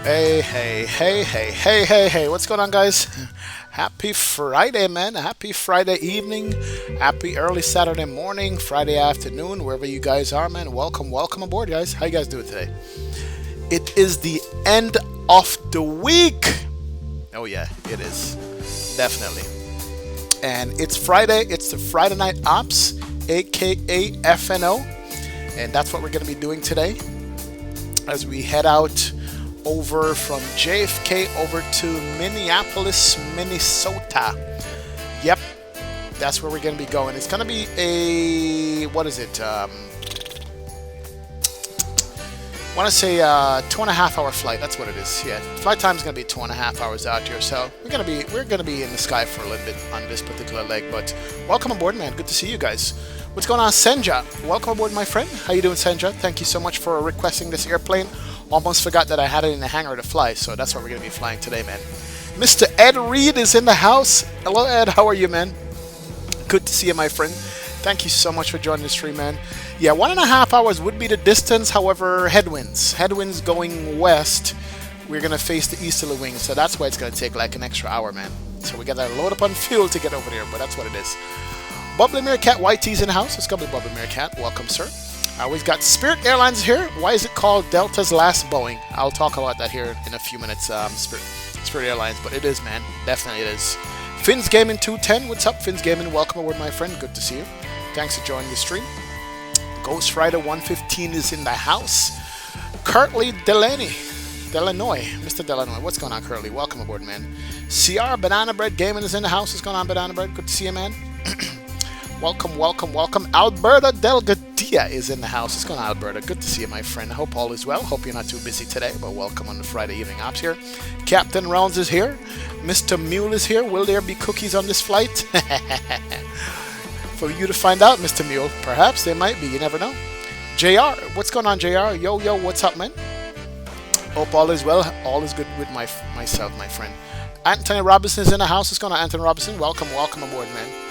Hey, hey, hey, hey, hey, hey, hey, what's going on, guys? Happy Friday, man. Happy Friday evening. Happy early Saturday morning, Friday afternoon, wherever you guys are, man. Welcome, welcome aboard, guys. How you guys doing today? It is the end of the week. Oh, yeah, it is. Definitely. And it's Friday. It's the Friday Night Ops, aka FNO. And that's what we're going to be doing today as we head out over from JFK over to Minneapolis, Minnesota. Yep, that's where we're going to be going. It's going to be what is it? I want to say 2.5 hour flight. That's what it is. Yeah, flight time is going to be 2.5 hours out here. So we're going to be in the sky for a little bit on this particular leg. But welcome aboard, man. Good to see you guys. What's going on, Senja? Welcome aboard, my friend. How you doing, Senja? Thank you so much for requesting this airplane. Almost forgot that I had it in the hangar to fly, so that's what we're going to be flying today, man. Mr. Ed Reed is in the house. Hello, Ed. How are you, man? Good to see you, my friend. Thank you so much for joining the stream, man. Yeah, 1.5 hours would be the distance. However, headwinds. Headwinds going west. We're going to face the easterly wings, so that's why it's going to take like an extra hour, man. So we got to load up on fuel to get over there, but that's what it is. Bubbly Meerkat YT's in the house. Let's go with Bubbly Meerkat. Welcome, sir. We've got Spirit Airlines here. Why is it called Delta's last Boeing? I'll talk about that here in a few minutes, Spirit Airlines, but it is, man. Definitely it is. Finn's Gaming 210. What's up, Finn's Gaming? Welcome aboard, my friend. Good to see you. Thanks for joining the stream. Ghost Rider 115 is in the house. Curtly Delanoy. Mr. Delanoy. What's going on, Curtly? Welcome aboard, man. CR Banana Bread Gaming is in the house. What's going on, Banana Bread? Good to see you, man. Welcome, welcome, welcome. Alberta Delgadia is in the house. What's going on, Alberta? Good to see you, my friend. Hope all is well. Hope you're not too busy today, but welcome on the Friday evening ops here. Captain Rounds is here. Mr. Mule is here. Will there be cookies on this flight? For you to find out, Mr. Mule. Perhaps there might be. You never know. JR. What's going on, JR? Yo, yo, what's up, man? Hope all is well. All is good with myself, my friend. Anthony Robinson is in the house. What's going on, Anthony Robinson? Welcome, welcome aboard, man.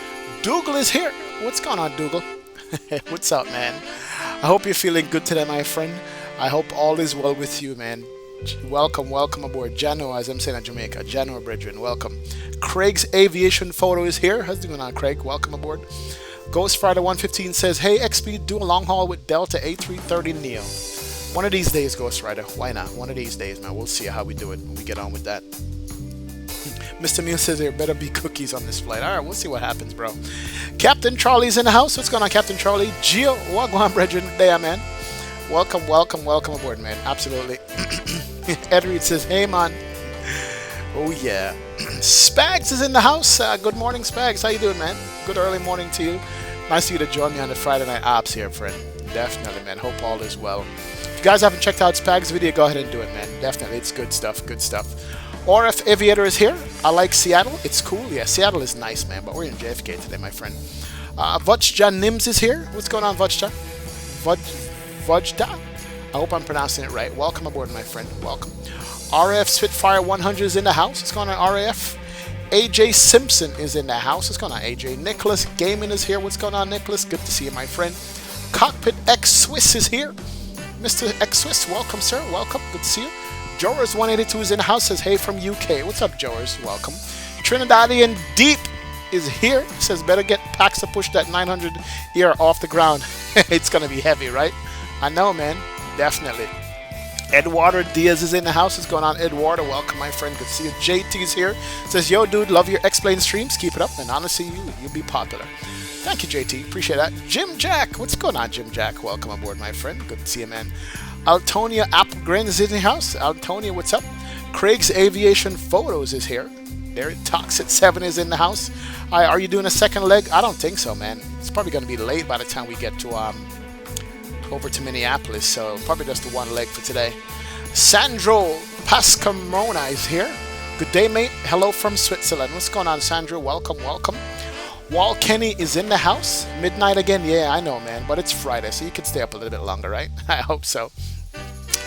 Dougal is here. What's going on, Dougal? What's up, man? I hope you're feeling good today, my friend. I hope all is well with you, man. Welcome, welcome aboard. Jano, as I'm saying in Jamaica. Jano, brethren, welcome. Craig's Aviation Photo is here. How's it going on, Craig? Welcome aboard. Ghost Rider 115 says, hey, XP, do a long haul with Delta A330 Neo. One of these days, Ghost Rider. Why not? One of these days, man. We'll see how we do it when we get on with that. Mr. Mule says there better be cookies on this flight. Alright, we'll see what happens, bro. Captain Charlie's in the house. What's going on, Captain Charlie? Gio Wagwan brethren there, man. Welcome, welcome, welcome aboard, man. Absolutely. Ed Reed says, hey, man. Oh, yeah. Spags is in the house. Good morning, Spags. How you doing, man? Good early morning to you. Nice of you to join me on the Friday Night Ops here, friend. Definitely, man. Hope all is well. If you guys haven't checked out Spags' video, go ahead and do it, man. Definitely. It's good stuff. Good stuff. RF Aviator is here. I like Seattle. It's cool. Yeah, Seattle is nice, man. But we're in JFK today, my friend. Vujja Nims is here. What's going on, Vujja? Vujda? I hope I'm pronouncing it right. Welcome aboard, my friend. Welcome. RF Spitfire 100 is in the house. What's going on, RAF? AJ Simpson is in the house. What's going on, AJ? Nicholas Gaming is here. What's going on, Nicholas? Good to see you, my friend. Cockpit X Swiss is here. Mr. X Swiss, welcome, sir. Welcome. Good to see you. Joers 182 is in the house, says, hey from UK. What's up, Joers? Welcome. Trinidadian Deep is here. Says, better get packs to push that 900 ER off the ground. It's going to be heavy, right? I know, man. Definitely. Eduardo Diaz is in the house. What's going on, Eduardo? Welcome, my friend. Good to see you. JT is here. Says, yo, dude, love your X-Plane streams. Keep it up. And honestly, you'll be popular. Thank you, JT. Appreciate that. Jim Jack. What's going on, Jim Jack? Welcome aboard, my friend. Good to see you, man. Altonia Applegren is in the house. Altonia, what's up? Craig's Aviation Photos is here. There, Toxic 7 is in the house. Are you doing a second leg? I don't think so, man. It's probably going to be late by the time we get to over to Minneapolis, so probably just the one leg for today. Sandro Pascamona is here. Good day, mate. Hello from Switzerland. What's going on, Sandro? Welcome, welcome. Wal Kenny is in the house. Midnight again? Yeah, I know, man. But it's Friday, so you can stay up a little bit longer, right? I hope so.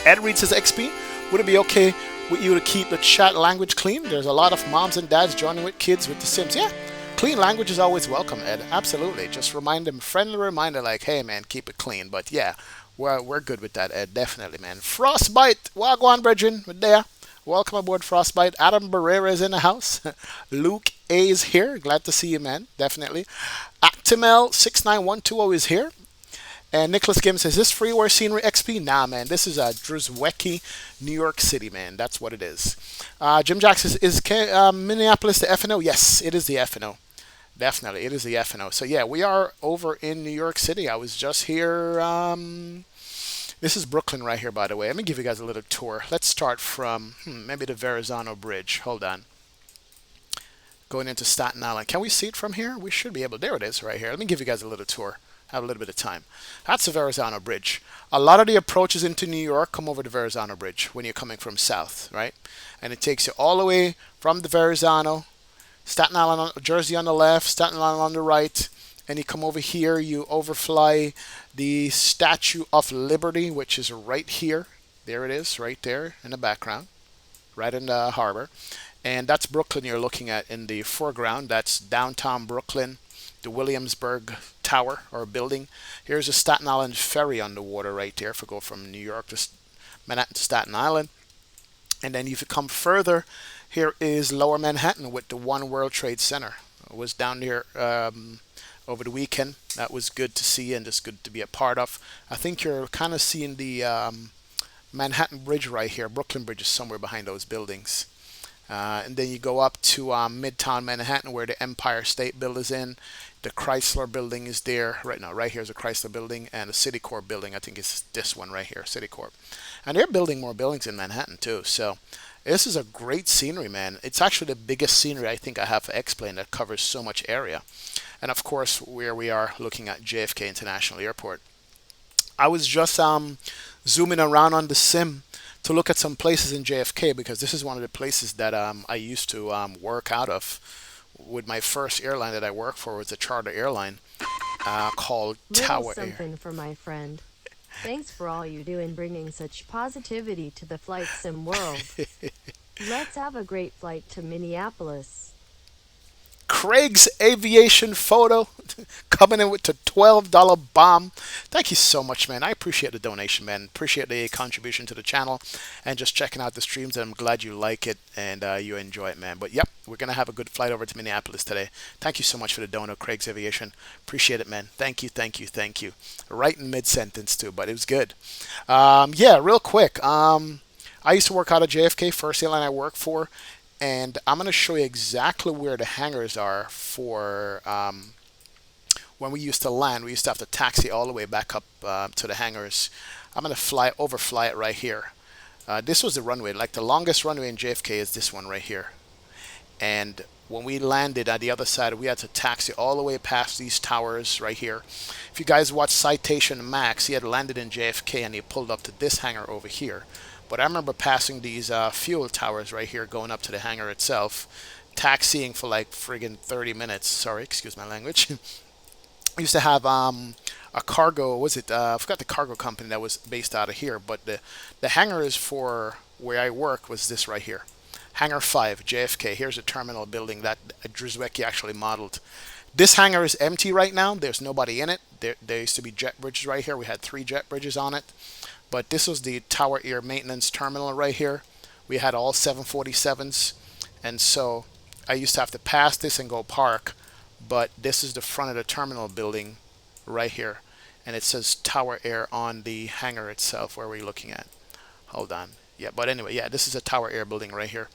Ed Reed says, XP, would it be okay with you to keep the chat language clean? There's a lot of moms and dads joining with kids with the Sims. Yeah, clean language is always welcome, Ed. Absolutely. Just remind them, friendly reminder, like, hey, man, keep it clean. But yeah, we're good with that, Ed. Definitely, man. Frostbite, Wagwan, brethren, we're there. Welcome aboard Frostbite. Adam Barrera is in the house. Luke A is here. Glad to see you, man. Definitely. Actimel69120 is here. And Nicholas Kim says, is this freeware scenery XP? Nah, man. This is Druzwecki, New York City, man. That's what it is. Jim Jackson says, is Minneapolis the FNO? Yes, it is the FNO. Definitely, it is the FNO. So yeah, we are over in New York City. I was just here. This is Brooklyn right here, by the way. Let me give you guys a little tour. Let's start from maybe the Verrazano Bridge. Hold on. Going into Staten Island. Can we see it from here? We should be able. There it is right here. Let me give you guys a little tour. Have a little bit of time. That's the Verrazano Bridge. A lot of the approaches into New York come over the Verrazano Bridge when you're coming from south, right? And it takes you all the way from the Verrazano, Staten Island, Jersey on the left, Staten Island on the right, and you come over here, you overfly the Statue of Liberty, which is right here. There it is, right there in the background, right in the harbor. And that's Brooklyn you're looking at in the foreground. That's downtown Brooklyn, the Williamsburg Tower or building. Here's a Staten Island ferry on the water right there if we go from New York to Manhattan to Staten Island. And then if you come further, here is Lower Manhattan with the One World Trade Center. I was down here over the weekend. That was good to see and just good to be a part of. I think you're kind of seeing the Manhattan Bridge right here. Brooklyn Bridge is somewhere behind those buildings. And then you go up to Midtown Manhattan where the Empire State Building is in. The Chrysler Building is there right now. Right here is a Chrysler Building and a Citicorp Building. I think it's this one right here, Citicorp. And they're building more buildings in Manhattan too. So this is a great scenery, man. It's actually the biggest scenery I think I have for X-Plane that covers so much area. And of course, where we are looking at JFK International Airport. I was just zooming around on the sim to look at some places in JFK because this is one of the places that I used to work out of. With my first airline that I worked for was a charter airline called Tower Air. Something for my friend. Thanks for all you do in bringing such positivity to the flight sim world. Let's have a great flight to Minneapolis. Craig's Aviation Photo coming in with the $12 bomb. Thank you so much, man. I appreciate the donation, man. Appreciate the contribution to the channel and just checking out the streams. And I'm glad you like it and you enjoy it, man. But yep, we're going to have a good flight over to Minneapolis today. Thank you so much for the dono, Craig's Aviation. Appreciate it, man. Thank you, thank you, thank you. Right in mid-sentence, too, but it was good. Yeah, real quick. I used to work out of JFK, first airline I worked for. And I'm going to show you exactly where the hangars are for when we used to land. We used to have to taxi all the way back up to the hangars. I'm going to overfly it right here. This was the runway. Like the longest runway in JFK is this one right here. And when we landed at the other side, we had to taxi all the way past these towers right here. If you guys watch Citation Max, he had landed in JFK and he pulled up to this hangar over here. But I remember passing these fuel towers right here going up to the hangar itself, taxiing for like friggin' 30 minutes. Sorry, excuse my language. I used to have a cargo, I forgot the cargo company that was based out of here, but the hangars for where I work was this right here. Hangar 5, JFK. Here's a terminal building that Druzwecki actually modeled. This hangar is empty right now. There's nobody in it. There used to be jet bridges right here. We had 3 jet bridges on it. But this was the Tower Air Maintenance Terminal right here. We had all 747s. And so I used to have to pass this and go park. But this is the front of the terminal building right here. And it says Tower Air on the hangar itself. Where are we looking at? Hold on. Yeah, but anyway, yeah, this is a Tower Air building right here.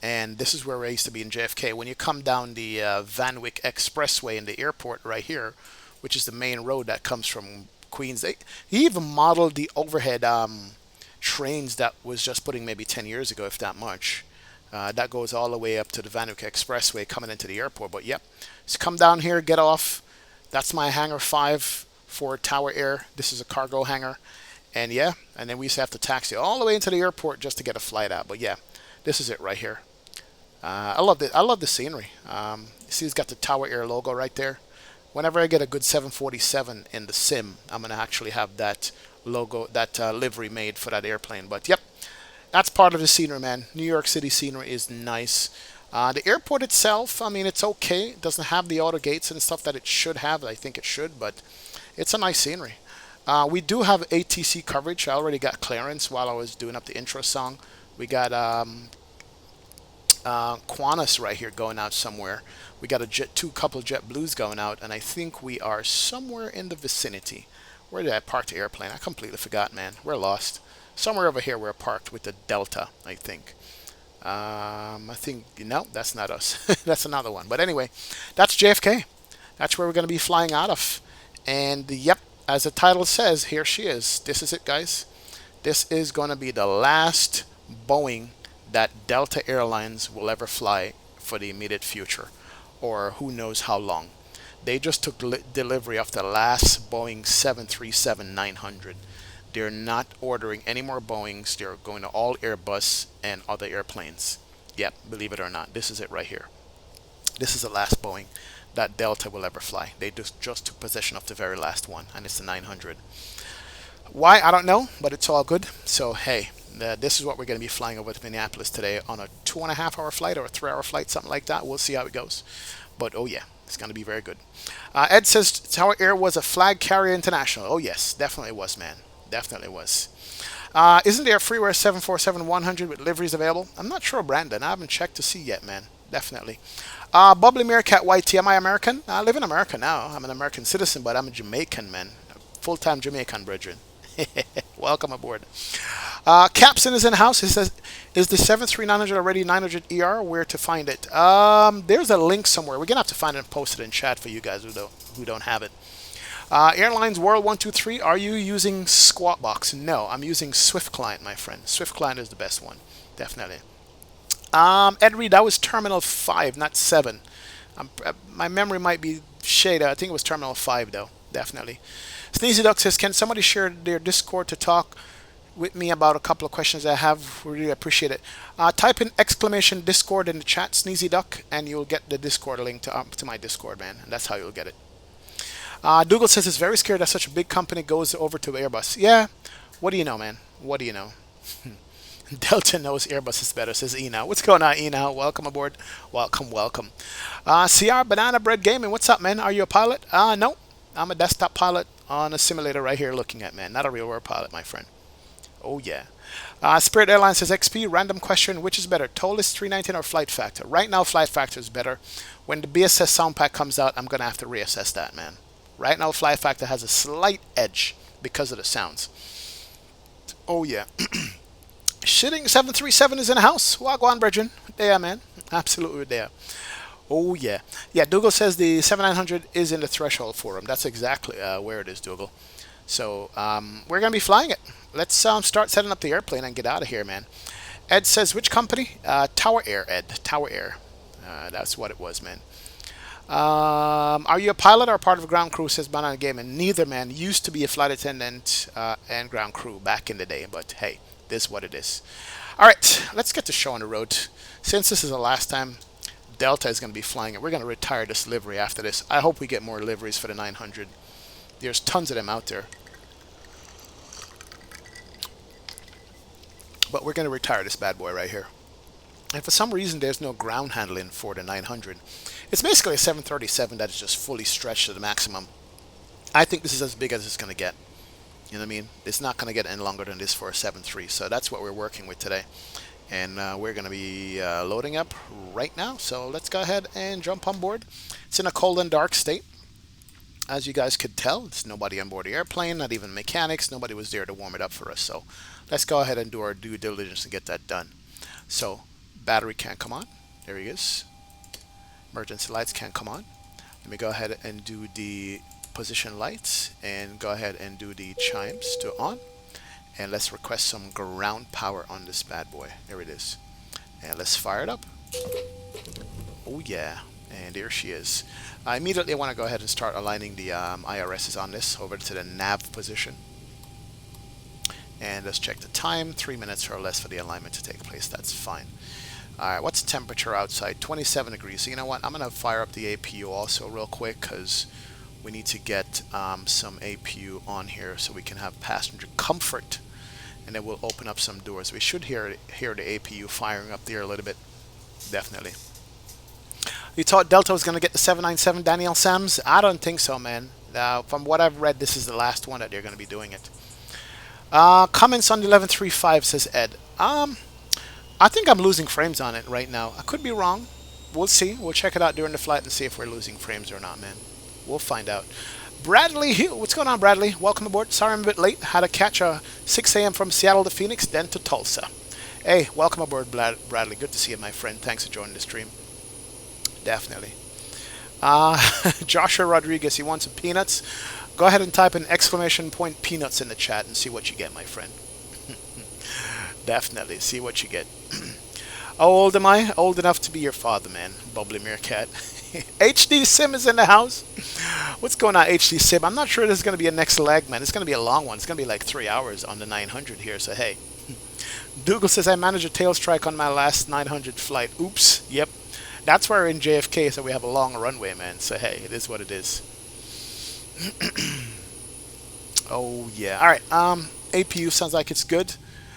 And this is where I used to be in JFK. When you come down the Van Wyck Expressway in the airport right here, which is the main road that comes from Queens. He even modeled the overhead trains that was just putting maybe 10 years ago, if that much. That goes all the way up to the Van Wyck Expressway coming into the airport. But yep, just come down here, get off. That's my hangar 5 for Tower Air. This is a cargo hangar. And yeah, and then we used to have to taxi all the way into the airport just to get a flight out. But yeah, this is it right here. I love the scenery. You see, it's got the Tower Air logo right there. Whenever I get a good 747 in the sim, I'm going to actually have that logo, that livery made for that airplane. But yep, that's part of the scenery, man. New York City scenery is nice. The airport itself, I mean, it's okay. It doesn't have the auto gates and stuff that it should have. I think it should, but it's a nice scenery. We do have ATC coverage. I already got clearance while I was doing up the intro song We got Qantas right here going out somewhere. We got a couple jet blues going out, and I think we are somewhere in the vicinity. Where did I park the airplane? I completely forgot, man. We're lost. Somewhere over here we're parked with the Delta, I think. I think, no, that's not us. That's another one. But anyway, that's JFK. That's where we're going to be flying out of. And yep, as the title says, here she is. This is it, guys. This is going to be the last Boeing that Delta Airlines will ever fly for the immediate future, or who knows how long. They just took delivery of the last Boeing 737-900. They're not ordering any more Boeings. They're going to all Airbus and other airplanes. Yep, believe it or not, this is it right here. This is the last Boeing that Delta will ever fly. They just took possession of the very last one, and it's the 900. Why? I don't know, but it's all good. So, hey, this is what we're going to be flying over to Minneapolis today on a 2.5 hour flight or a 3 hour flight, something like that. We'll see how it goes. But, oh, yeah, it's going to be very good. Ed says Tower Air was a flag carrier international. Oh, yes, definitely was, man. Definitely was. Isn't there a Freeware 747-100 with liveries available? I'm not sure, Brandon. I haven't checked to see yet, man. Definitely. Bubbly Meerkat YT, am I American? I live in America now. I'm an American citizen, but I'm a Jamaican, man. Full-time Jamaican, brethren. Welcome aboard. Capson is in the house. He says, is the 73900 already 900ER? Where to find it? There's a link somewhere. We're going to have to find it and post it in chat for you guys who don't have it. Airlines World 123, are you using Squawkbox? No, I'm using Swift Client, my friend. Swift Client is the best one, definitely. Ed Reed, that was Terminal 5, not 7. My memory might be shaded. I think it was Terminal 5, though, definitely. Sneezy Duck says, can somebody share their Discord to talk with me about a couple of questions I have? Really appreciate it. Type in exclamation Discord in the chat, Sneezy Duck, and you'll get the Discord link to my Discord, man. And that's how you'll get it. Dougal says it's very scary that such a big company goes over to Airbus. Yeah, what do you know, man? What do you know? Delta knows Airbus is better, says Ina. What's going on, Ina? Welcome aboard. Welcome, welcome. CR Banana Bread Gaming, what's up, man? Are you a pilot? No, I'm a desktop pilot on a simulator right here looking at, man. Not a real world pilot, my friend. Oh, yeah. Spirit Airlines says XP, random question, which is better, TOLIS 319 or Flight Factor? Right now, Flight Factor is better. When the BSS sound pack comes out, I'm going to have to reassess that, man. Right now, Flight Factor has a slight edge because of the sounds. Oh, yeah. Shitting 737 is in the house. Wagwan, brethren. There, man. Absolutely there. Oh, yeah. Yeah, Dougal says the 7900 is in the threshold forum. That's exactly where it is, Dougal. So, we're going to be flying it. Let's start setting up the airplane and get out of here, man. Ed says, which company? Tower Air, Ed. Tower Air. That's what it was, man. Are you a pilot or part of a ground crew, says Banana Gaming? Neither, man. Used to be a flight attendant and ground crew back in the day, but hey, this is what it is. All right, let's get the show on the road. Since this is the last time Delta is going to be flying it, we're going to retire this livery after this. I hope we get more liveries for the 900. There's tons of them out there. But we're going to retire this bad boy right here. And for some reason, there's no ground handling for the 900. It's basically a 737 that is just fully stretched to the maximum. I think this is as big as it's going to get. You know what I mean? It's not going to get any longer than this for a 7.3. So that's what we're working with today. And we're going to be loading up right now. So let's go ahead and jump on board. It's in a cold and dark state. As you guys could tell, there's nobody on board the airplane, not even mechanics. Nobody was there to warm it up for us. So let's go ahead and do our due diligence and get that done. So battery can't come on. There he is. Emergency lights can't come on. Let me go ahead and do the position lights and go ahead and do the chimes to on. And let's request some ground power on this bad boy. There it is. And let's fire it up. Oh yeah. And there she is. I immediately want to go ahead and start aligning the IRSs on this over to the nav position. And let's check the time. 3 minutes or less for the alignment to take place. That's fine. Alright, what's the temperature outside? 27 degrees. So you know what? I'm going to fire up the APU also real quick because we need to get some APU on here so we can have passenger comfort. And then we'll open up some doors. We should hear the APU firing up there a little bit. Definitely. You thought Delta was going to get the 797, Daniel Sams? I don't think so, man. From what I've read, this is the last one that they're going to be doing it. Comments on the 1135, says Ed. I think I'm losing frames on it right now. I could be wrong. We'll see. We'll check it out during the flight and see if we're losing frames or not, man. We'll find out. Bradley Hill, what's going on, Bradley? Welcome aboard. Sorry I'm a bit late. Had to catch a 6 a.m. from Seattle to Phoenix, then to Tulsa. Hey, welcome aboard, Bradley. Good to see you, my friend. Thanks for joining the stream. Definitely. Joshua Rodriguez, he wants some peanuts. Go ahead and type an exclamation point peanuts in the chat and see what you get, my friend. Definitely. See what you get. How old am I? Old enough to be your father, man. Bubbly Meerkat. HD Sim is in the house. What's going on, HD Sim? I'm not sure this is going to be a next leg, man. It's going to be a long one. It's going to be like 3 hours on the 900 here, so hey. Dougal says, I managed a tail strike on my last 900 flight. Oops. Yep. That's why we're in JFK, so we have a long runway, man. So hey, it is what it is. Oh, yeah. All right. APU sounds like it's good.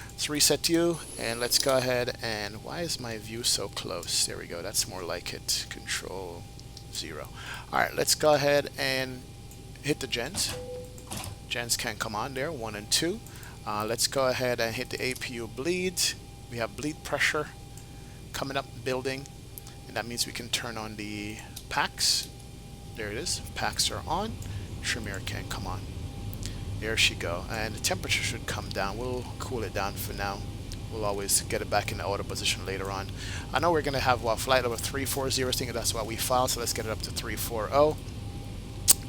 Let's reset you, and let's go ahead and... Why is my view so close? There we go. That's more like it. Control 0. All right. Let's go ahead and hit the gens. Gens can come on there. 1 and 2. Let's go ahead and hit the APU bleed. We have bleed pressure coming up, building. And that means we can turn on the packs. There it is. Packs are on. Tremere can come on. There she go. And the temperature should come down. We'll cool it down for now. We'll always get it back in the auto position later on. I know we're going to have flight level 340. I think that's what we filed. So let's get it up to 340.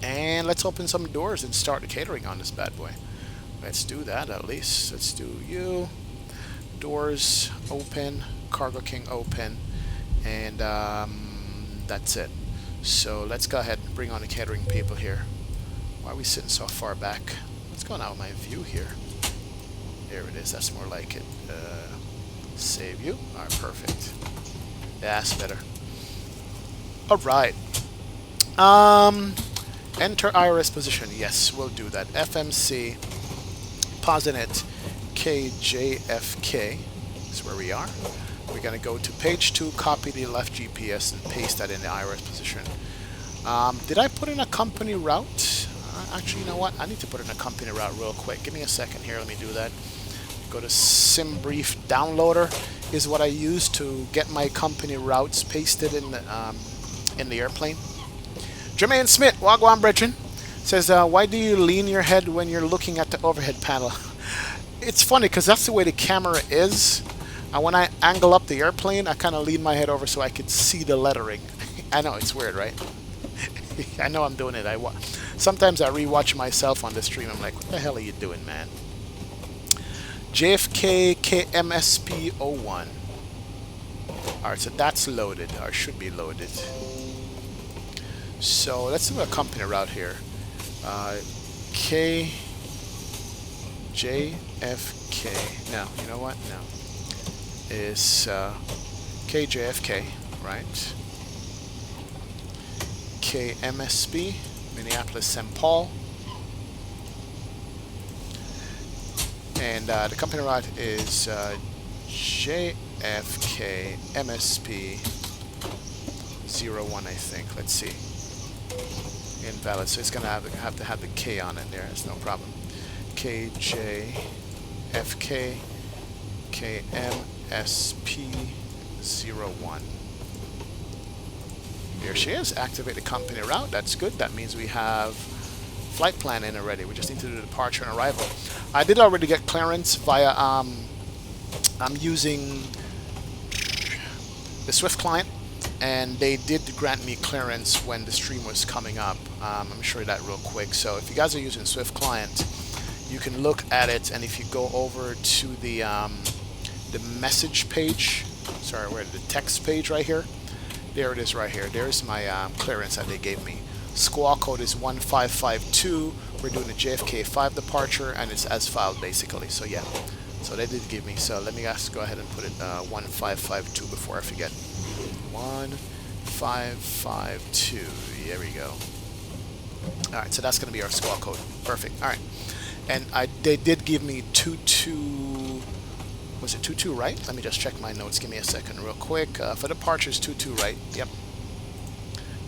And let's open some doors and start the catering on this bad boy. Let's do that at least. Let's do you. Doors open. Cargo King open. And that's it. So let's go ahead and bring on the catering people here. Why are we sitting so far back? What's going on with my view here? There it is. That's more like it. Save you. Alright, perfect. Yeah, that's better. Alright. Enter IRS position. Yes, we'll do that. FMC Posinet KJFK is where we are. We're going to go to page 2, copy the left GPS, and paste that in the IRS position. Did I put in a company route? Actually, you know what? I need to put in a company route real quick. Give me a second here. Let me do that. Go to SimBrief Downloader is what I use to get my company routes pasted in the airplane. Jermaine Smith, Wagwan Brethren, says, why do you lean your head when you're looking at the overhead panel? It's funny because that's the way the camera is. And when I angle up the airplane, I kind of lean my head over so I could see the lettering. I know, it's weird, right? I know I'm doing it. Sometimes I rewatch myself on the stream. I'm like, what the hell are you doing, man? JFK KMSP01. Alright, so that's loaded, or should be loaded. So let's do a company route here. KJFK. No, you know what? No. Is KJFK, right? KMSP, Minneapolis, St. Paul. And the company route is JFK MSP 01, I think. Let's see. Invalid, so it's going to have to have the K on it there. It's no problem. KJFK KMSP01. There she is. Activate the company route. That's good. That means we have flight plan in already. We just need to do departure and arrival. I did already get clearance via I'm using the Swift client, and they did grant me clearance when the stream was coming up. I'm going to show you that real quick. So if you guys are using Swift client, you can look at it, and if you go over to the message page, sorry, where the text page right here, there it is right here. There's my clearance that they gave me. Squawk code is 1552. We're doing a JFK 5 departure, and it's as filed basically. So yeah, so they did give me. So let me just go ahead and put it 1552 before I forget. 1552. There we go. All right, so that's going to be our squawk code. Perfect. All right, and they did give me 22. Was it 22 right? Let me just check my notes. Give me a second real quick. For departures, 22 right. Yep.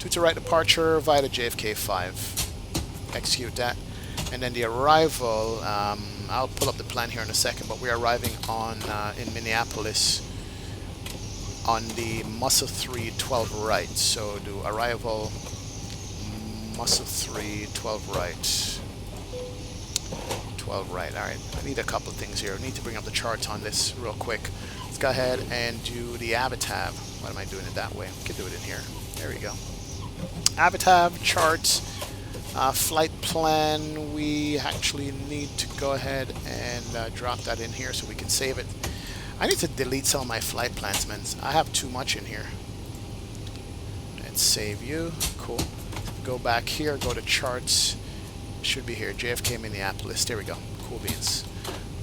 22 right departure via the JFK 5. Execute that. And then the arrival, I'll pull up the plan here in a second, but we're arriving on in Minneapolis on the Muscle 3 12 right. So do arrival Muscle 3 12 right. 12 right. Alright, I need a couple of things here. I need to bring up the charts on this real quick. Let's go ahead and do the Avatab. Why am I doing it that way? We can do it in here. There we go. Avatab, charts, flight plan. We actually need to go ahead and drop that in here so we can save it. I need to delete some of my flight plans, man. I have too much in here. Let's save you. Cool. Go back here, go to charts. Should be here. JFK Minneapolis. There we go. Cool beans.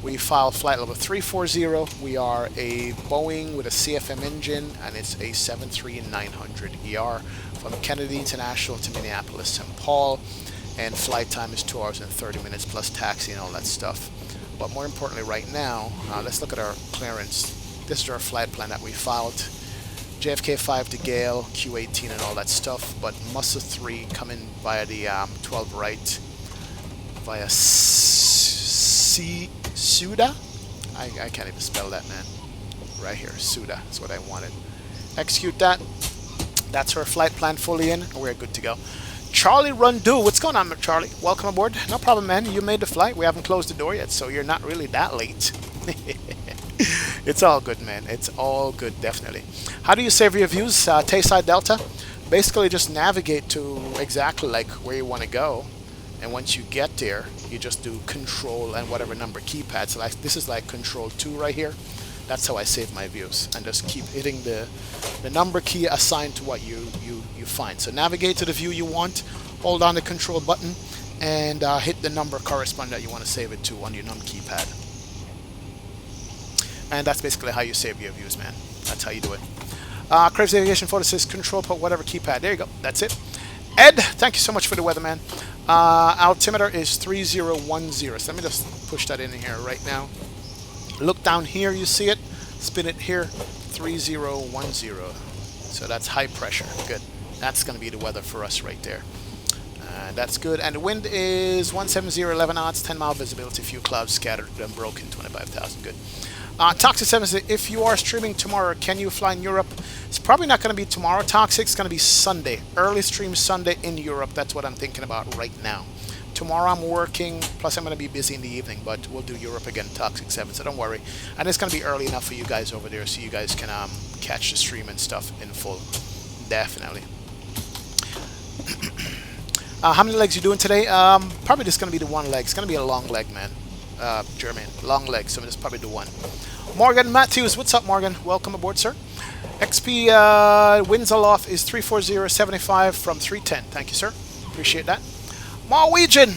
We file flight level 340. We are a Boeing with a CFM engine, and it's a 737-900ER from Kennedy International to Minneapolis, St. Paul. And flight time is 2 hours and 30 minutes plus taxi and all that stuff. But more importantly right now, let's look at our clearance. This is our flight plan that we filed. JFK 5 to Gale, Q18 and all that stuff. But Muscle 3 coming via the 12 right via Suda. I can't even spell that, man. Right here, Suda. That's what I wanted. Execute that. That's our flight plan fully in, and we're good to go. Charlie Rundu, what's going on, Charlie? Welcome aboard. No problem, man. You made the flight. We haven't closed the door yet, so you're not really that late. It's all good, man. It's all good, definitely. How do you save your views? Tayside Delta. Basically, just navigate to exactly like where you want to go, and once you get there, you just do Control and whatever number keypad. So like this is like Control 2 right here. That's how I save my views, and just keep hitting the number key assigned to what you find. So navigate to the view you want, hold on the Control button, and hit the number corresponding that you want to save it to on your num keypad. And that's basically how you save your views, man. That's how you do it. Craves Aviation Photo says Control, put whatever keypad. There you go. That's it. Ed, thank you so much for the weather, man. Altimeter is 3010. So let me just push that in here right now. Look down here, you see it. Spin it here, 3010. So that's high pressure. Good. That's going to be the weather for us right there. That's good. And the wind is 170, 11 knots, 10 mile visibility, few clouds scattered and broken, 25,000. Good. Toxic 7 says, if you are streaming tomorrow, can you fly in Europe? It's probably not going to be tomorrow, Toxic. It's going to be Sunday. Early stream Sunday in Europe. That's what I'm thinking about right now. Tomorrow I'm working, plus I'm going to be busy in the evening, but we'll do Europe again, Toxic 7, so don't worry. And it's going to be early enough for you guys over there so you guys can catch the stream and stuff in full. Definitely. How many legs you doing today? Probably just going to be the one leg. It's going to be a long leg, man. German. Long leg, so just probably the one. Morgan Matthews, what's up, Morgan? Welcome aboard, sir. XP Winslow off is 340.75 from 310. Thank you, sir. Appreciate that. Norwegian,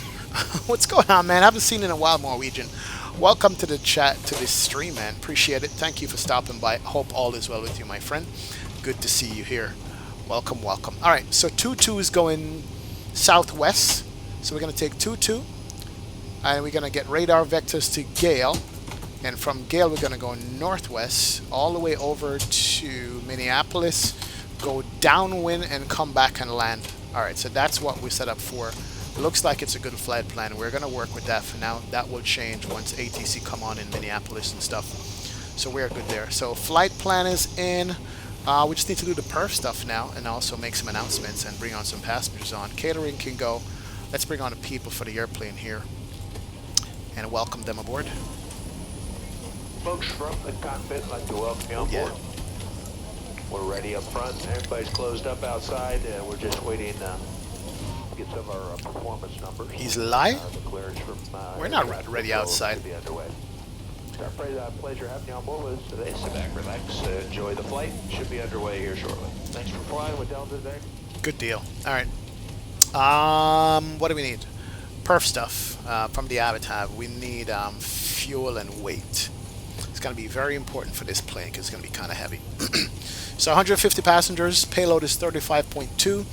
what's going on, man? I haven't seen you in a while, Norwegian. Welcome to the chat, to this stream, man. Appreciate it. Thank you for stopping by. Hope all is well with you, my friend. Good to see you here. Welcome, welcome. All right, so 22 is going southwest. So we're going to take 22, and we're going to get radar vectors to Gale. And from Gale, we're going to go northwest all the way over to Minneapolis, go downwind, and come back and land. All right, so that's what we set up for. Looks like it's a good flight plan. We're going to work with that for now. That will change once ATC come on in Minneapolis and stuff. So we're good there. So flight plan is in. We just need to do the perf stuff now and also make some announcements and bring on some passengers on. Catering can go. Let's bring on the people for the airplane here and welcome them aboard. Folks from the cockpit, I'd like to welcome you on board. We're ready up front. Everybody's closed up outside. We're just waiting to get some of our performance numbers. He's live? The clearance from, we're not ready outside. Be underway. It's our pleasure having you on board with us today. Sit back, relax, enjoy the flight. Should be underway here shortly. Thanks for flying with Delta today. Good deal. All right. What do we need? Perf stuff from the Avatar. We need fuel and weight. It's going to be very important for this plane because it's going to be kind of heavy. So 150 passengers, payload is 35.2,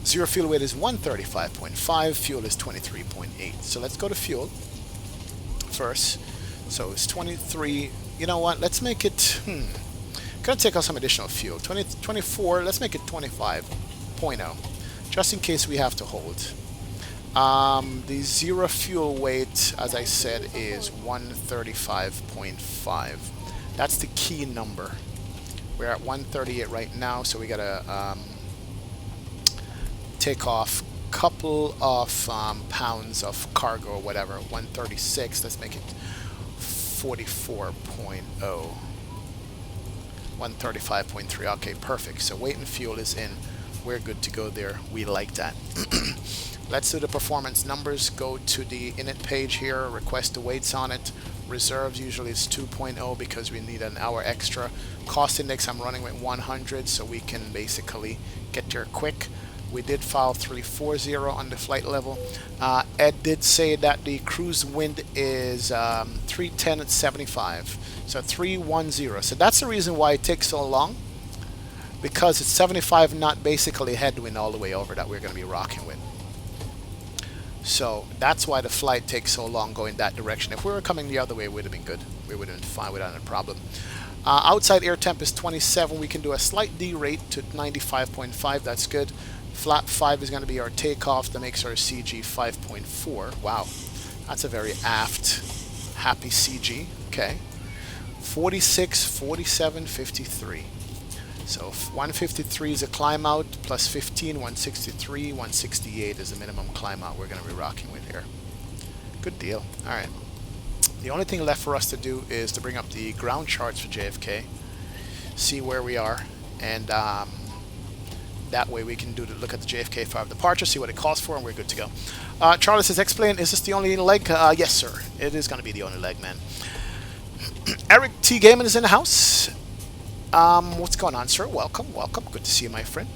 zero fuel weight is 135.5, fuel is 23.8. So let's go to fuel first. So it's 23. You know what? Let's make it. Gonna take out some additional fuel. 24. Let's make it 25.0, just in case we have to hold. The zero fuel weight, as I said, is 135.5. That's the key number. We're at 138 right now, so we gotta take off a couple of pounds of cargo or whatever. 136, let's make it 44.0. 135.3. Okay, perfect. So weight and fuel is in. We're good to go there. We like that. Let's do the performance numbers. Go to the init page here, request the weights on it. Reserves usually it's 2.0 because we need an hour extra. Cost index I'm running with 100 so we can basically get there quick. We did file 340 on the flight level. Ed did say that the cruise wind is 310 at 75. So 310. So that's the reason why it takes so long. Because it's 75 knot basically headwind all the way over that we're going to be rocking with. So that's why the flight takes so long going that direction. If we were coming the other way, it would have been good. We would have been fine without a problem. Outside air temp is 27. We can do a slight derate to 95.5. That's good. Flap 5 is going to be our takeoff. That makes our CG 5.4. Wow. That's a very aft, happy CG. Okay. 46, 47, 53. So 153 is a climb out, plus 15, 163, 168 is the minimum climb out we're going to be rocking with here. Good deal. All right. The only thing left for us to do is to bring up the ground charts for JFK, see where we are, and that way we can look at the JFK 5 departure, see what it calls for, and we're good to go. Charlie says, explain, is this the only leg? Yes, sir. It is going to be the only leg, man. Eric T. Gaiman is in the house. What's going on, sir? Welcome, welcome. Good to see you, my friend.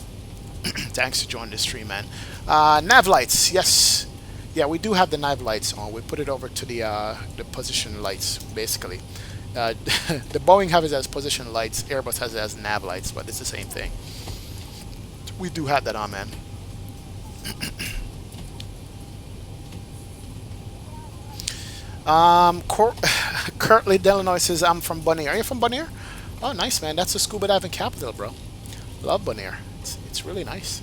Thanks for joining the stream, man. Nav lights, yes. Yeah, we do have the nav lights on. We put it over to the position lights, basically. The Boeing have it as position lights. Airbus has it as nav lights, but it's the same thing. We do have that on, man. Curtly Delanoy says, I'm from Bonnier. Are you from Bonnier? Oh, nice, man. That's the scuba diving capital, bro. Love Bonnier. It's really nice.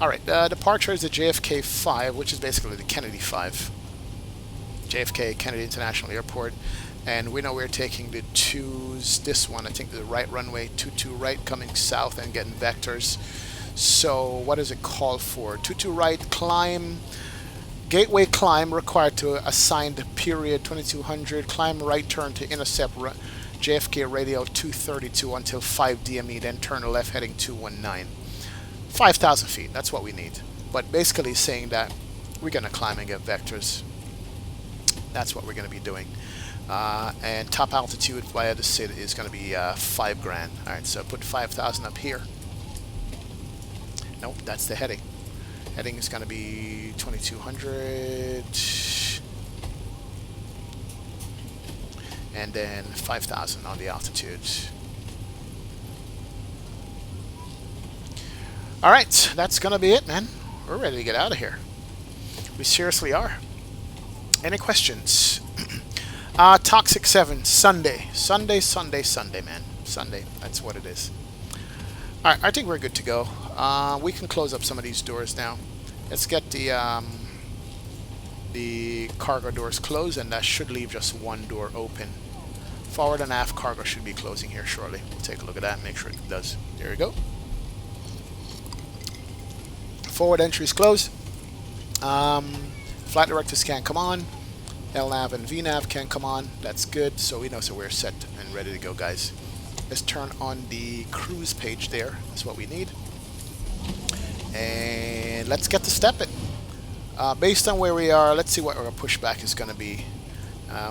All right, departure is the JFK 5, which is basically the Kennedy 5. JFK, Kennedy International Airport. And we know we're taking the twos, this one, I think the right runway, 22 right, coming south and getting vectors. So what is it called for? 22 right, climb, gateway climb required to assigned period 2200, climb right turn to intercept JFK radio 232 until 5 DME, then turn left heading 219. 5,000 feet, that's what we need. But basically saying that we're going to climb and get vectors. That's what we're going to be doing. And top altitude via the city is going to be 5 grand. Alright, so put 5,000 up here. Nope, that's the heading. Heading is going to be 2200. And then 5,000 on the altitude. Alright, that's going to be it, man. We're ready to get out of here. We seriously are. Any questions? Toxic 7, Sunday. Sunday, man. Sunday, that's what it is. Alright, I think we're good to go. We can close up some of these doors now. Let's get the cargo doors closed, and that should leave just one door open. Forward and aft cargo should be closing here shortly. We'll take a look at that and make sure it does. There we go. Forward entries closed. Flight directors can't come on. LNAV and VNAV can't come on. That's good. So we know, so we're set and ready to go, guys. Let's turn on the cruise page there. That's what we need. And let's get to stepping. Based on where we are, let's see what our pushback is going to be.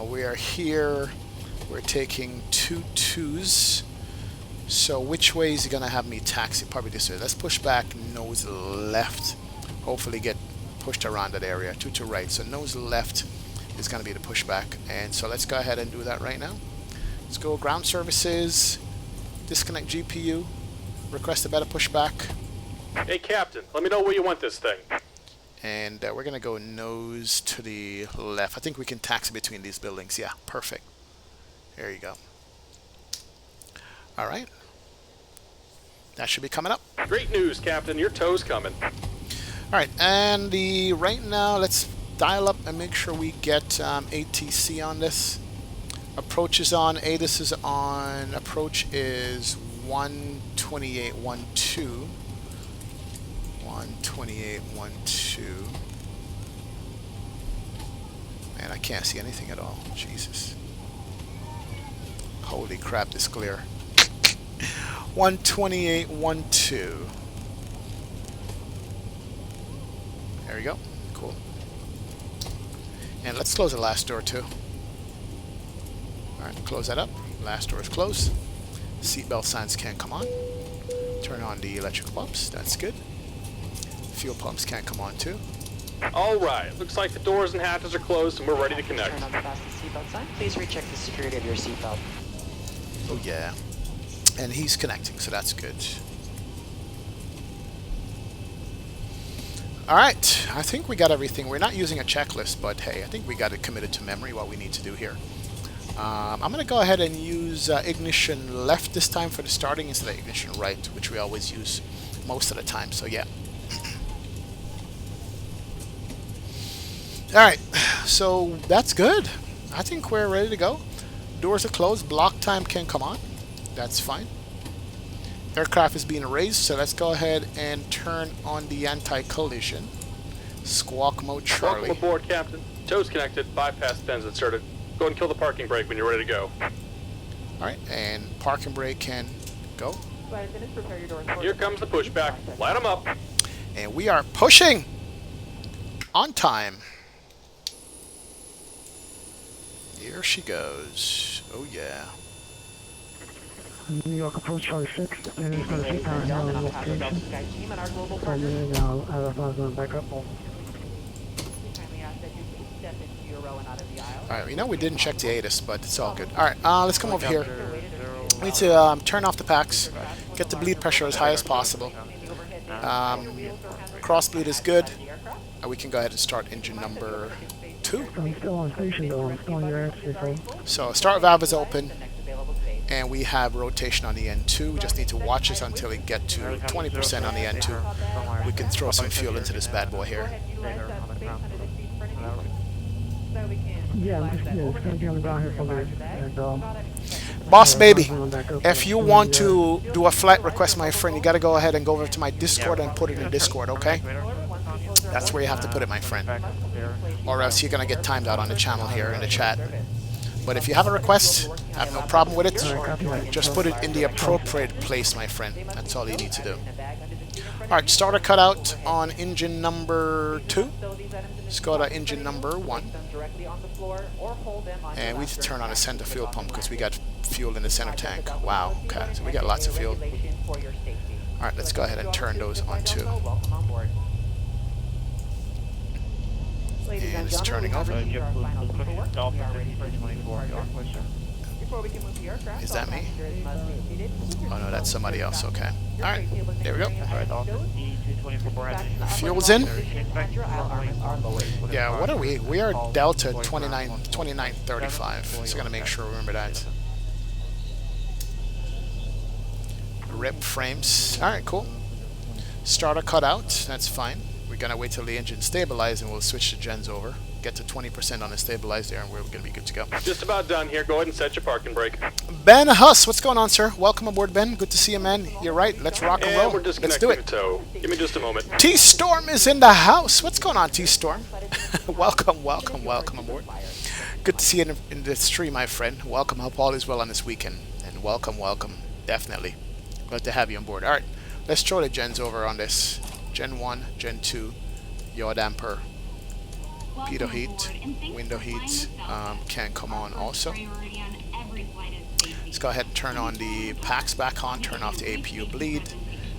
We are here. We're taking 2 twos. So which way is he going to have me taxi? Probably this way. Let's push back nose left. Hopefully get pushed around that area. 2 to right. So nose left is going to be the pushback. And so let's go ahead and do that right now. Let's go ground services. Disconnect GPU. Request a better pushback. Hey, Captain. Let me know where you want this thing. And we're going to go nose to the left. I think we can taxi between these buildings. Yeah, perfect. There you go. All right. That should be coming up. Great news, Captain. Your tow's coming. All right, and right now, let's dial up and make sure we get ATC on this. Approach is on. ATIS is on. Approach is 128.12. 128.12. Man, I can't see anything at all. Jesus. Holy crap, this glare. 128.12. There we go. Cool. And let's close the last door too. Alright, close that up. Last door is closed. Seatbelt signs can't come on. Turn on the electrical pumps. That's good. Fuel pumps can't come on too. All right. Looks like the doors and hatches are closed and we're ready to connect. Turn on the fasten seatbelt sign. Please recheck the security of your seatbelt. Oh yeah. And he's connecting, so that's good. Alright, I think we got everything. We're not using a checklist, but hey, I think we got it committed to memory what we need to do here. I'm going to go ahead and use ignition left this time for the starting instead of ignition right, which we always use most of the time, so yeah. Alright, so that's good. I think we're ready to go. Doors are closed, block time can come on. That's fine. Aircraft is being raised, so let's go ahead and turn on the anti-collision. Squawk mode Charlie. Welcome aboard, Captain. Toes connected, bypass pins inserted. Go and kill the parking brake when you're ready to go. Alright, and parking brake can go. Here comes the pushback. Light them up. And we are pushing on time. Here she goes. Oh yeah. New York approach Charlie 6, and it's going to sit down now in location. And then I'm going back up. Alright, we know we didn't check the ATIS, but it's all good. Alright, let's come over here. We need to turn off the packs, get the bleed pressure as high as possible. Cross bleed is good. We can go ahead and start engine number 2. I'm still on station though, I'm still on your answer phone. So start valve is open, and we have rotation on the N2. We just need to watch this until we get to 20% on the N2. We can throw some fuel into this bad boy here. Yeah, I'm just going to be on the ground here for a minute. And, Boss baby, if you want to do a flight request, my friend, you got to go ahead and go over to my Discord and put it in Discord, okay? That's where you have to put it, my friend. Or else you're going to get timed out on the channel here in the chat. But if you have a request, I have no problem with it. Just put it in the appropriate place, my friend. That's all you need to do. Alright, starter cutout on engine number 2. Let's go to engine number 1. And we need to turn on the center fuel pump because we got fuel in the center tank. Wow, okay, so we got lots of fuel. Alright, let's go ahead and turn those on too. And it's turning over. Is that me? Oh no, that's somebody else, okay. Alright, there we go. Fuel's in. Yeah, what are we? We are Delta 2935. So gotta make sure we remember that. Rip frames. Alright, cool. Starter cutout, that's fine. We're gonna wait till the engine stabilizes and we'll switch the gens over. Get to 20% on the stabilizer and we're gonna be good to go. Just about done here. Go ahead and set your parking brake. Ben Huss, what's going on, sir? Welcome aboard, Ben. Good to see you, man. You're right. Let's rock and roll. We're Let's disconnecting do it. the tow. Give me just a moment. T-Storm is in the house. What's going on, T-Storm? welcome aboard. Good to see you in the stream, my friend. Welcome. Hope all is well on this weekend. And welcome. Definitely. Glad to have you on board. All right. Let's throw the gens over on this. Gen 1, Gen 2, yaw damper, pitot heat, window heat can come on also. Let's go ahead and turn on the packs back on, turn off the APU bleed.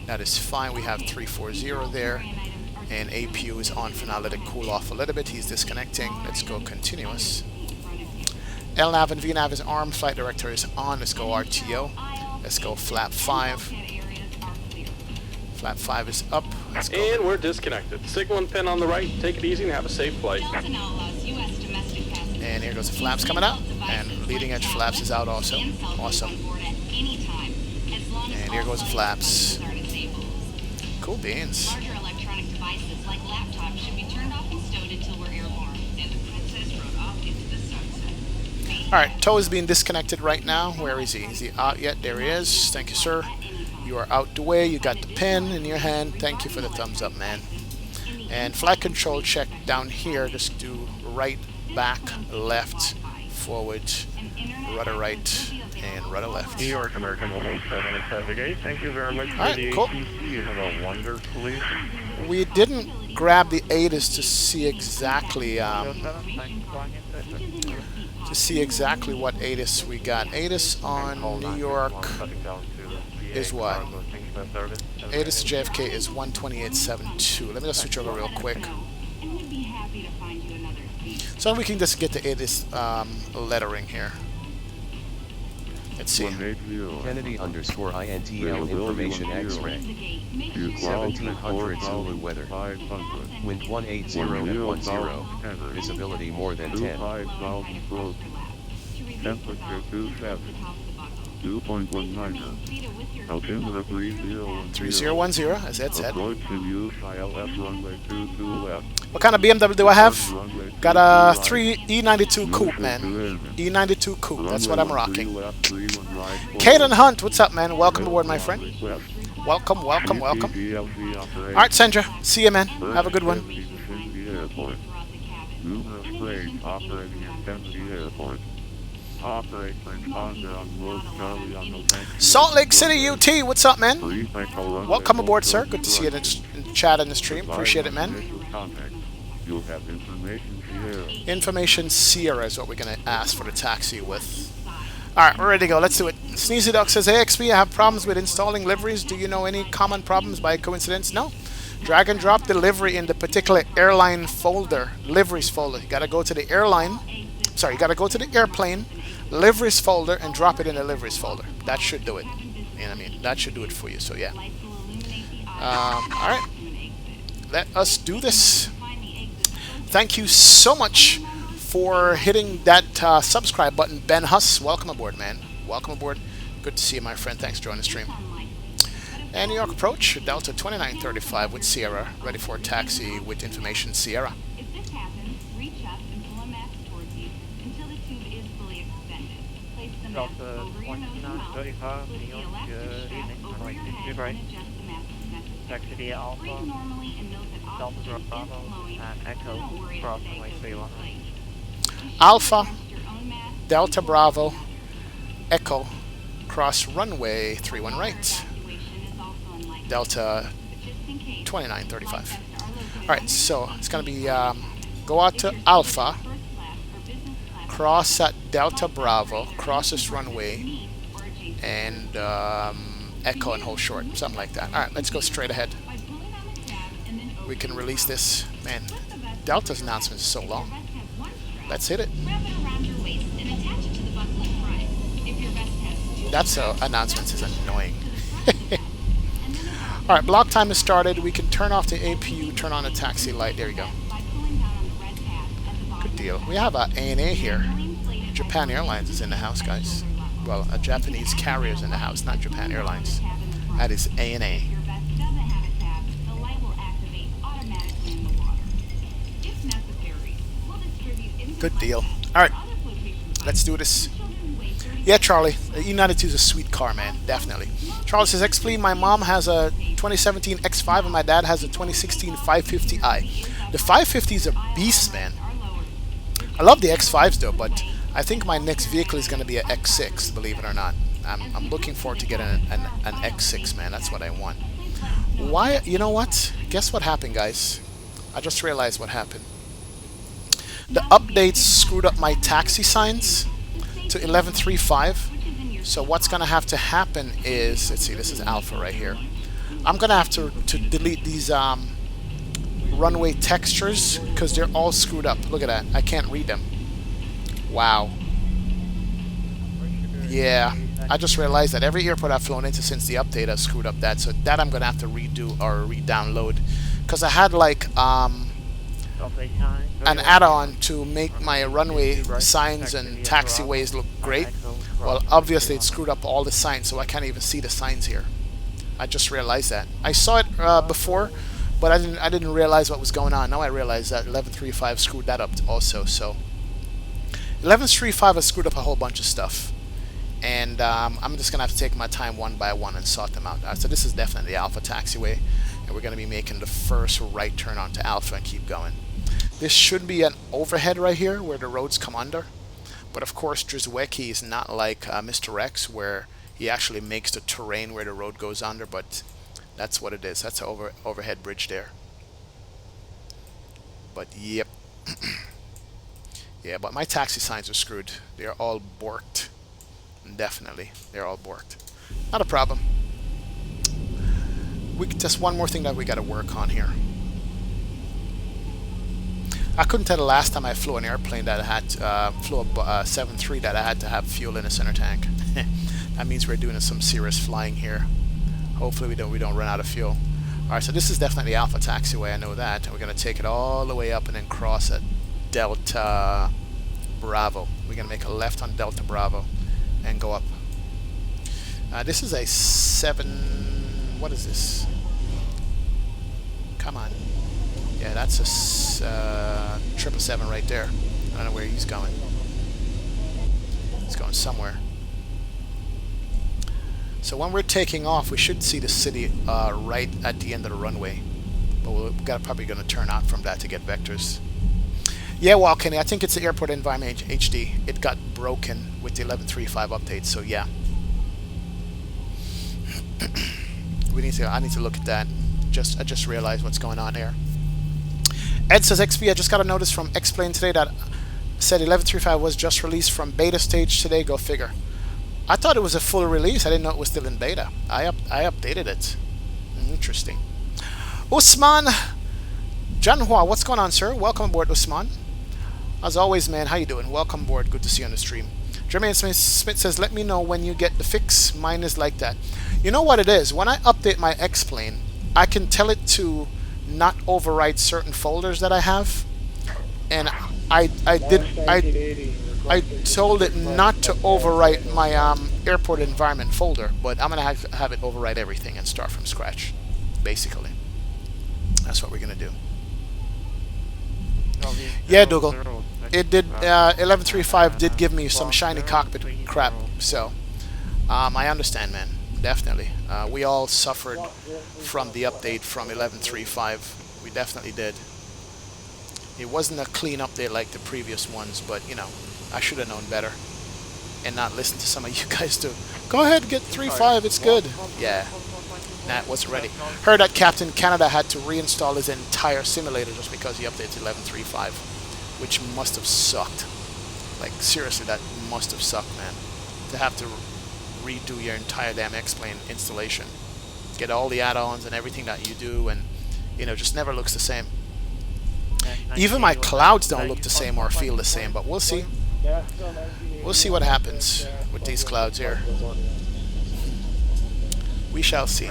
That is fine. We have 340 there, and APU is on for now. Let it cool off a little bit. He's disconnecting. Let's go continuous. LNAV and VNAV is armed. Flight director is on. Let's go RTO. Let's go flap 5. Flap 5 is up. Let's go. And we're disconnected. Signal and pin on the right. Take it easy and have a safe flight. And here goes the flaps coming out. And leading edge flaps is out also. Awesome. And here goes the flaps. Cool beans. Alright, Toe is being disconnected right now. Where is he? Is he out yet? There he is. Thank you, sir. You are out the way. You got the pin in your hand. Thank you for the thumbs up, man. And flight control check down here. Just do right, back, left, forward, rudder right, and rudder left. New York American 1778. Thank you very much for Alright, the cool. ATC. You have a wonderful leave. We didn't grab the ATIS to see exactly what ATIS we got. ATIS on New York is what? ATIS to JFK is 128.72. Let me just switch over real quick. So we can just get the ATIS lettering here. Let's see. Kennedy underscore INTL information X-ray. 1700 Zulu weather. Wind 180 at 10. Visibility more than 10. Temperature 27. 2.19. Altimeter 3010, as Ed said. Approach to use ILS runway 22 left. What kind of BMW do I have? Got a 3 E92 Coupe, man. E92 Coupe, that's what I'm rocking. Caden Hunt, what's up, man? Welcome aboard, my friend. Welcome, welcome, welcome. Alright, Sandra, see you, man. Have a good one. Salt Lake City UT, what's up, man? Welcome aboard, sir. Good to see you in the chat and the stream. Appreciate it, man. Information Sierra is what we're going to ask for the taxi with. Alright, we're ready to go. Let's do it. Sneezy Duck says, hey, XP, I have problems with installing liveries. Do you know any common problems by coincidence? No. Drag and drop the livery in the particular airline folder, liveries folder. You got to go to the airline. Sorry, you got to go to the airplane, liveries folder, and drop it in the liveries folder. That should do it. You know what I mean? That should do it for you. So, yeah. Alright. Let us do this. Thank you so much for hitting that subscribe button. Ben Huss, welcome aboard, man. Welcome aboard. Good to see you, my friend. Thanks for joining the stream. And New York approach, Delta 2935 with Sierra, ready for a taxi with information Sierra. If this happens, reach up and pull a mask towards you until the tube is fully extended. Place the mask over your nose and mouth, flip the elastic strap over your head, and adjust the mask as necessary. Taxi via Alpha, Breathe normally and note that Delta oxygen is Bravo, flowing. and Echo, Don't worry cross about runway staying 31. in place. Alpha, Your own mask Delta Bravo, Echo, cross runway 31 right. Delta 2935. Alright, so it's going to be go out to Alpha, cross at Delta Bravo, cross this runway, and Echo and hold short, something like that. Alright, let's go straight ahead. We can release this. Man, Delta's announcement is so long. Let's hit it. That's announcements is annoying. Alright, block time is started. We can turn off the APU, turn on the taxi light. There you go. Good deal. We have a ANA here. Japan Airlines is in the house, guys. Well, a Japanese carrier is in the house, not Japan Airlines. That is ANA. Good deal. Alright, let's do this. Yeah, Charlie, the E92 is a sweet car, man. Definitely. Charlie says, XP, my mom has a 2017 X5 and my dad has a 2016 550i. The 550 is a beast, man. I love the X5s, though, but I think my next vehicle is going to be an X6, believe it or not. I'm looking forward to getting an X6, man. That's what I want. Why? You know what? Guess what happened, guys? I just realized what happened. The updates screwed up my taxi signs to 11.35. So what's going to have to happen is, let's see, this is Alpha right here. I'm going to have to delete these runway textures because they're all screwed up. Look at that. I can't read them. Wow. Yeah. I just realized that every airport I've flown into since the update has screwed up that. So that I'm going to have to redo or re-download. Because I had like an add-on to make my runway signs and taxiways look great. Well, obviously it screwed up all the signs, so I can't even see the signs here. I just realized that. I saw it before, but I didn't realize what was going on. Now I realize that 11.35 screwed that up also. So 1135 has screwed up a whole bunch of stuff. And I'm just going to have to take my time one by one and sort them out. So this is definitely the Alpha taxiway. And we're going to be making the first right turn onto Alpha and keep going. This should be an overhead right here where the roads come under. But of course, Drzewecki is not like Mr. X, where he actually makes the terrain where the road goes under. But that's what it is. That's an overhead bridge there. But yep. Yeah, but my taxi signs are screwed. They're all borked. Definitely. They're all borked. Not a problem. Just one more thing that we got to work on here. I couldn't tell the last time I flew an airplane that I had flew a 737 that I had to have fuel in the center tank. That means we're doing some serious flying here. Hopefully we don't run out of fuel. Alright, so this is definitely Alpha taxiway, I know that. And we're going to take it all the way up and then cross at Delta Bravo. We're going to make a left on Delta Bravo and go up. This is a 7... What is this? Come on. Yeah, that's a 777 right there. I don't know where he's going. He's going somewhere. So when we're taking off, we should see the city right at the end of the runway. But we're probably going to turn out from that to get vectors. Yeah, well, Kenny, I think it's the Airport Environment HD. It got broken with the 1135 update, so yeah. I need to look at that. I just realized what's going on here. Ed says, XP, I just got a notice from X-Plane today that said 1135 was just released from beta stage today. Go figure. I thought it was a full release. I didn't know it was still in beta. I updated it. Interesting. Usman Janhua, what's going on, sir? Welcome aboard, Usman. As always, man, how you doing? Welcome aboard. Good to see you on the stream. Jermaine Smith says, let me know when you get the fix. Mine is like that. You know what it is? When I update my X-Plane, I can tell it to not overwrite certain folders that I have. And I told it not to overwrite my airport environment folder, but I'm going to have it overwrite everything and start from scratch, basically. That's what we're going to do. Yeah, Dougal. It did. 1135 did give me some shiny cockpit crap, so I understand, man. Definitely. We all suffered from the update from 1135. We definitely did. It wasn't a clean update like the previous ones, but, you know, I should have known better and not listen to some of you guys to go ahead, get 3.5, it's good. Yeah. Nah, it wasn't ready. Heard that Captain Canada had to reinstall his entire simulator just because he updated 1135, which must have sucked. Like, seriously, that must have sucked, man. To have to redo your entire damn X-Plane installation. Get all the add-ons and everything that you do, and, you know, just never looks the same. Even my clouds don't look the same or feel the same, but we'll see. We'll see what happens with these clouds here. We shall see.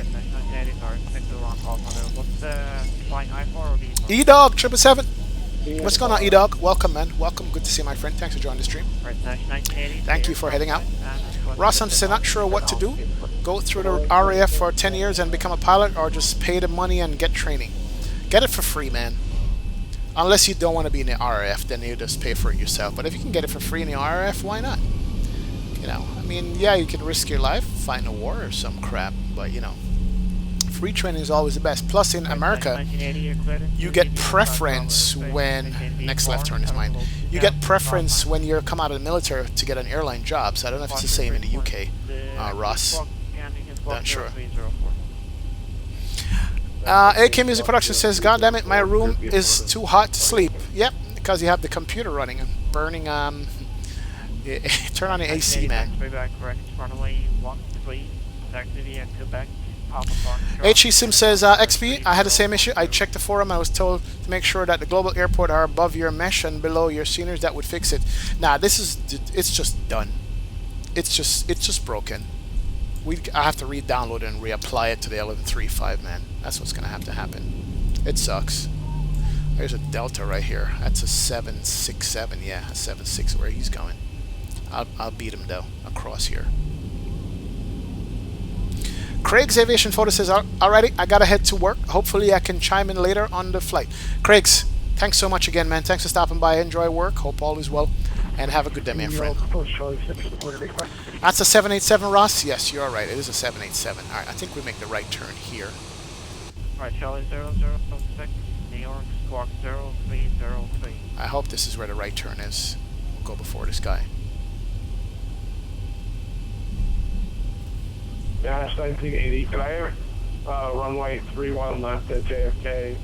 E-Dog 777. What's going on, E-Dog? Welcome, man. Welcome. Good to see my friend. Thanks for joining the stream. Thank you for heading out. Ross Hunter said, not sure what to do. Go through the RAF for 10 years and become a pilot, or just pay the money and get training. Get it for free, man. Unless you don't want to be in the RAF, then you just pay for it yourself. But if you can get it for free in the RAF, why not? You know, I mean, yeah, you can risk your life, fight in a war or some crap, but, you know, free training is always the best. Plus, in America, you get preference when... Next left turn is mine. You get preference when you come out of the military to get an airline job. So I don't know if it's the same in the UK, Ross. Not sure. AK Music Production says, God damn it, my room is too hot to sleep. Yep, because you have the computer running and burning, turn on the AC, man. HE Sim says, XP, I had the same issue. I checked the forum. I was told to make sure that the global airport are above your mesh and below your seniors. That would fix it. Nah, it's just done. It's just broken. I have to re-download it and reapply it to the 1135, man. That's what's going to have to happen. It sucks. There's a Delta right here. That's a 767. Yeah, a 76 where he's going. I'll beat him, though, across here. Craig's Aviation Photo says, alrighty, I got to head to work. Hopefully I can chime in later on the flight. Craig's, thanks so much again, man. Thanks for stopping by. Enjoy work. Hope all is well. And have a good day, my friend. Approach Charlie 6, reported request. That's a 787, Ross? Yes, you're right. It is a 787. Alright, I think we make the right turn here. Alright, Charlie 006, New York, squawk 0303. I hope this is where the right turn is. We'll go before this guy. Yeah, 1980. Can I have runway 31 left at JFK?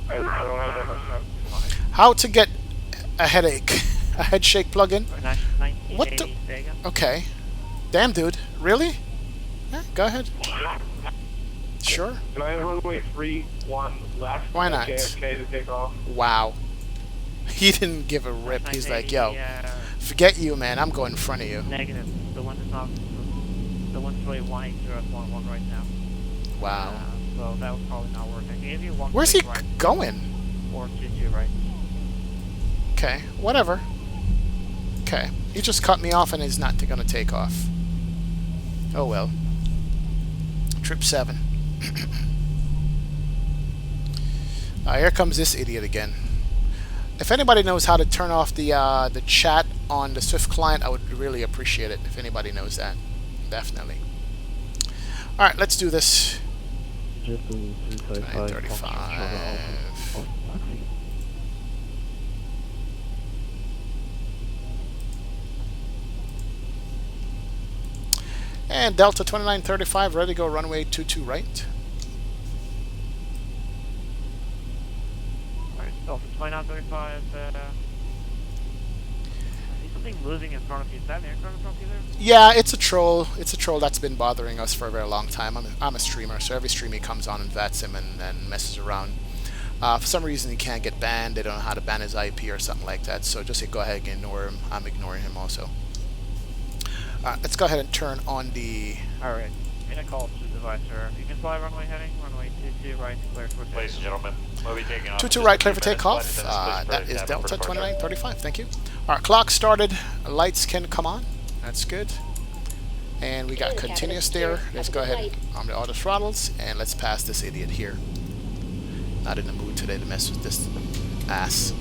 I don't have that much time. How to get a headache? A head shake plug-in? What the? Okay. Damn, dude. Really? Yeah, go ahead. Sure. Can I have runway 31 left Why at not? JFK to take off? Wow. He didn't give a rip. He's like, yo, forget you, man. I'm going in front of you. Negative. The one is not. The one's really wanting to us one right now. Wow. So that was probably not working. Maybe one. Where's he right, going? or 22 right. Okay, whatever. Okay, he just cut me off and is not going to take off. Oh well. Trip 7. Here comes this idiot again. If anybody knows how to turn off the chat on the Swift client, I would really appreciate it. If anybody knows that, definitely. All right, let's do this. 935. And Delta 2935, ready to go runway 22 right. Alright, Delta 2935, I see something moving in front of you. Is that an aircraft in front of you there? Yeah, it's a troll. It's a troll that's been bothering us for a very long time. I'm a streamer, so every stream he comes on in Vatsim and messes around. For some reason he can't get banned. They don't know how to ban his IP or something like that. So just go ahead and ignore him. I'm ignoring him also. Let's go ahead and turn on the... Alright, in a call to the device, sir. You can fly runway heading, runway 22 right, clear for takeoff. Ladies and gentlemen, we'll be taking off. 22 right, clear for takeoff. That is Delta 2935. Thank you. Our clock started. Lights can come on. That's good. And we got continuous there. Let's go ahead on the auto throttles and let's pass this idiot here. Not in the mood today to mess with this ass.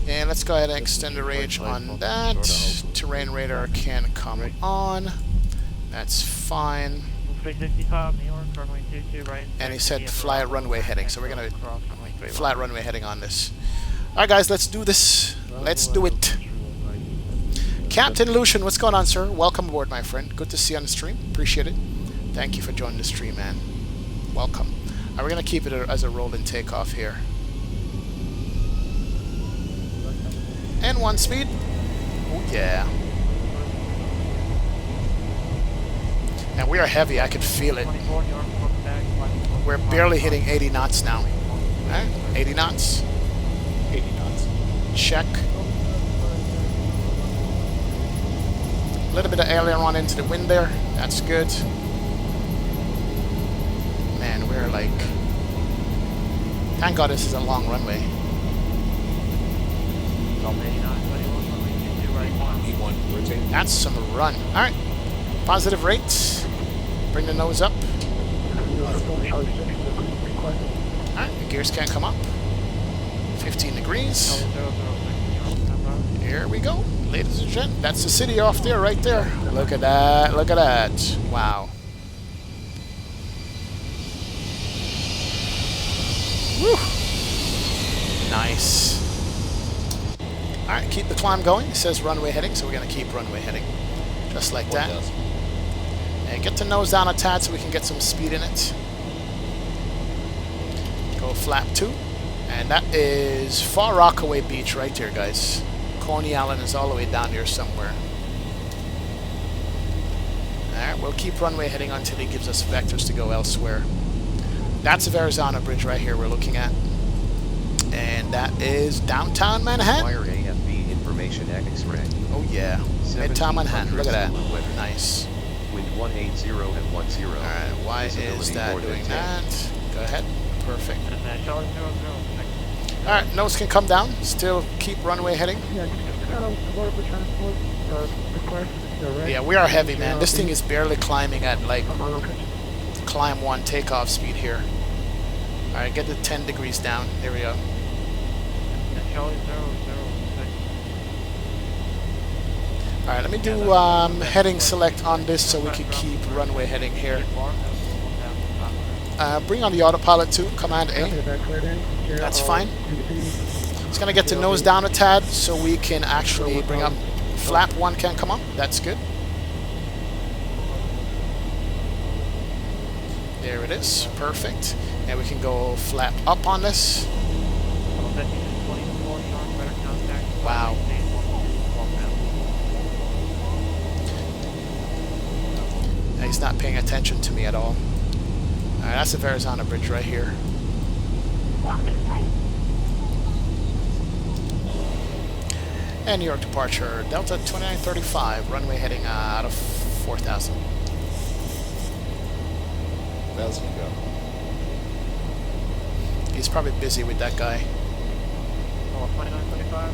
And let's go ahead and extend the range on that. Terrain radar can come on. That's fine. 365, New York, runway 22 right. And he said fly at runway heading, so we're going to fly at runway heading on this. Alright guys, let's do this. Let's do it. Captain Lucian, what's going on, sir? Welcome aboard, my friend. Good to see you on the stream. Appreciate it. Thank you for joining the stream, man. Welcome. Alright, we're going to keep it as a rolling takeoff here. And 1 speed. Oh yeah. And we are heavy, I can feel it. We're barely hitting 80 knots now. Alright, 80 knots. 80 knots. Check. A little bit of aileron into the wind there. That's good. Man, we're like... Thank God this is a long runway. That's some run. Alright. Positive rates. Bring the nose up. Alright, the gears can't come up. 15 degrees. Here we go. Ladies and gentlemen, that's the city off there, right there. Look at that. Look at that. Wow. Woo. Nice. Alright, keep the climb going. It says runway heading, so we're going to keep runway heading. Just like that. And get the nose down a tad so we can get some speed in it. Go flap 2. And that is Far Rockaway Beach right there, guys. Coney Island is all the way down here somewhere. Alright, we'll keep runway heading until he gives us vectors to go elsewhere. That's the Verrazano Bridge right here we're looking at. And that is downtown Manhattan. Wire AFB information X-ray. Oh yeah, Midtown Manhattan. Look at that. Nice. Wind 180 and 10. Alright, why is that doing that? Go ahead. Perfect. Alright, nose can come down. Still keep runway heading. Yeah, we are heavy, man. This thing is barely climbing at like climb 1 takeoff speed here. Alright, get the 10 degrees down. There we go. Alright, let me do heading select on this so we can keep runway heading here. Bring on the autopilot too, Command A. That's fine. It's going to get to nose down a tad so we can actually bring up flap 1 can come up. That's good. There it is. Perfect. And we can go flap up on this. Wow. He's not paying attention to me at all. Alright, that's the Verrazano Bridge right here. And New York departure, Delta 2935, runway heading out of 4,000. Bells can go. He's probably busy with that guy. 2925,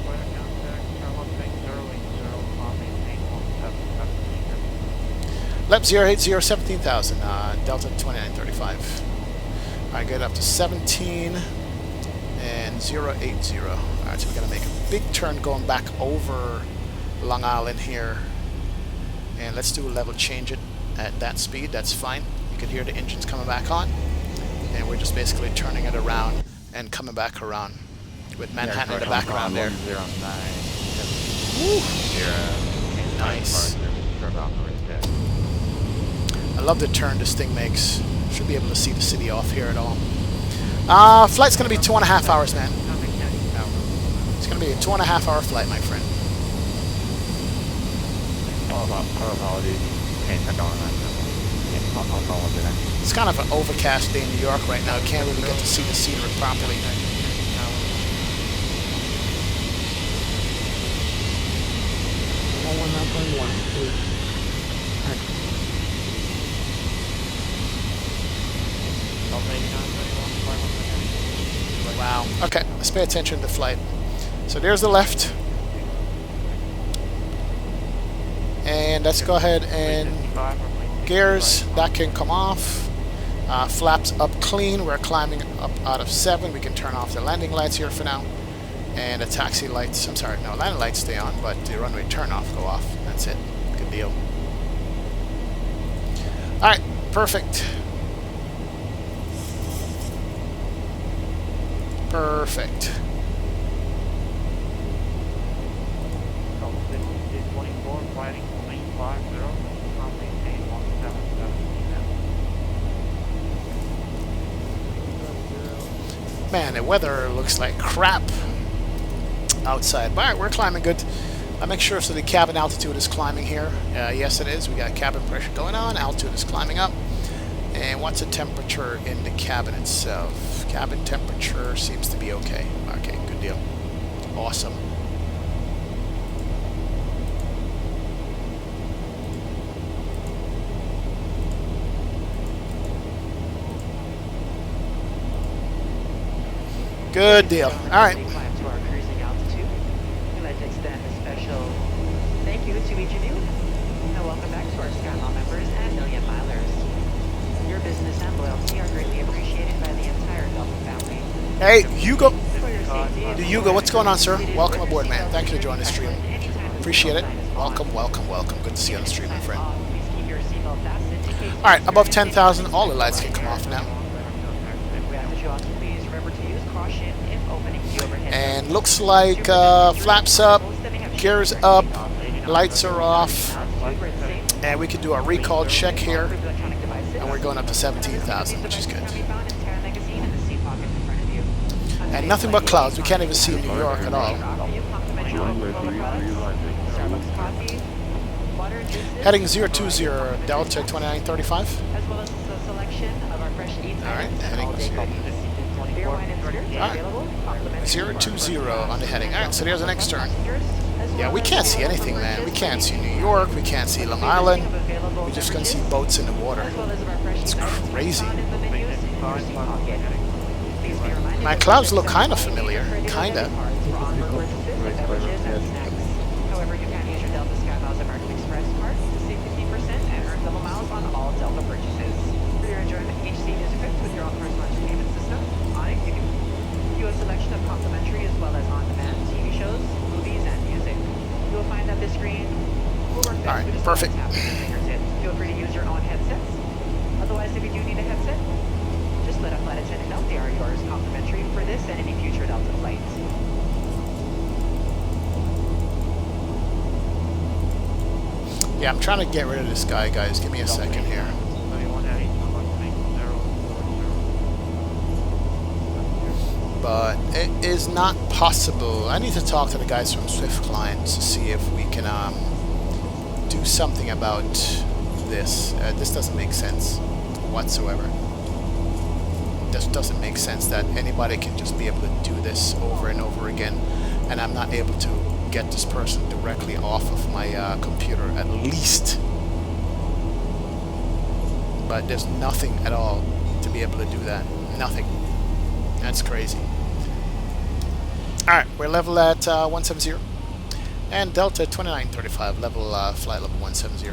Lep 080, 17,000, Delta 2935. Alright, get up to 17 and 080. Alright, so we're going to make a big turn going back over Long Island here. And let's do a level change it at that speed, that's fine. You can hear the engines coming back on. And we're just basically turning it around and coming back around with Manhattan in the background there. Woo. Nice. I love the turn this thing makes. Should be able to see the city off here at all. Flight's going to be 2.5 hours, man. It's going to be a 2.5 hour flight, my friend. It's kind of an overcast day in New York right now. Can't really get to see the scenery properly. Wow. Okay, let's pay attention to the flight. So there's the left. And let's go ahead and gears, that can come off. Flaps up clean. We're climbing up out of 7. We can turn off the landing lights here for now. And the taxi lights, I'm sorry, no, landing lights stay on, but the runway turn off go off. That's it. Good deal. Alright, perfect. Perfect. Man, the weather looks like crap outside. Alright, we're climbing good. I'll make sure so the cabin altitude is climbing here. Yes, it is. We got cabin pressure going on. Altitude is climbing up. And what's the temperature in the cabin itself? Cabin temperature seems to be okay. Okay, good deal. Awesome. Good deal. All right. To our cruising altitude. We'd like to extend a special thank you to each of you, and welcome back to our SkyMall members and Million Milers. Your business and loyalty are greatly appreciated by the entire Delta family. Hey, Hugo. The Hugo, what's going on, sir? Welcome aboard, man. Thank you for joining the stream. Appreciate it. Welcome, welcome, welcome. Good to see you on the stream, my friend. All right, above 10,000, all the lights can come off now. And looks like flaps up, gears up, lights are off, and we can do a recall check here, and we're going up to 17,000, which is good. And nothing but clouds. We can't even see New York at all. Heading 020, Delta 2935. Alright, heading 020 on the heading. Alright, so there's the next turn. Yeah, we can't see anything, man. We can't see New York. We can't see Long Island. We're just going to see boats in the water. It's crazy. My clouds look kind of familiar. Kinda. However, you can use your Delta SkyMiles American Express card to save 50% and earn double miles on all Delta purchases. For your enjoyment, each seat is equipped with your own personal entertainment system. On it, you can view a selection of complimentary as well as on-demand TV shows, movies, and music. You will find that the screen use your own headsets. Otherwise, if you do need a headset, just let a flight attendant know they are yours complimentary for this and any future Delta flights. Yeah, I'm trying to get rid of this guy, guys. Give me a second here. But it is not possible. I need to talk to the guys from Swift Clients to see if we can do something about this. This doesn't make sense whatsoever. This doesn't make sense that anybody can just be able to do this over and over again, and I'm not able to get this person directly off of my computer at least. But there's nothing at all to be able to do that. Nothing. That's crazy. Alright, we're level at 170. And Delta 2935, level flight level 170.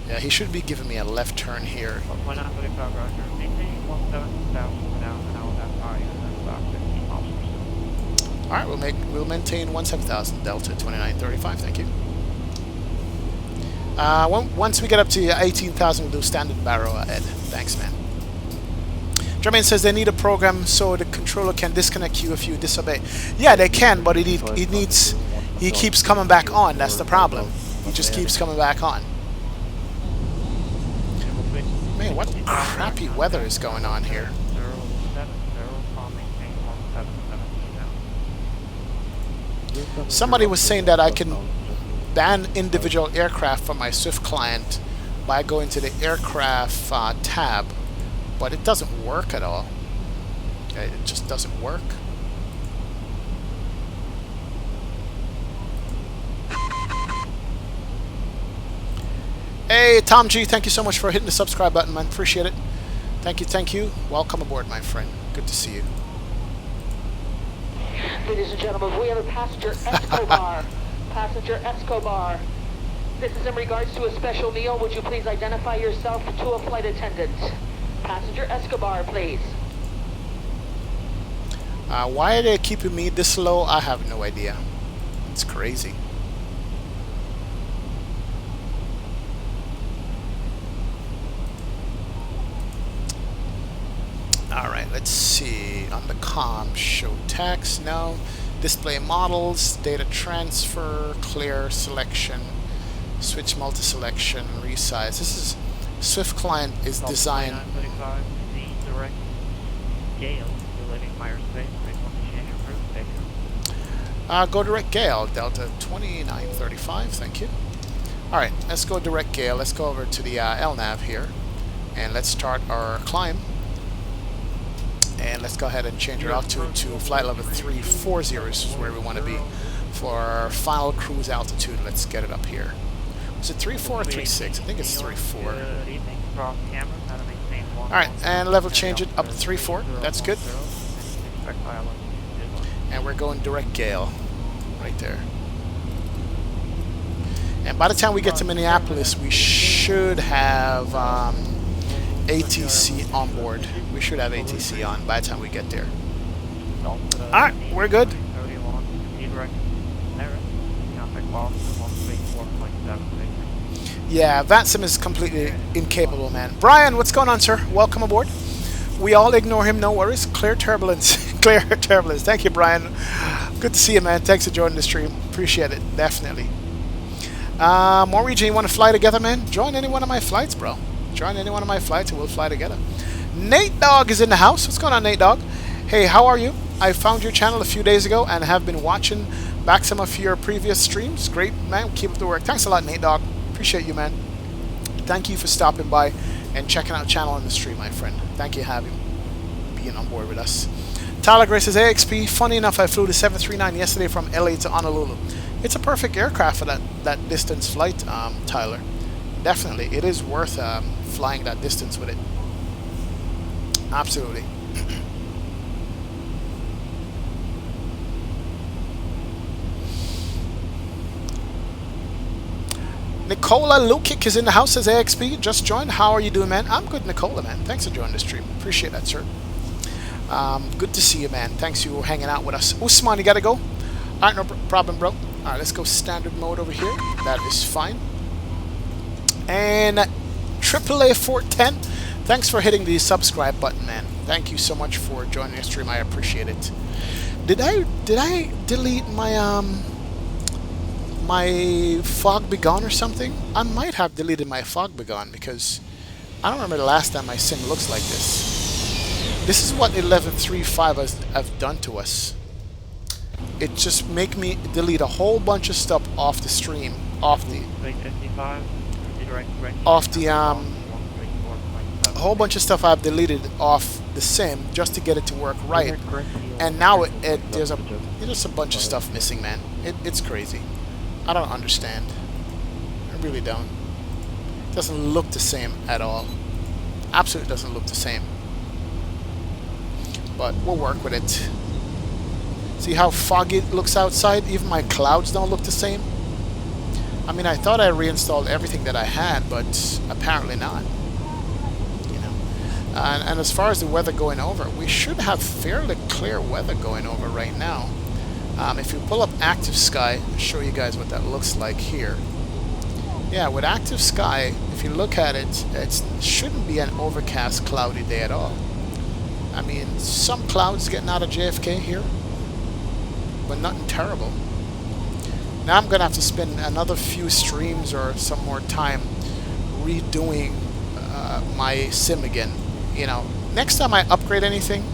Yeah, he should be giving me a left turn here. Alright, we'll maintain 17,000 Delta 2935, thank you. Once we get up to 18,000, we'll do standard barrel, Ed. Thanks, man. Jermaine says they need a program so the controller can disconnect you if you disobey. Yeah, they can, but he keeps coming back on. That's the problem. He just keeps coming back on. Man, what crappy weather is going on here? Somebody was saying that I can ban individual aircraft from my Swift client by going to the aircraft tab, but it doesn't work at all. Okay, it just doesn't work. Hey, Tom G, thank you so much for hitting the subscribe button, man. Appreciate it. Thank you, thank you. Welcome aboard, my friend. Good to see you. Ladies and gentlemen, we have a passenger Escobar. Passenger Escobar. This is in regards to a special meal. Would you please identify yourself to a flight attendant? Passenger Escobar, please. Why are they keeping me this low? I have no idea. It's crazy. Alright, let's see. On the comm, show text, no. Display models, data transfer, clear selection, switch multi-selection, resize. This is Swift client is designed. Go direct Gale, Delta 2935, thank you. Alright, let's go direct Gale. Let's go over to the LNAV here, and let's start our climb. And let's go ahead and change our altitude to flight level 340, which is where we want to be for our final cruise altitude. Let's get it up here. Is it 34 or 36? I think it's 34. Alright, and level change it up to 34. That's good. And we're going direct Gale right there. And by the time we get to Minneapolis, we should have ATC on board. We should have ATC on by the time we get there. Alright, we're good. Yeah, Vatsim is completely incapable, man. Brian, what's going on, sir? Welcome aboard. We all ignore him, no worries. Clear turbulence. Clear turbulence. Thank you, Brian. Good to see you, man. Thanks for joining the stream. Appreciate it, definitely. Maureen, you want to fly together, man? Join any one of my flights, bro. Join any one of my flights and we'll fly together. Nate Dogg is in the house. What's going on, Nate Dogg? Hey, how are you? I found your channel a few days ago and have been watching back some of your previous streams. Great, man. Keep up the work. Thanks a lot, Nate Dogg. Appreciate you, man. Thank you for stopping by and checking out the channel on the stream, my friend. Thank you for being on board with us. Tyler Gray says, AXP, funny enough, I flew the 739 yesterday from LA to Honolulu. It's a perfect aircraft for that distance flight, Tyler. Definitely. It is worth flying that distance with it. Absolutely. Nicola Lukic is in the house, says AXP. Just joined. How are you doing, man? I'm good, Nicola, man. Thanks for joining the stream. Appreciate that, sir. Good to see you, man. Thanks you for hanging out with us. Usman, you gotta go? Alright, no problem, bro. Alright, let's go standard mode over here. That is fine. And AAA 410, thanks for hitting the subscribe button, man. Thank you so much for joining the stream. I appreciate it. Did I delete my my fog begone or something? I might have deleted my fog begone because I don't remember the last time my sim looks like this. This is what 11.3.5 have done to us. It just make me delete a whole bunch of stuff off the stream, off the a whole bunch of stuff I've deleted off the sim just to get it to work right. And now there's just a bunch of stuff missing, man. It's crazy. I don't understand. I really don't. It doesn't look the same at all. Absolutely doesn't look the same. But we'll work with it. See how foggy it looks outside? Even my clouds don't look the same. I mean, I thought I reinstalled everything that I had, but apparently not. You know. And as far as the weather going over, we should have fairly clear weather going over right now. If you pull up active sky, I'll show you guys what that looks like here. Yeah, with active sky, if you look at it, it shouldn't be an overcast, cloudy day at all. I mean, some clouds getting out of JFK here, but nothing terrible. Now I'm going to have to spend another few streams or some more time redoing my sim again. You know, next time I upgrade anything,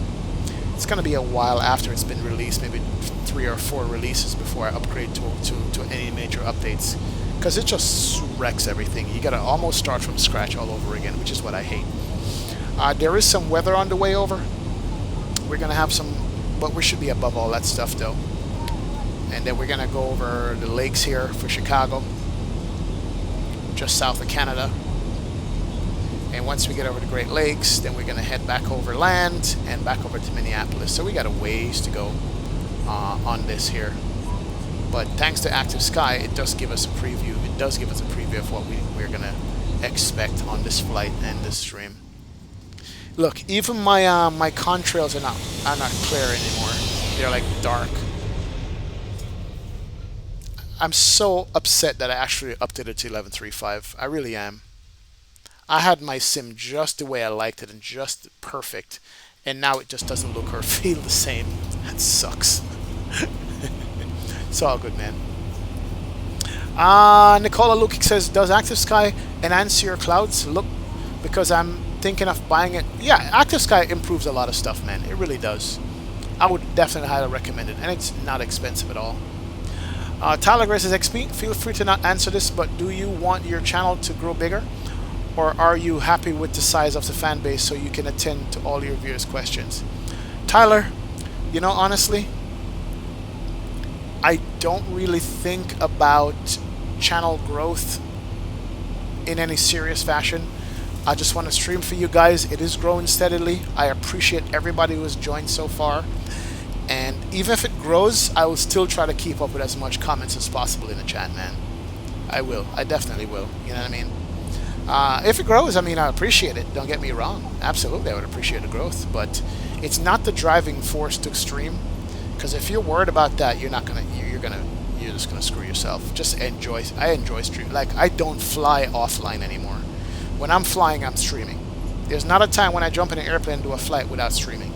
it's going to be a while after it's been released, maybe 3 or 4 releases before I upgrade to any major updates. Because it just wrecks everything. You got to almost start from scratch all over again, which is what I hate. There is some weather on the way over. We're going to have some, but we should be above all that stuff though. And then we're going to go over the lakes here for Chicago, just south of Canada. And once we get over the Great Lakes, then we're going to head back over land and back over to Minneapolis. So we got a ways to go on this here. But thanks to Active Sky, it does give us a preview. It does give us a preview of what we're going to expect on this flight and this stream. Look, even my my contrails are not clear anymore. They're like dark. I'm so upset that I actually updated to 11.3.5. I really am. I had my sim just the way I liked it and just perfect, and now it just doesn't look or feel the same. That sucks. It's all good, man. Nicola Lukic says, does Active Sky enhance your clouds? Look, because I'm thinking of buying it. Yeah, Active Sky improves a lot of stuff, man. It really does. I would definitely highly recommend it, and it's not expensive at all. Tyler Gray says, XP, feel free to not answer this, but do you want your channel to grow bigger? Or are you happy with the size of the fan base so you can attend to all your viewers' questions? Tyler, you know, honestly, I don't really think about channel growth in any serious fashion. I just want to stream for you guys. It is growing steadily. I appreciate everybody who has joined so far. And even if it grows, I will still try to keep up with as much comments as possible in the chat, man. I will. I definitely will. You know what I mean? If it grows, I mean, I appreciate it. Don't get me wrong. Absolutely, I would appreciate the growth. But it's not the driving force to stream. Because if you're worried about that, you're not gonna. You're just gonna screw yourself. Just enjoy. I enjoy streaming. Like, I don't fly offline anymore. When I'm flying, I'm streaming. There's not a time when I jump in an airplane and do a flight without streaming.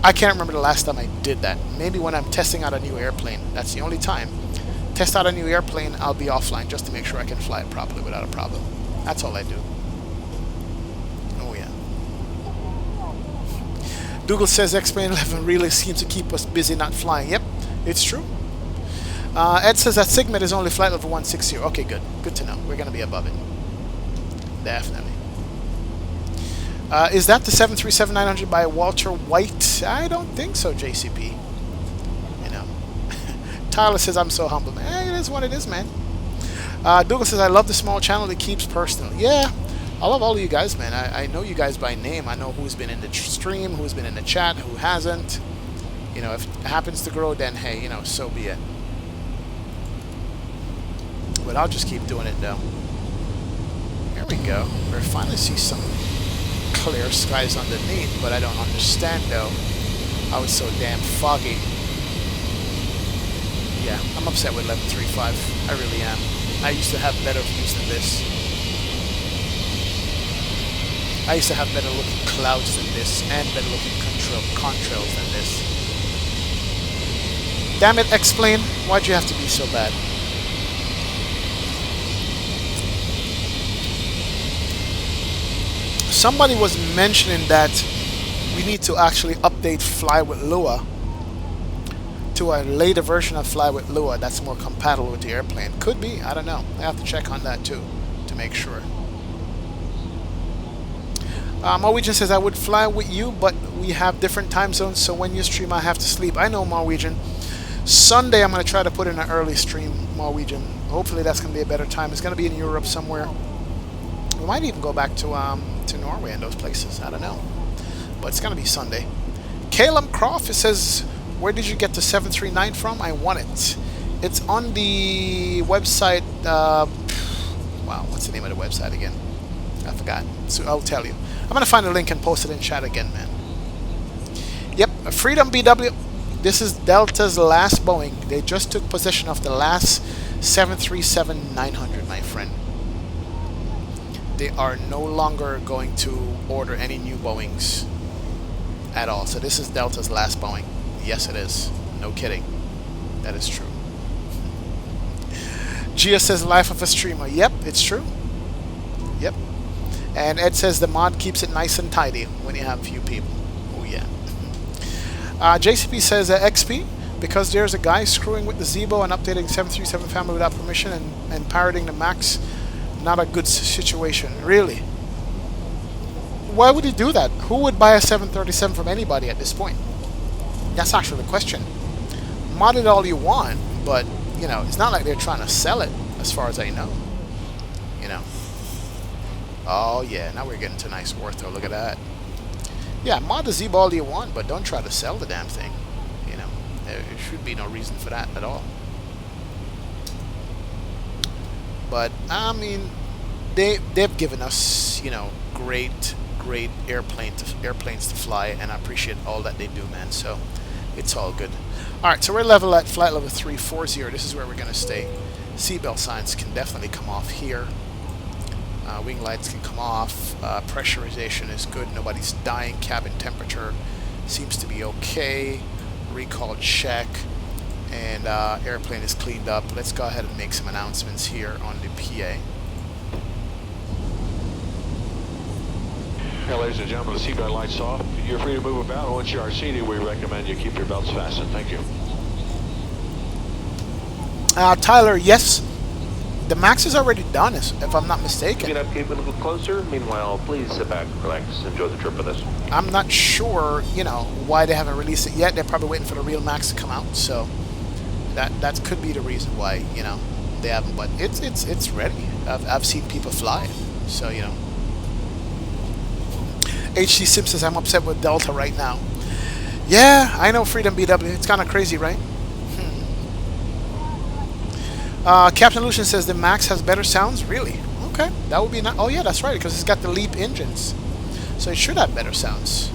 I can't remember the last time I did that. Maybe when I'm testing out a new airplane. That's the only time. Test out a new airplane, I'll be offline just to make sure I can fly it properly without a problem. That's all I do. Oh yeah. Dougal says X-Plane 11 really seems to keep us busy not flying. Yep, it's true. Ed says that Sigmet is only flight level 160. Okay, good. Good to know. We're going to be above it. Definitely. Is that the 737-900 by Walter White? I don't think so, JCP. You know. Tyler says, I'm so humble. It is what it is, man. Douglas says, I love the small channel that keeps personal. Yeah, I love all of you guys, man. I know you guys by name. I know who's been in the stream, who's been in the chat, who hasn't. You know, if it happens to grow, then hey, you know, so be it. But I'll just keep doing it, though. Here we go. We finally see some clear skies underneath, but I don't understand though how it's so damn foggy. Yeah, I'm upset with 1135. I really am. I used to have better views than this. I used to have better looking clouds than this, and better looking contrails than this. Damn it, explain. Why'd you have to be so bad? Somebody was mentioning that we need to actually update Fly with Lua to a later version of Fly with Lua that's more compatible with the airplane. Could be, I don't know. I have to check on that too to make sure. Norwegian says, I would fly with you, but we have different time zones, so when you stream I have to sleep. I know, Norwegian. Sunday I'm going to try to put in an early stream, Norwegian. Hopefully that's going to be a better time. It's going to be in Europe somewhere. We might even go back to Norway and those places. I don't know. But it's going to be Sunday. Caleb Croft, it says, where did you get the 739 from? I want it. It's on the website. Wow, what's the name of the website again? I forgot. So I'll tell you. I'm going to find a link and post it in chat again, man. Yep, Freedom BW. This is Delta's last Boeing. They just took possession of the last 737-900, my friend. They are no longer going to order any new Boeings at all. So this is Delta's last Boeing. Yes, it is. No kidding. That is true. Gia says, life of a streamer. Yep, it's true. Yep. And Ed says the mod keeps it nice and tidy when you have a few people. Oh, yeah. JCP says XP, because there's a guy screwing with the Zebo and updating 737 family without permission and pirating the MAX. Not a good situation. Really? Why would he do that? Who would buy a 737 from anybody at this point? That's actually the question. Mod it all you want, but, you know, it's not like they're trying to sell it, as far as I know. You know. Oh, yeah, now we're getting to nice ortho. Look at that. Yeah, mod the Z-Ball all you want, but don't try to sell the damn thing. You know, there should be no reason for that at all. But, I mean, they've given us, you know, great airplanes to fly, and I appreciate all that they do, man. So, it's all good. Alright, so we're level at flight level 340. This is where we're going to stay. Seatbelt signs can definitely come off here. Wing lights can come off. Pressurization is good. Nobody's dying. Cabin temperature seems to be okay. Recall check. And airplane is cleaned up. Let's go ahead and make some announcements here on the PA. Yeah, ladies and gentlemen, the seatbelt lights off. You're free to move about. Once you are seated, we recommend you keep your belts fastened. Thank you. Tyler, yes. The MAX is already done, if I'm not mistaken. Get up, keep a little closer. Meanwhile, please sit back, relax, enjoy the trip with us. I'm not sure, you know, why they haven't released it yet. They're probably waiting for the real MAX to come out, so that could be the reason why, you know, they haven't. But it's ready. I've seen people fly it, so you know. HC Sim says, I'm upset with Delta right now. Yeah, I know, Freedom BW. It's kind of crazy, right? Captain Lucian says the MAX has better sounds. Really? Okay, that would be not. Oh yeah, that's right, because it's got the LEAP engines, so it should have better sounds.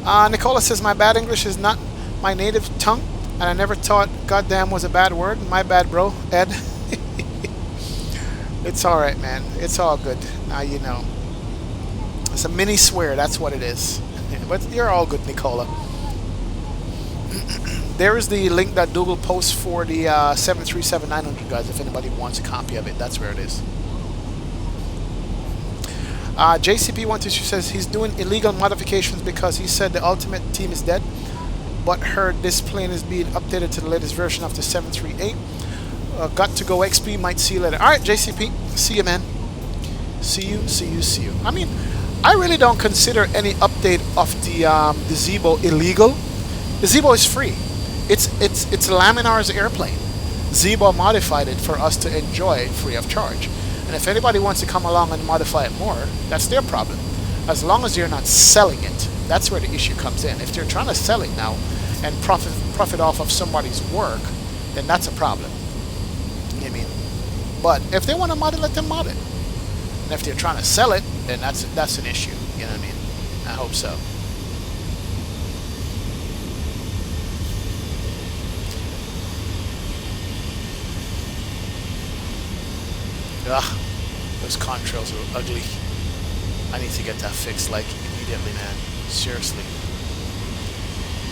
Nicola says my bad English is not my native tongue, and I never thought goddamn was a bad word. My bad, bro. Ed. It's all right, man. It's all good. Now you know. It's a mini swear. That's what it is. But you're all good, Nicola. There is the link that Google posts for the 737-900, guys, if anybody wants a copy of it. That's where it is. JCP122 says he's doing illegal modifications because he said the ultimate team is dead, but heard this plane is being updated to the latest version of the 738. Got to go XP, might see you later. Alright, JCP, see you, man. See you. I mean, I really don't consider any update of the Zebo illegal. The Zebo is free. It's Laminar's airplane. Zebo modified it for us to enjoy free of charge. And if anybody wants to come along and modify it more, that's their problem. As long as you're not selling it, that's where the issue comes in. If they're trying to sell it now and profit off of somebody's work, then that's a problem. You know what I mean? But if they want to mod it, let them mod it. And if they're trying to sell it, then that's an issue. You know what I mean? I hope so. Ugh, those contrails are ugly. I need to get that fixed like immediately, man. Seriously.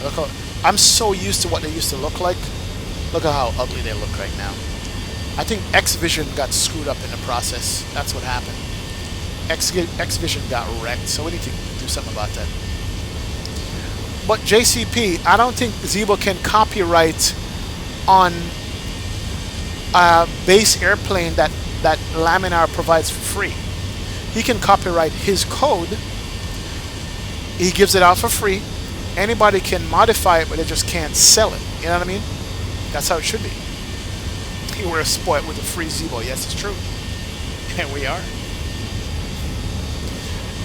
Look how, I'm so used to what they used to look like. Look at how ugly they look right now. I think X-Vision got screwed up in the process. That's what happened. X-Vision got wrecked, so we need to do something about that. But JCP, I don't think Zebo can copyright on a base airplane that Laminar provides for free. He can copyright his code. He gives it out for free. Anybody can modify it, but they just can't sell it. You know what I mean? That's how it should be. We're spoiled with a free Zebo. Yes, it's true. And we are.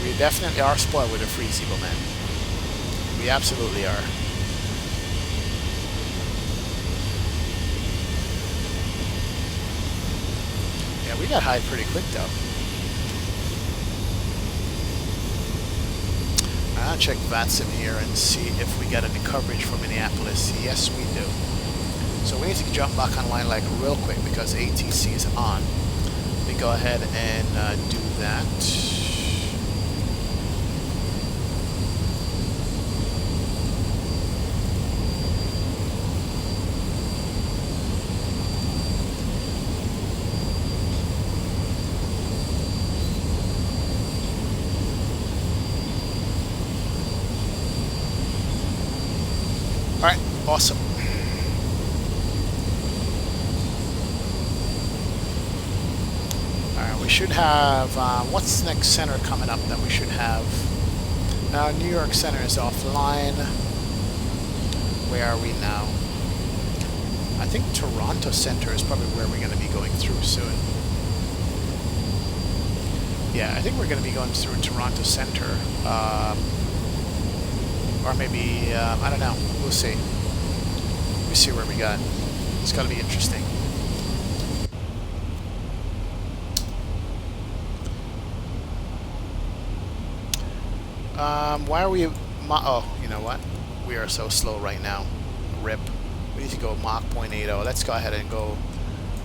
We definitely are spoiled with a free Zebo, man. We absolutely are. Yeah, we got high pretty quick, though. I'll check Vatsim here and see if we get any coverage from Minneapolis. Yes, we do. So we need to jump back online like real quick because ATC is on. Let me go ahead and do that. Alright, awesome. Alright, we should have, what's the next center coming up that we should have? New York Center is offline. Where are we now? I think Toronto Center is probably where we're going to be going through soon. Yeah, I think we're going to be going through Toronto Center. Or maybe, I don't know. We'll see. Let me see where we got. It's got to be interesting. Why are we... oh, you know what? We are so slow right now. RIP. We need to go Mach 0.80. Let's go ahead and go...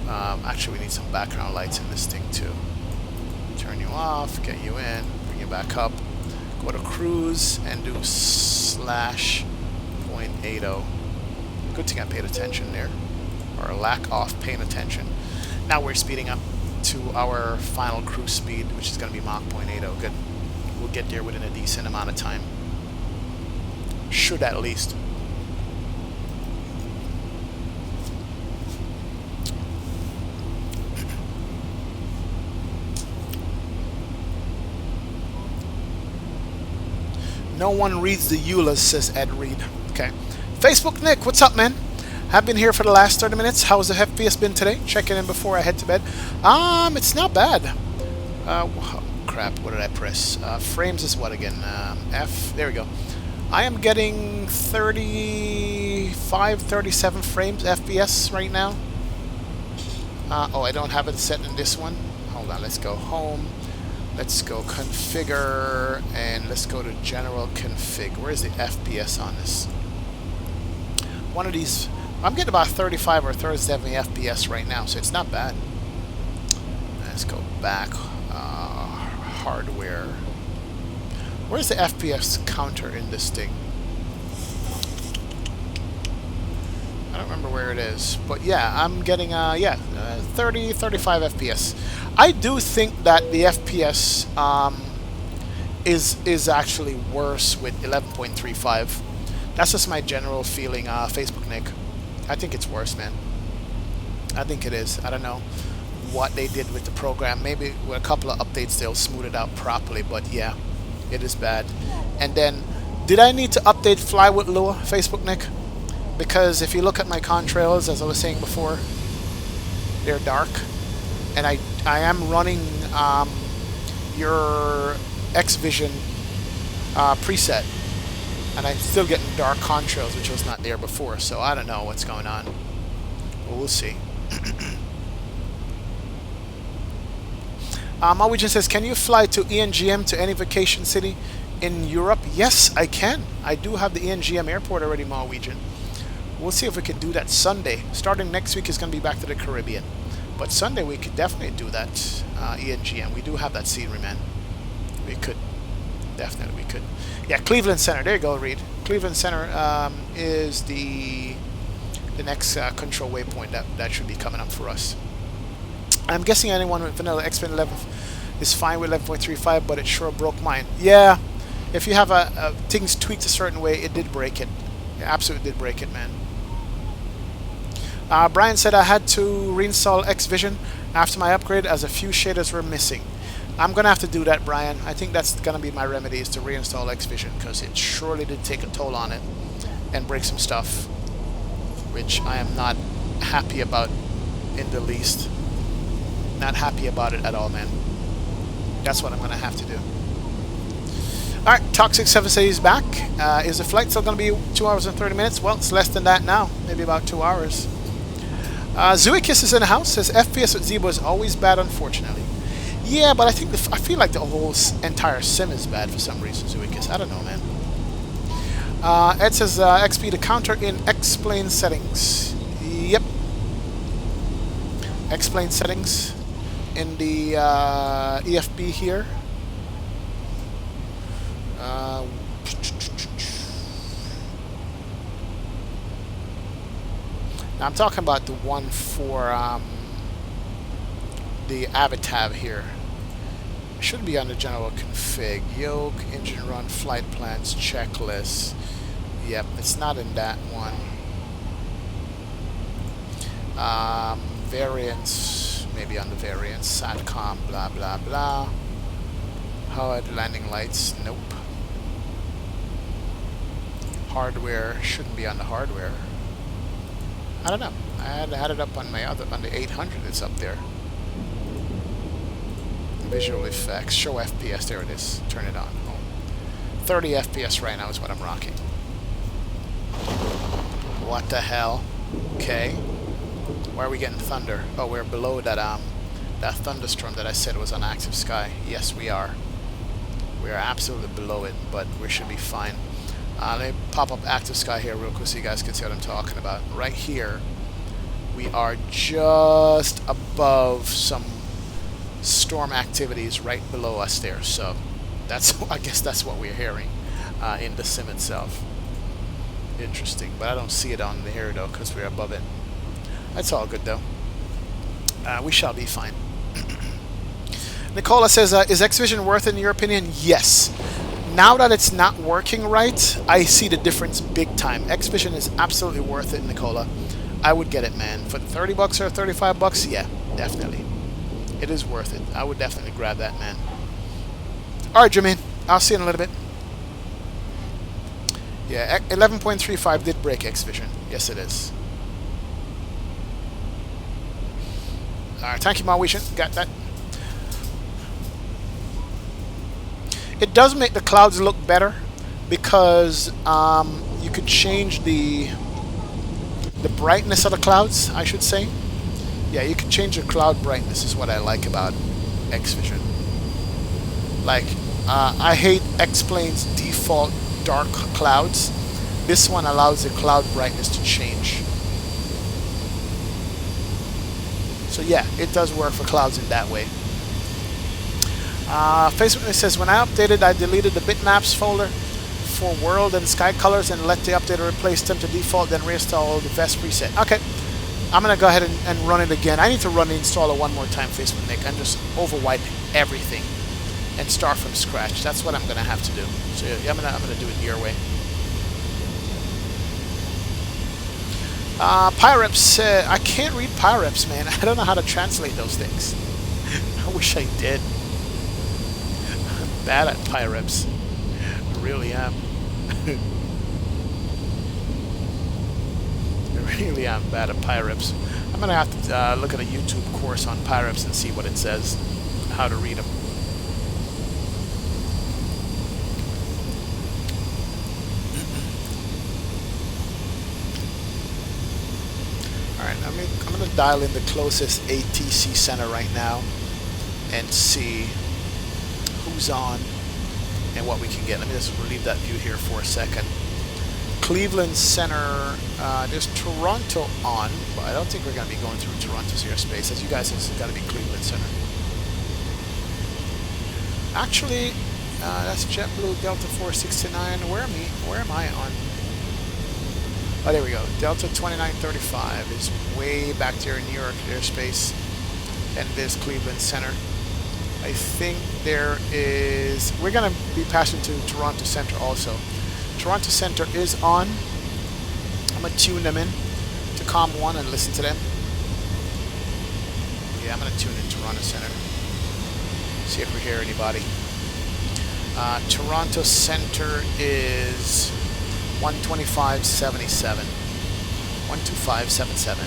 actually, we need some background lights in this thing, too. Turn you off, get you in, bring you back up. Go to cruise and do /0.80. Good thing I paid attention there. Or lack of paying attention. Now we're speeding up to our final cruise speed, which is going to be Mach 0.80. Good. We'll get there within a decent amount of time. Should at least. No one reads the EULAs, says Ed Reed. Okay. Facebook Nick, what's up, man? I've been here for the last 30 minutes. How's the FPS been today? Checking in before I head to bed. It's not bad. Oh, crap, what did I press? Frames is what again? F. There we go. I am getting 35, 37 frames FPS right now. Oh, I don't have it set in this one. Hold on, let's go home. Let's go configure, and let's go to general config. Where's the FPS on this? One of these, I'm getting about 35 or 37 FPS right now, so it's not bad. Let's go back. Hardware. Where's the FPS counter in this thing? I don't remember where it is, but yeah, I'm getting 30, 35 FPS. I do think that the FPS is actually worse with 11.35. That's just my general feeling, Facebook Nick. I think it's worse, man. I think it is. I don't know what they did with the program. Maybe with a couple of updates they'll smooth it out properly, but yeah, it is bad. And then, did I need to update Fly with Lua, Facebook Nick? Because if you look at my contrails, as I was saying before, they're dark. And I am running your X-Vision preset. And I'm still getting dark contrails, which was not there before. So I don't know what's going on. But we'll see. Norwegian says, can you fly to ENGM to any vacation city in Europe? Yes, I can. I do have the ENGM airport already, Norwegian. We'll see if we can do that Sunday. Starting next week is going to be back to the Caribbean. But Sunday we could definitely do that ENGM. We do have that scenery, man. We could. Definitely we could. Yeah, Cleveland Center. There you go, Reed. Cleveland Center is the next control waypoint that should be coming up for us. I'm guessing anyone with vanilla X-Plane 11 is fine with 11.35, but it sure broke mine. Yeah, if you have things tweaked a certain way, it did break it. It absolutely did break it, man. Brian said I had to reinstall X-Vision after my upgrade as a few shaders were missing. I'm going to have to do that, Brian. I think that's going to be my remedy, is to reinstall X-Vision, because it surely did take a toll on it and break some stuff, which I am not happy about in the least. Not happy about it at all, man. That's what I'm going to have to do. Alright, Toxic 7 says he's back. Is the flight still going to be 2 hours and 30 minutes? Well, it's less than that now. Maybe about 2 hours. Zuikis is in the house. Says FPS with Zebo is always bad, unfortunately. Yeah, but I feel like the whole entire sim is bad for some reason, Zuikis. I don't know, man. Ed says XP to counter in X-Plane settings. Yep. X-Plane settings in the EFB here. Now I'm talking about the one for the Avatab here. It should be under general config. Yoke, engine run, flight plans, checklist. Yep, it's not in that one. Variants, maybe on the variants. Satcom, blah blah blah. HUD, landing lights, nope. Hardware shouldn't be on the hardware. I don't know. I had it up on my on the 800. It's up there. Visual effects, show FPS. There it is. Turn it on. Oh. 30 FPS right now is what I'm rocking. What the hell? Okay. Why are we getting thunder? Oh, we're below that that thunderstorm that I said was on active sky. Yes, we are. We are absolutely below it, but we should be fine. Let me pop up active sky here real quick so you guys can see what I'm talking about. Right here, we are just above some storm activities right below us there. So that's, I guess that's what we're hearing in the sim itself. Interesting, but I don't see it on the here though because we're above it. That's all good though. We shall be fine. Nicola says, is X-Vision worth it in your opinion? Yes. Now that it's not working right, I see the difference big time. X-Vision is absolutely worth it, Nicola. I would get it, man. For $30 or $35, yeah, definitely. It is worth it. I would definitely grab that, man. Alright, Jermaine. I'll see you in a little bit. Yeah, 11.35 did break X-Vision. Yes, it is. Alright, thank you, Mawishan. Got that. It does make the clouds look better because you could change the brightness of the clouds, I should say. Yeah, you can change the cloud brightness is what I like about X-Vision. Like, I hate X-Plane's default dark clouds. This one allows the cloud brightness to change. So yeah, it does work for clouds in that way. Facebook says, when I updated, I deleted the bitmaps folder for world and sky colors and let the updater replace them to default, then reinstall the VEST preset. Okay, I'm going to go ahead and run it again. I need to run the installer one more time, Facebook Nick, and just overwipe everything and start from scratch. That's what I'm going to have to do. So yeah, I'm going to do it your way. Pyreps, I can't read Pyreps, man. I don't know how to translate those things. I wish I did. I'm bad at Pyreps. I really am. I really am bad at Pyreps. I'm going to have to look at a YouTube course on Pyreps and see what it says, how to read them. Alright, I'm going to dial in the closest ATC center right now and see who's on and what we can get. Let me just relieve that view here for a second. Cleveland Center, there's Toronto on, but I don't think we're going to be going through Toronto's airspace. As you guys know, it's got to be Cleveland Center. Actually, that's JetBlue Delta 469. Where am I on? Oh, there we go. Delta 2935 is way back there in New York airspace, and there's Cleveland Center. I think there is... We're going to be passing to Toronto Center also. Toronto Center is on. I'm going to tune them in to COM 1 and listen to them. Yeah, I'm going to tune in Toronto Center. See if we hear anybody. Toronto Center is 125.77. 125.77.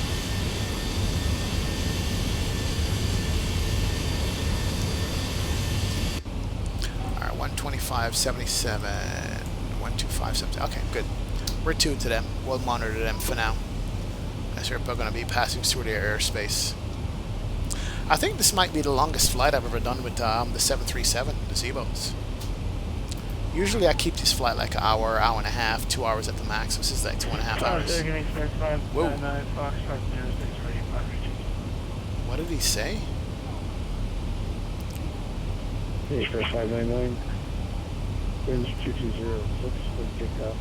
Alright, 125.77. 125.77. Okay, good. We're tuned to them. We'll monitor them for now. As we're going to be passing through their airspace. I think this might be the longest flight I've ever done with the 737, the Z-boats. Usually I keep this flight like an hour, hour and a half, 2 hours at the max. This is like 2.5 hours. Whoa. What did he say? Hey, first 599. Winds 2206. Take off.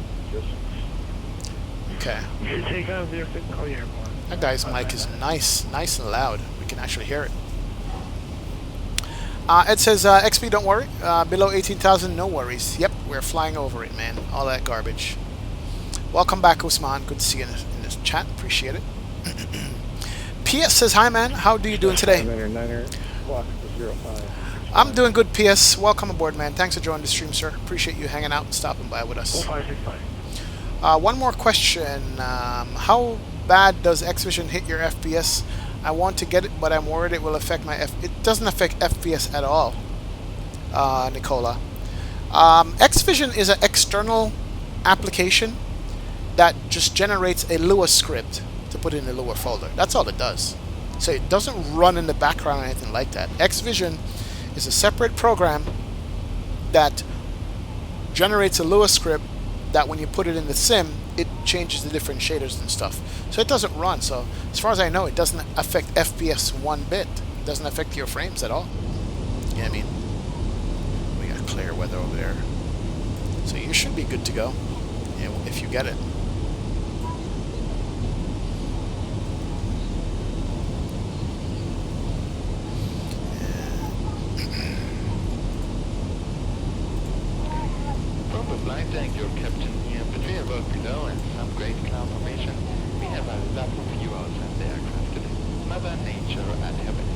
Okay. Take off there. Call you airborne. That guy's mic is nice and loud. We can actually hear it. It says, XP, don't worry. Below 18,000, no worries. Yep, we're flying over it, man. All that garbage. Welcome back, Usman. Good to see you in this chat. Appreciate it. PS says, hi, man. How are you doing today? I'm doing good, PS. Welcome aboard, man. Thanks for joining the stream, sir. Appreciate you hanging out and stopping by with us. One more question. How bad does X-Vision hit your FPS? I want to get it, but I'm worried it will affect my It doesn't affect FPS at all, Nicola. X-Vision is an external application that just generates a Lua script to put in the Lua folder. That's all it does. So it doesn't run in the background or anything like that. X-Vision is a separate program that generates a Lua script that when you put it in the sim, it changes the different shaders and stuff. So it doesn't run. So as far as I know, it doesn't affect FPS one bit. It doesn't affect your frames at all. Yeah, I mean, we got clear weather over there. So you should be good to go, you know, if you get it. From the flight deck, your captain here, between above below and some great cloud formation, we have a lot of view outside the aircraft today. Mother Nature at heaven.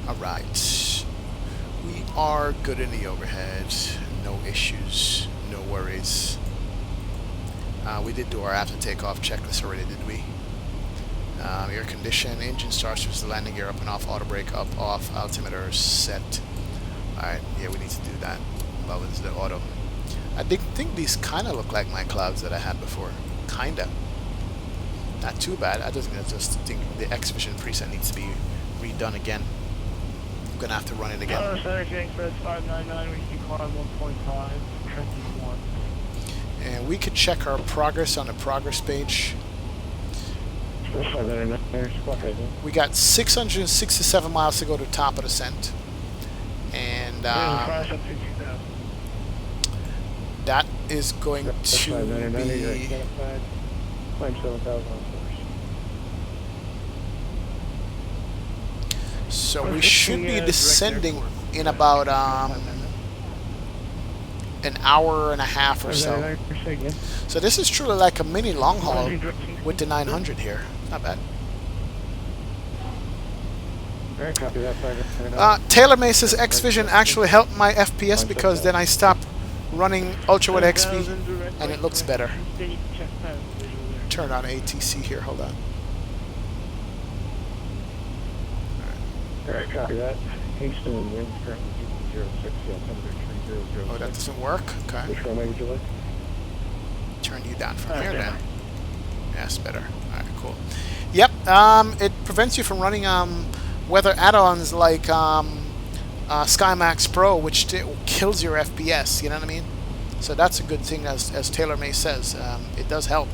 Alright. We are good in the overhead. No issues. No worries. We did do our after takeoff checklist already, did we? Air condition, engine starts with the landing gear up and off, auto brake up, off, altimeter set. Alright, yeah, we need to do that. Well, it's the auto. I think these kind of look like my clouds that I had before. Kinda. Not too bad. I just think the X-Vision preset needs to be redone again. I'm gonna have to run it again. Fred 599, we can climb 1.5, trending 1. And we could check our progress on the progress page. We got 667 miles to go to the top of the descent. And that is going to be... So we should be descending in about an hour and a half or so. So this is truly like a mini long haul with the 900 here. Not bad. Taylor May says X-Vision actually helped my FPS because then I stopped running Ultra Wide XP and it looks better. Turn on ATC here, hold on. Alright, copy that. Kingston wind currently 06, Oh, that doesn't work? Okay. Which runway would you like? Turn you down from here then. Yeah, that's better. Alright, cool. Yep. It prevents you from running weather add-ons like SkyMax Pro, which kills your FPS. You know what I mean? So that's a good thing, as Taylor May says. It does help.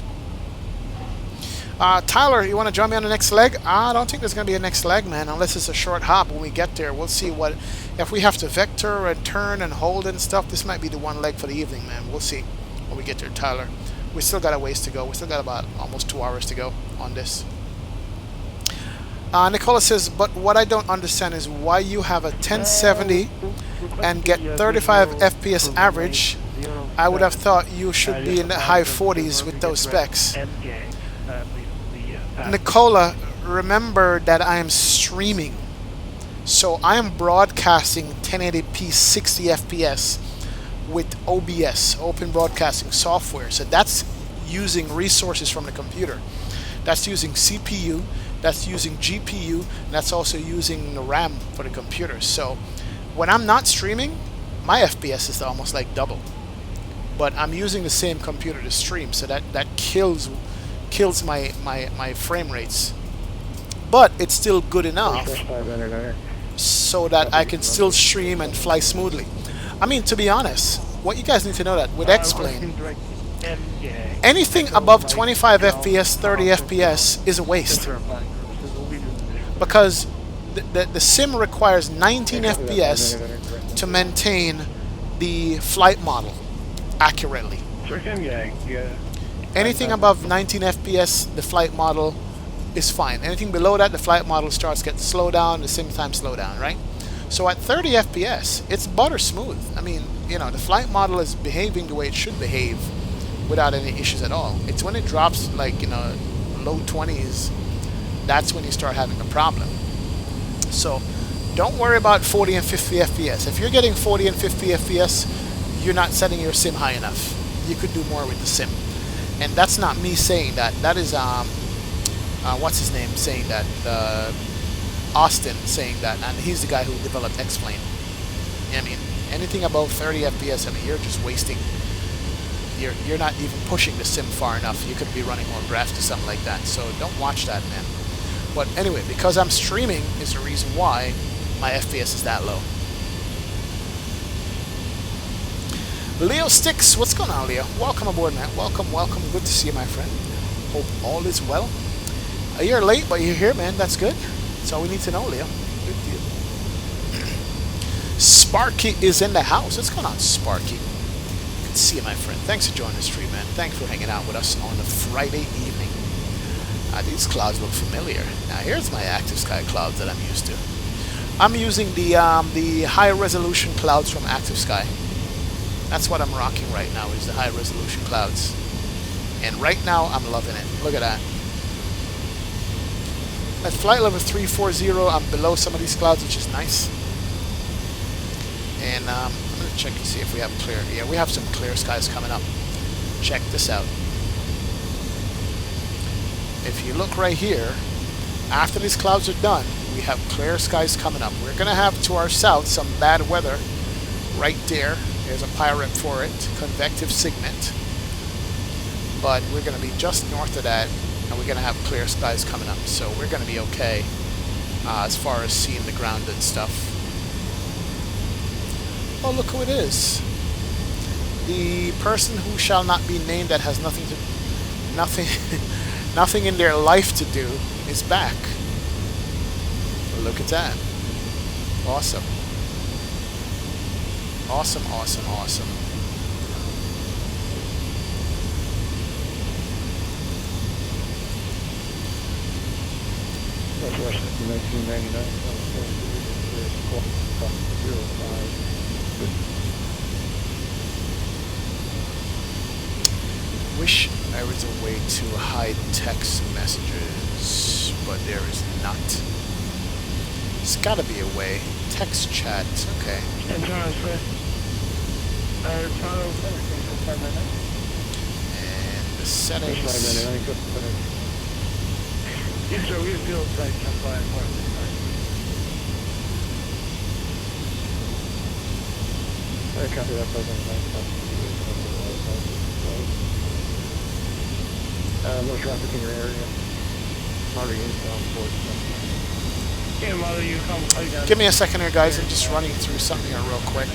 Tyler, you want to join me on the next leg? I don't think there's going to be a next leg, man, unless it's a short hop when we get there. We'll see what... If we have to vector and turn and hold and stuff, this might be the one leg for the evening, man. We'll see when we get there, Tyler. We still got a ways to go. We still got about almost 2 hours to go on this. Nicola says, but what I don't understand is why you have a 1070 and get 35 FPS average. I would have thought you should be in the high 40s with those specs. Nicola, remember that I am streaming. So I am broadcasting 1080p 60 FPS with OBS, Open Broadcasting Software. So that's using resources from the computer. That's using CPU, that's using GPU, and that's also using the RAM for the computer. So when I'm not streaming, my FPS is almost like double. But I'm using the same computer to stream, so that kills my frame rates. But it's still good enough so that I can still stream and fly smoothly. I mean, to be honest, what you guys need to know that with X-Plane, anything above 25 FPS, 30 FPS is a waste. Because the sim requires 19 FPS to maintain the flight model accurately. Anything above 19 FPS, the flight model is fine. Anything below that, the flight model starts getting slow down, the sim time slow down, right? So at 30 FPS, it's butter smooth. I mean, you know, the flight model is behaving the way it should behave without any issues at all. It's when it drops, like, you know, low 20s, that's when you start having a problem. So don't worry about 40 and 50 FPS. If you're getting 40 and 50 FPS, you're not setting your sim high enough. You could do more with the sim. And that's not me saying that. That is, what's his name saying that? Austin saying that. And he's the guy who developed X-Plane. I mean, anything above 30 FPS, I mean, you're just wasting. You're not even pushing the sim far enough. You could be running more graphs to something like that. So don't watch that, man. But anyway, because I'm streaming is the reason why my FPS is that low. Leo Sticks, what's going on, Leo? Welcome aboard, man. Welcome, welcome. Good to see you, my friend. Hope all is well. You're late, but you're here, man. That's good. That's all we need to know, Leo. Good deal. Sparky is in the house. What's going on, Sparky? Good to see you, my friend. Thanks for joining the stream, man. Thanks for hanging out with us on a Friday evening. These clouds look familiar. Now, here's my active sky clouds that I'm used to. I'm using the high-resolution clouds from Active Sky. That's what I'm rocking right now, is the high-resolution clouds. And right now, I'm loving it. Look at that. At flight level 340, I'm below some of these clouds, which is nice. And I'm going to check and see if we have clear. Yeah, we have some clear skies coming up. Check this out. If you look right here, after these clouds are done, we have clear skies coming up. We're going to have to our south some bad weather right there. There's a pirate for it, convective segment. But we're going to be just north of that, and we're going to have clear skies coming up. So we're going to be okay as far as seeing the ground and stuff. Oh, look who it is. The person who shall not be named that has nothing in their life to do is back. Look at that. Awesome. Awesome, awesome, awesome. Northwest 1999. Wish there was a way to hide text messages, but there is not. There's gotta be a way. Text chat, okay. And the settings. No traffic in your area. Mother, you come forward. Yeah, Mother, you come. Give me a second here, guys. I'm just running through something here real quick.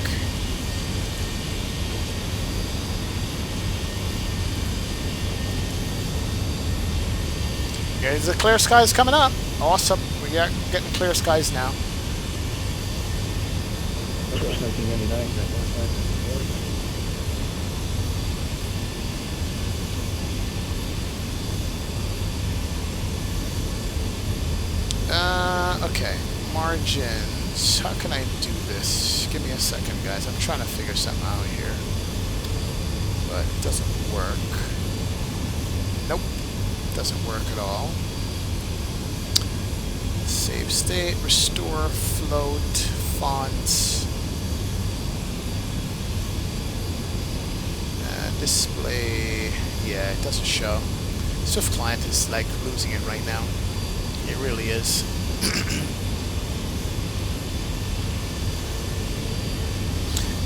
Here's the clear skies coming up. Awesome. We're getting clear skies now. That was 1999. Okay. Margins. How can I do this? Give me a second, guys. I'm trying to figure something out here. But it doesn't work. Nope. Doesn't work at all. Save state, restore, float, fonts, display. Yeah, it doesn't show. Swift client is like losing it right now. It really is.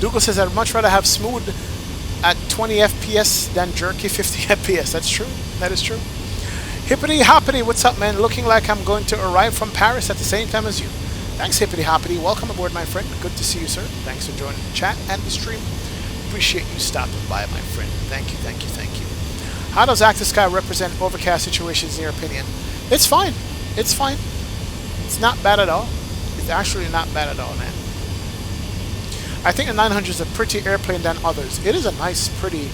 Dougal says I'd much rather have smooth at 20 FPS than jerky 50 FPS. That's true. That is true. Hippity Hoppity, what's up, man? Looking like I'm going to arrive from Paris at the same time as you. Thanks, Hippity Hoppity. Welcome aboard, my friend. Good to see you, sir. Thanks for joining the chat and the stream. Appreciate you stopping by, my friend. Thank you, thank you, thank you. How does active sky represent overcast situations in your opinion? It's fine. It's fine. It's not bad at all. It's actually not bad at all, man. I think the 900 is a pretty airplane than others. It is a nice, pretty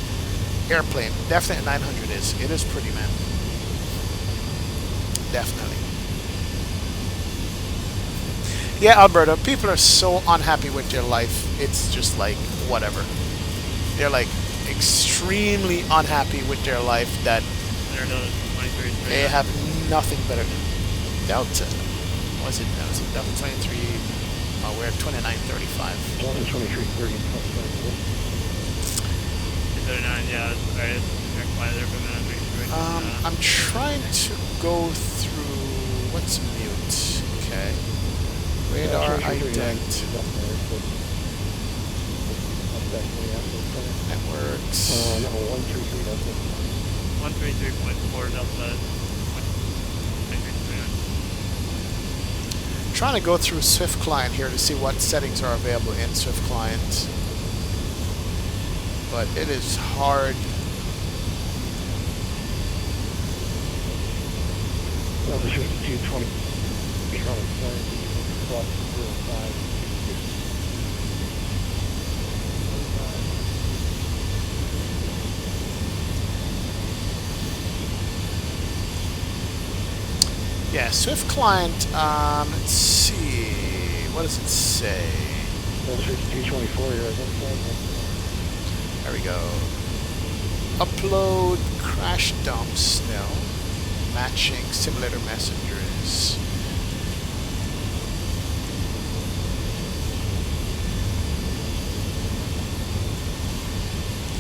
airplane. Definitely a 900 is. It is pretty, man. Definitely. Yeah, Alberta, people are so unhappy with their life. It's just like, whatever. They're like extremely unhappy with their life that they have nothing better. Delta. What was it? That was Delta 23. Oh, we're at 2935. 2330. 39, yeah, that's right. I'm trying to go through. What's mute? Okay. Radar ident. Networks. 133.4 Delta. Trying to go through Swift Client here to see what settings are available in Swift Client. But it is hard. Well, the 220. Yeah, Swift Client, let's see, what does it say? 224 here, I think. There we go. Upload crash dumps, no. Matching simulator messengers.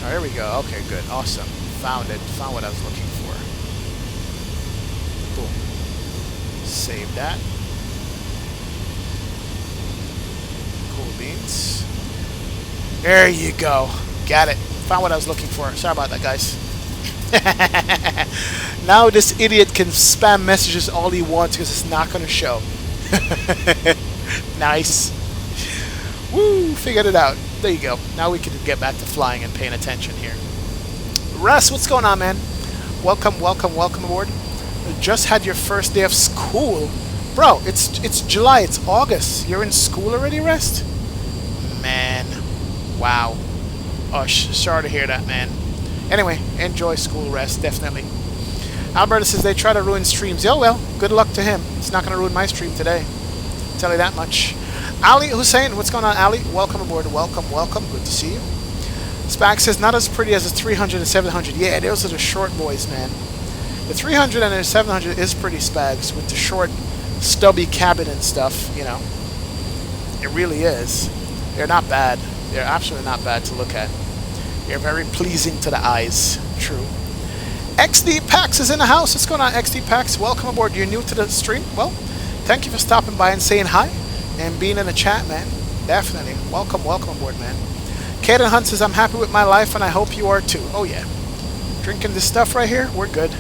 Oh, here we go. Okay, good. Awesome. Found it. Found what I was looking for. Boom. Save that. Cool beans. There you go. Got it. Found what I was looking for. Sorry about that, guys. Now this idiot can spam messages all he wants because it's not going to show. Nice. Woo! Figured it out. There you go. Now we can get back to flying and paying attention here. Russ, what's going on, man? Welcome, welcome, welcome aboard. Just had your first day of school. Bro, it's July, it's August. You're in school already, Rest? Man. Wow. Oh, sorry to hear that, man. Anyway, enjoy school, Rest, definitely. Alberta says they try to ruin streams. Oh, well, good luck to him. It's not going to ruin my stream today. I'll tell you that much. Ali Hussein, what's going on, Ali? Welcome aboard. Welcome, welcome. Good to see you. Spack says, not as pretty as the 300 and 700. Yeah, those are the short boys, man. The 300 and the 700 is pretty spags with the short, stubby cabin and stuff, you know. It really is. They're not bad. They're absolutely not bad to look at. They're very pleasing to the eyes. True. XD Pax is in the house. What's going on, XD Pax? Welcome aboard. You're new to the stream? Well, thank you for stopping by and saying hi and being in the chat, man. Definitely. Welcome, welcome aboard, man. Kaden Hunt says, I'm happy with my life and I hope you are too. Oh, yeah. Drinking this stuff right here? We're good.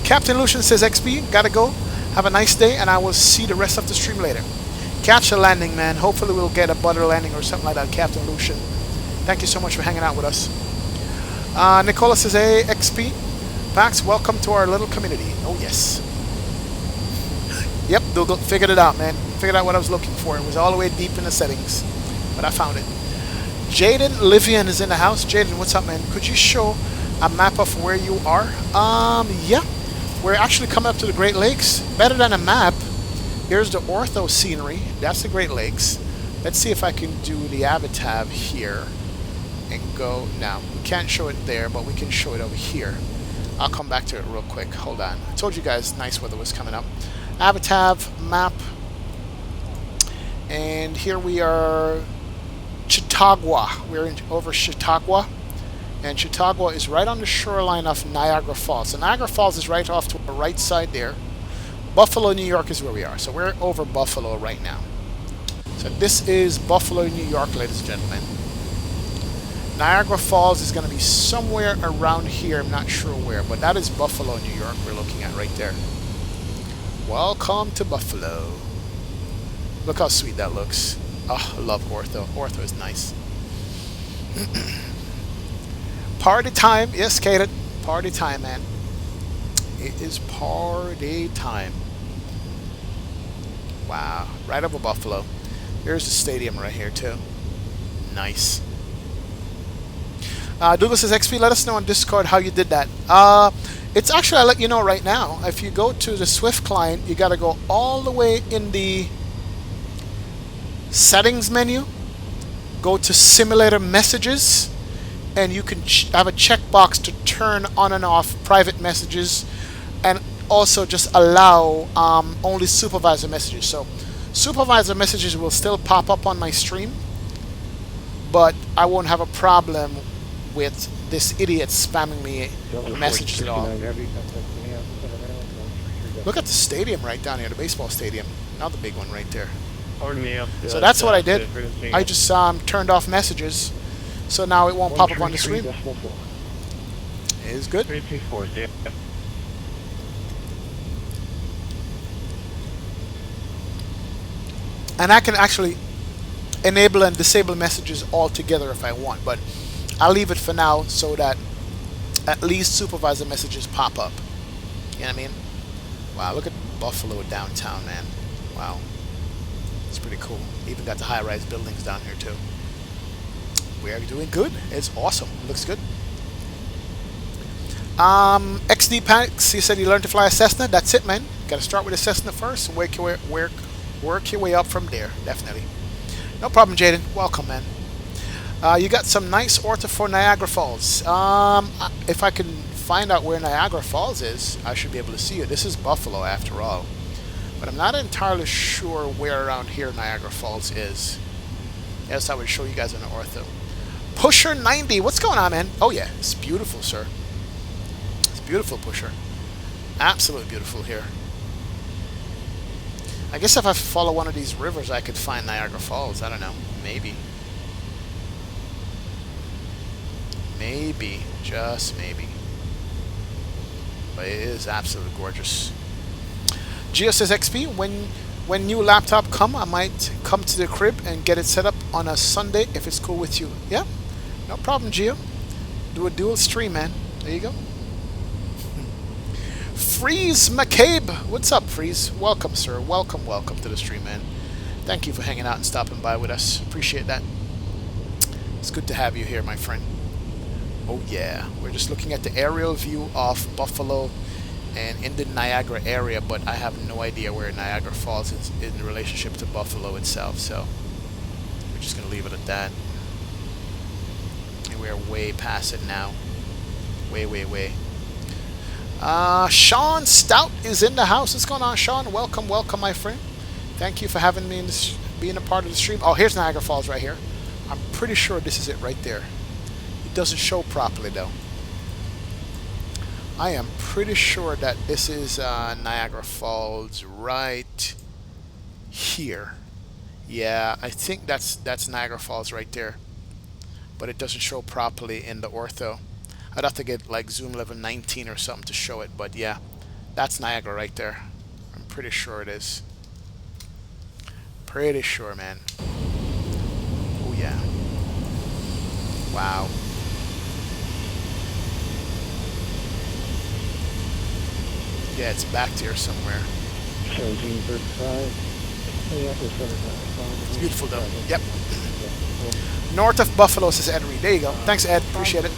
Captain Lucian says XP, gotta go. Have a nice day, and I will see the rest of the stream later. Catch a landing, man. Hopefully we'll get a butter landing or something like that, Captain Lucian. Thank you so much for hanging out with us. Nicola says, hey, XP. Pax, welcome to our little community. Oh, yes. Yep, Google figured it out, man. Figured out what I was looking for. It was all the way deep in the settings, but I found it. Jaden Livian is in the house. Jaden, what's up, man? Could you show a map of where you are? Yeah. We're actually coming up to the Great Lakes. Better than a map. Here's the ortho scenery. That's the Great Lakes. Let's see if I can do the avatar here and go. Now, we can't show it there, but we can show it over here. I'll come back to it real quick. Hold on. I told you guys nice weather was coming up. Avatar map. And here we are, Chautauqua. We're over Chautauqua. And Chautauqua is right on the shoreline of Niagara Falls. So Niagara Falls is right off to the right side there. Buffalo, New York is where we are. So we're over Buffalo right now. So this is Buffalo, New York, ladies and gentlemen. Niagara Falls is going to be somewhere around here. I'm not sure where, but that is Buffalo, New York we're looking at right there. Welcome to Buffalo. Look how sweet that looks. Oh, I love Ortho. Ortho is nice. Party time. Yes, Kaden. Party time, man. It is party time. Wow. Right over Buffalo. Here's the stadium right here, too. Nice. Douglas says, XP, let us know on Discord how you did that. It's actually, I'll let you know right now. If you go to the Swift client, you got to go all the way in the settings menu. Go to simulator messages. And you can have a checkbox to turn on and off private messages, and also just allow only supervisor messages. So supervisor messages will still pop up on my stream, but I won't have a problem with this idiot spamming me messages at all. Look at the stadium right down here, the baseball stadium. Another big one right there. So that's what I did. I just turned off messages. So now it won't pop up on the screen. It is good. And I can actually enable and disable messages altogether if I want, but I'll leave it for now so that at least supervisor messages pop up. You know what I mean? Wow, look at Buffalo downtown, man. Wow. It's pretty cool. Even got the high-rise buildings down here too. We are doing good. It's awesome. Looks good. XD Panics, he said you learned to fly a Cessna. That's it, man. Got to start with a Cessna first and work your way up from there. Definitely. No problem, Jaden. Welcome, man. You got some nice ortho for Niagara Falls. If I can find out where Niagara Falls is, I should be able to see it. This is Buffalo, after all. But I'm not entirely sure where around here Niagara Falls is. Yes, I would show you guys on the ortho. Pusher 90, what's going on, man? Oh yeah, it's beautiful, sir. It's beautiful, Pusher. Absolutely beautiful here. I guess if I follow one of these rivers, I could find Niagara Falls. I don't know. Maybe. Maybe. Just maybe. But it is absolutely gorgeous. Gio says, XP, when new laptop come, I might come to the crib and get it set up on a Sunday if it's cool with you. Yeah, no problem, Gio. Do a dual stream, man. There you go. Freeze McCabe. What's up, Freeze? Welcome, sir. Welcome to the stream, man. Thank you for hanging out and stopping by with us. Appreciate that. It's good to have you here, my friend. Oh, yeah. We're just looking at the aerial view of Buffalo and in the Niagara area, but I have no idea where Niagara Falls is in relationship to Buffalo itself, so we're just going to leave it at that. And we're way past it now. Way. Sean Stout is in the house. What's going on, Sean? Welcome, my friend. Thank you for having me in this, being a part of the stream. Oh, here's Niagara Falls right here. I'm pretty sure this is it right there. It doesn't show properly, though. I am pretty sure that this is Niagara Falls right here. Yeah, I think that's Niagara Falls right there. But it doesn't show properly in the ortho. I'd have to get like zoom level 19 or something to show it, but yeah, That's Niagara right there. I'm pretty sure it is. Pretty sure, man. Oh yeah. Wow. Yeah, it's back here somewhere. 1735. It's beautiful though. Yep. North of Buffalo, says Ed Reed. There you go. Thanks, Ed. Appreciate it.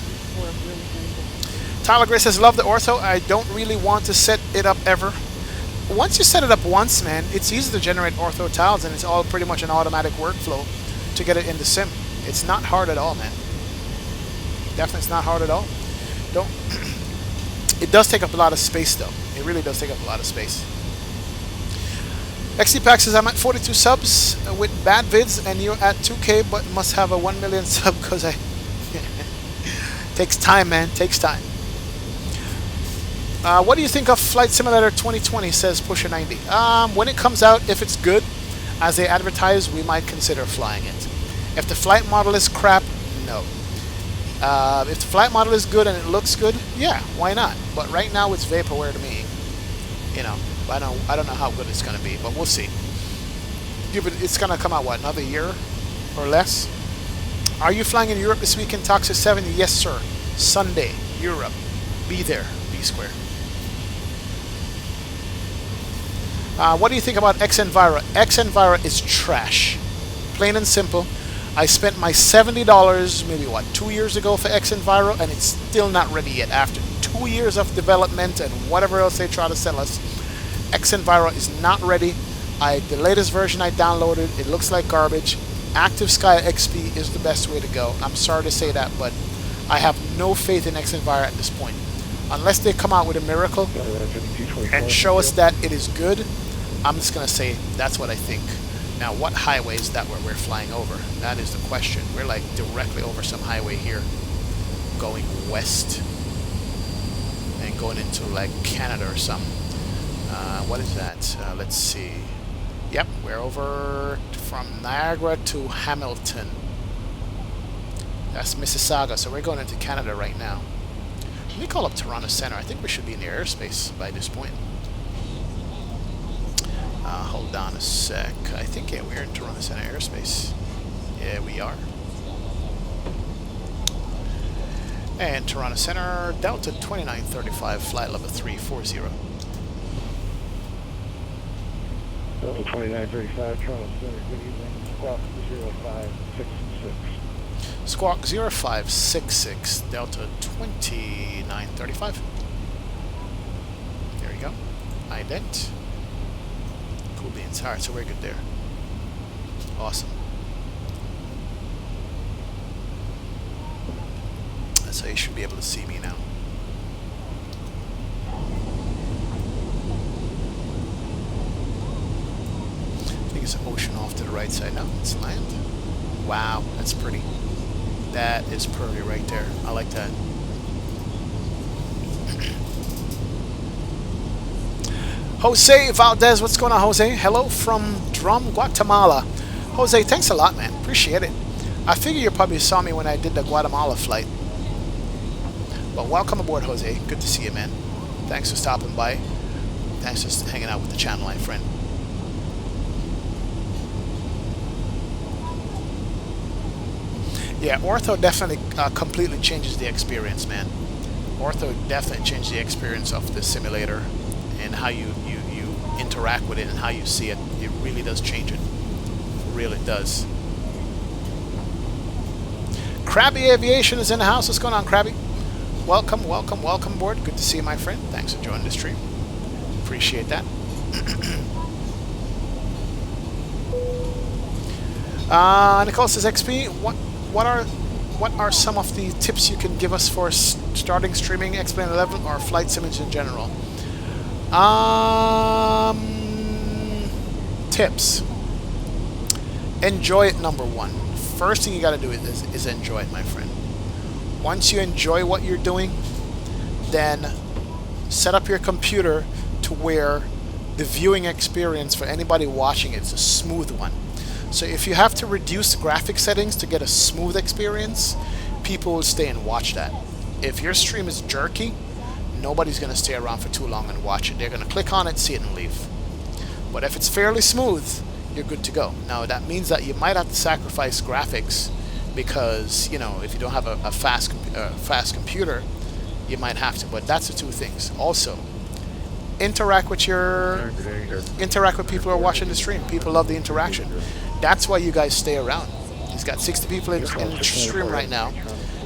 Tyler Gray says, love the ortho. I don't really want to set it up ever. Once you set it up once, man, it's easy to generate ortho tiles, and it's all pretty much an automatic workflow to get it in the sim. It's not hard at all, man. Definitely, it's not hard at all. Don't. It does take up a lot of space, though. It really does take up a lot of space. XD Pack says, I'm at 42 subs with bad vids, and you're at 2K, but must have a 1 million sub because I... Takes time, man. Takes time. What do you think of Flight Simulator 2020, says Pusher90. When it comes out, if it's good, as they advertise, we might consider flying it. If the flight model is crap, no. If the flight model is good and it looks good, yeah, why not? But right now, it's vaporware to me. You know, I don't know how good it's going to be, but we'll see. It's going to come out, what, another year or less? Are you flying in Europe this weekend, Toxic 70? Yes, sir. Sunday, Europe. Be there, B square. What do you think about X-Enviro? X-Enviro is trash. Plain and simple. I spent my $70, maybe what, 2 years ago for X-Enviro, and it's still not ready yet. After 2 years of development and whatever else they try to sell us, X-Enviro is not ready. The latest version I downloaded, it looks like garbage. Active Sky XP is the best way to go. I'm sorry to say that, but I have no faith in X-Enviro at this point. Unless they come out with a miracle and show us that it is good, I'm just going to say that's what I think. Now, what highway is that where we're flying over? That is the question. We're like directly over some highway here, going west and going into like Canada or something. What is that? Let's see. Yep, we're over from Niagara to Hamilton. That's Mississauga, so we're going into Canada right now. Let me call up Toronto Center. I think we should be in the airspace by this point. Hold on a sec. I think, yeah, we're in Toronto Center airspace. Yeah, we are. And Toronto Center, Delta 2935, flight level 340. Delta 2935, Toronto Center, good evening. Squawk 0566. Squawk 0566, Delta 2935. There you go. Ident. Cool beans. Alright, so we're good there. Awesome. So you should be able to see me now. I think it's an ocean off to the right side now. It's land. Wow, that's pretty. That is pretty right there. I like that. Jose Valdez, what's going on, Jose? Hello from Drum, Guatemala. Jose, thanks a lot, man. Appreciate it. I figure you probably saw me when I did the Guatemala flight. But welcome aboard, Jose. Good to see you, man. Thanks for stopping by. Thanks for hanging out with the channel, my friend. Yeah, Ortho definitely completely changes the experience, man. Ortho definitely changes the experience of the simulator and how you interact with it and how you see it. It really does change it. It really does. Krabby Aviation is in the house. What's going on, Krabby? Welcome, welcome, welcome aboard. Good to see you, my friend. Thanks for joining the stream. Appreciate that. Nicole says, XP, what are some of the tips you can give us for starting streaming X-Plane 11 or flight sims in general? Tips. Enjoy it, number one. First thing you got to do is enjoy it, my friend. Once you enjoy what you're doing, then set up your computer to where the viewing experience for anybody watching it is a smooth one. So if you have to reduce graphic settings to get a smooth experience, people will stay and watch that. If your stream is jerky, nobody's going to stay around for too long and watch it. They're going to click on it, see it, and leave. But if it's fairly smooth, you're good to go. Now, that means that you might have to sacrifice graphics because, you know, if you don't have a fast computer, you might have to. But that's the two things. Also, interact with people who are watching the stream. People love the interaction. That's why you guys stay around. He's got 60 people in the stream right now.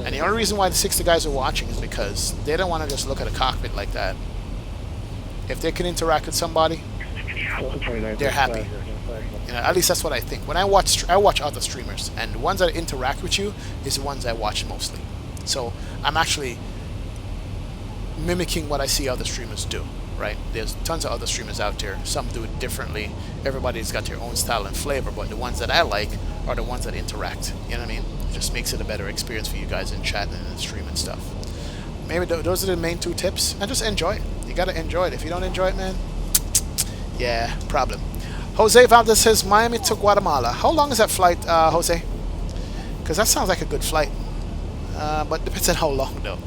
And the only reason why the 60 guys are watching is because they don't want to just look at a cockpit like that. If they can interact with somebody, they're happy. You know, at least that's what I think. When I watch other streamers, and the ones that interact with you is the ones I watch mostly. So I'm actually mimicking what I see other streamers do. Right? There's tons of other streamers out there. Some do it differently. Everybody's got their own style and flavor, but the ones that I like are the ones that interact. You know what I mean? It just makes it a better experience for you guys in chat and in the stream and stuff. Maybe those are the main two tips. And just enjoy it. You gotta enjoy it. If you don't enjoy it, man, yeah, problem. Jose Valdez says Miami to Guatemala. How long is that flight, Jose? Because that sounds like a good flight. But depends on how long, though.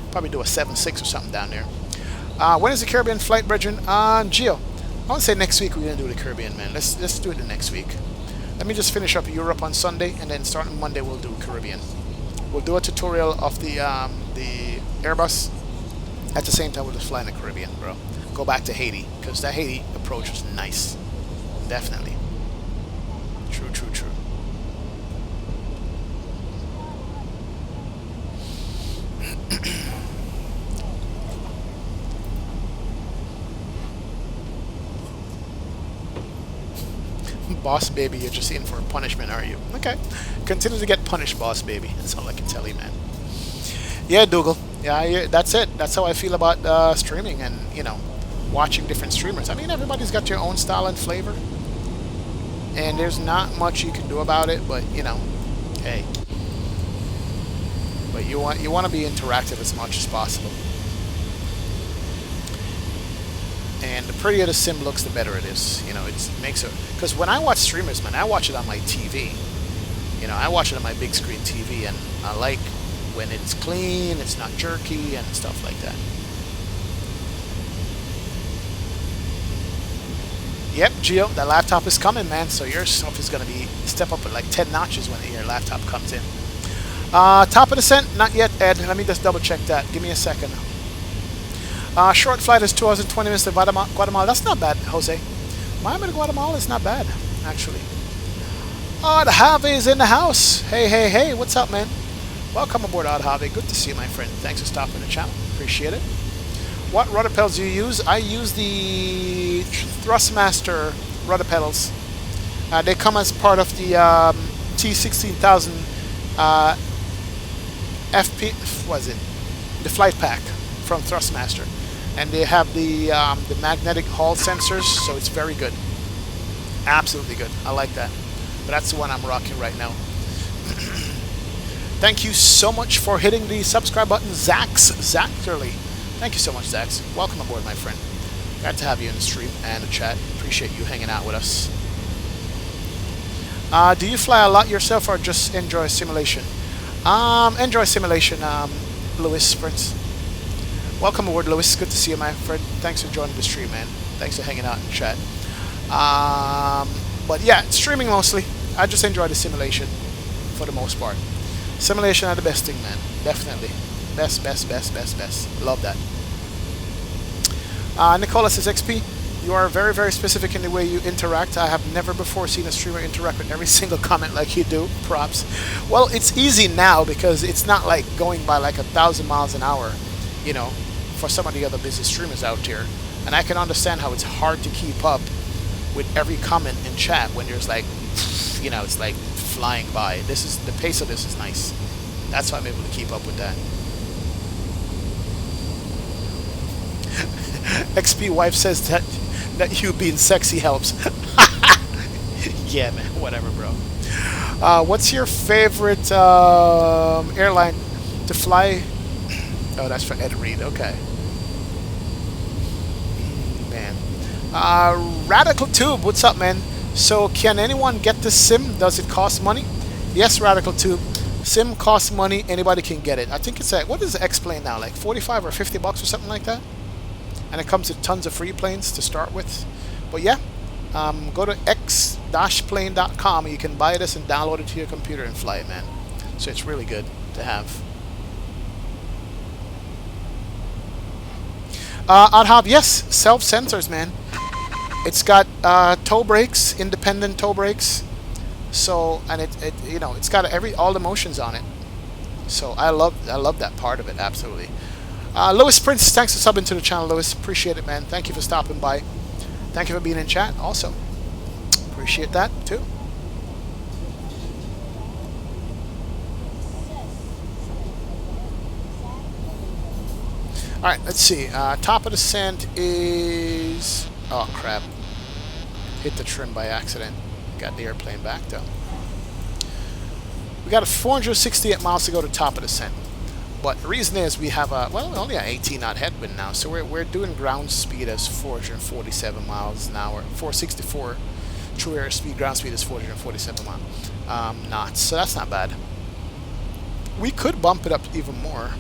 Probably do a 7-6 or something down there. When is the Caribbean flight, brethren? Gio, I want to say next week we're going to do the Caribbean, man. Let's do it the next week. Let me just finish up Europe on Sunday, and then starting Monday we'll do Caribbean. We'll do a tutorial of the Airbus. At the same time, we'll just fly in the Caribbean, bro. Go back to Haiti, because that Haiti approach was nice. Definitely. True, true, true. Boss baby, you're just in for a punishment, are you? Okay. Continue to get punished, boss baby. That's all I can tell you, man. Yeah, Dougal. Yeah, that's it. That's how I feel about streaming and, you know, watching different streamers. I mean, everybody's got their own style and flavor. And there's not much you can do about it, but, you know, hey. But you want to be interactive as much as possible. And the prettier the sim looks, the better it is. You know, it makes it... Because when I watch streamers, man, I watch it on my TV. You know, I watch it on my big screen TV, and I like when it's clean, it's not jerky, and stuff like that. Yep, Gio, that laptop is coming, man. So your stuff is going to be step up at like 10 notches when your laptop comes in. Top of descent, not yet, Ed. Let me just double check that. Give me a second. Short flight is 2 hours and 20 minutes to Guatemala. That's not bad, Jose. Miami to Guatemala is not bad, actually. Odd Have is in the house. Hey, hey, hey. What's up, man? Welcome aboard, Odd Have. Good to see you, my friend. Thanks for stopping the channel. Appreciate it. What rudder pedals do you use? I use the Thrustmaster rudder pedals. They come as part of the T16000 FP. What is it? The flight pack from Thrustmaster, and they have the magnetic Hall sensors, so it's very good. Absolutely good. I like that. But that's the one I'm rocking right now. Thank you so much for hitting the subscribe button, Zachterly. Thank you so much, Zax. Welcome aboard, my friend. Glad to have you in the stream and the chat. Appreciate you hanging out with us. Do you fly a lot yourself or just enjoy simulation? Enjoy simulation, Lewis, Prince. Welcome aboard, Lewis. Good to see you, my friend. Thanks for joining the stream, man. Thanks for hanging out in chat. But yeah, streaming mostly. I just enjoy the simulation for the most part. Simulation are the best thing, man. Definitely. Best. Love that. Nicola says, XP, you are very, very specific in the way you interact. I have never before seen a streamer interact with every single comment like you do. Props. Well, it's easy now because it's not like going by like 1,000 miles an hour, you know, for some of the other busy streamers out there. And I can understand how it's hard to keep up with every comment in chat when there's like, you know, it's like flying by. This is the pace of this is nice. That's why I'm able to keep up with that. XP wife says that you being sexy helps. Yeah, man. Whatever, bro. What's your favorite airline to fly? Oh, that's for Ed Reed. Okay. Man. Radical Tube. What's up, man? So, can anyone get this sim? Does it cost money? Yes, Radical Tube. Sim costs money. Anybody can get it. I think it's at, what is the X-Plane now? Like 45 or 50 bucks or something like that. And it comes with tons of free planes to start with. But yeah, go to x-plane.com. You can buy this and download it to your computer and fly it, man. So it's really good to have. I'd have, yes, self-sensors, man. It's got toe brakes, independent toe brakes. So, and it you know, it's got all the motions on it. So I love that part of it, absolutely. Lewis Prince, thanks for subbing to the channel, Lewis. Appreciate it, man. Thank you for stopping by. Thank you for being in chat also. Appreciate that too. Alright, let's see. Top of descent is... Oh, crap. Hit the trim by accident. Got the airplane back, though. We got a 468 miles to go to top of descent. But the reason is we have a... Well, we only got 18 knot headwind now, so we're doing ground speed as 447 miles an hour. 464 true air speed. Ground speed is 447 knots. So that's not bad. We could bump it up even more.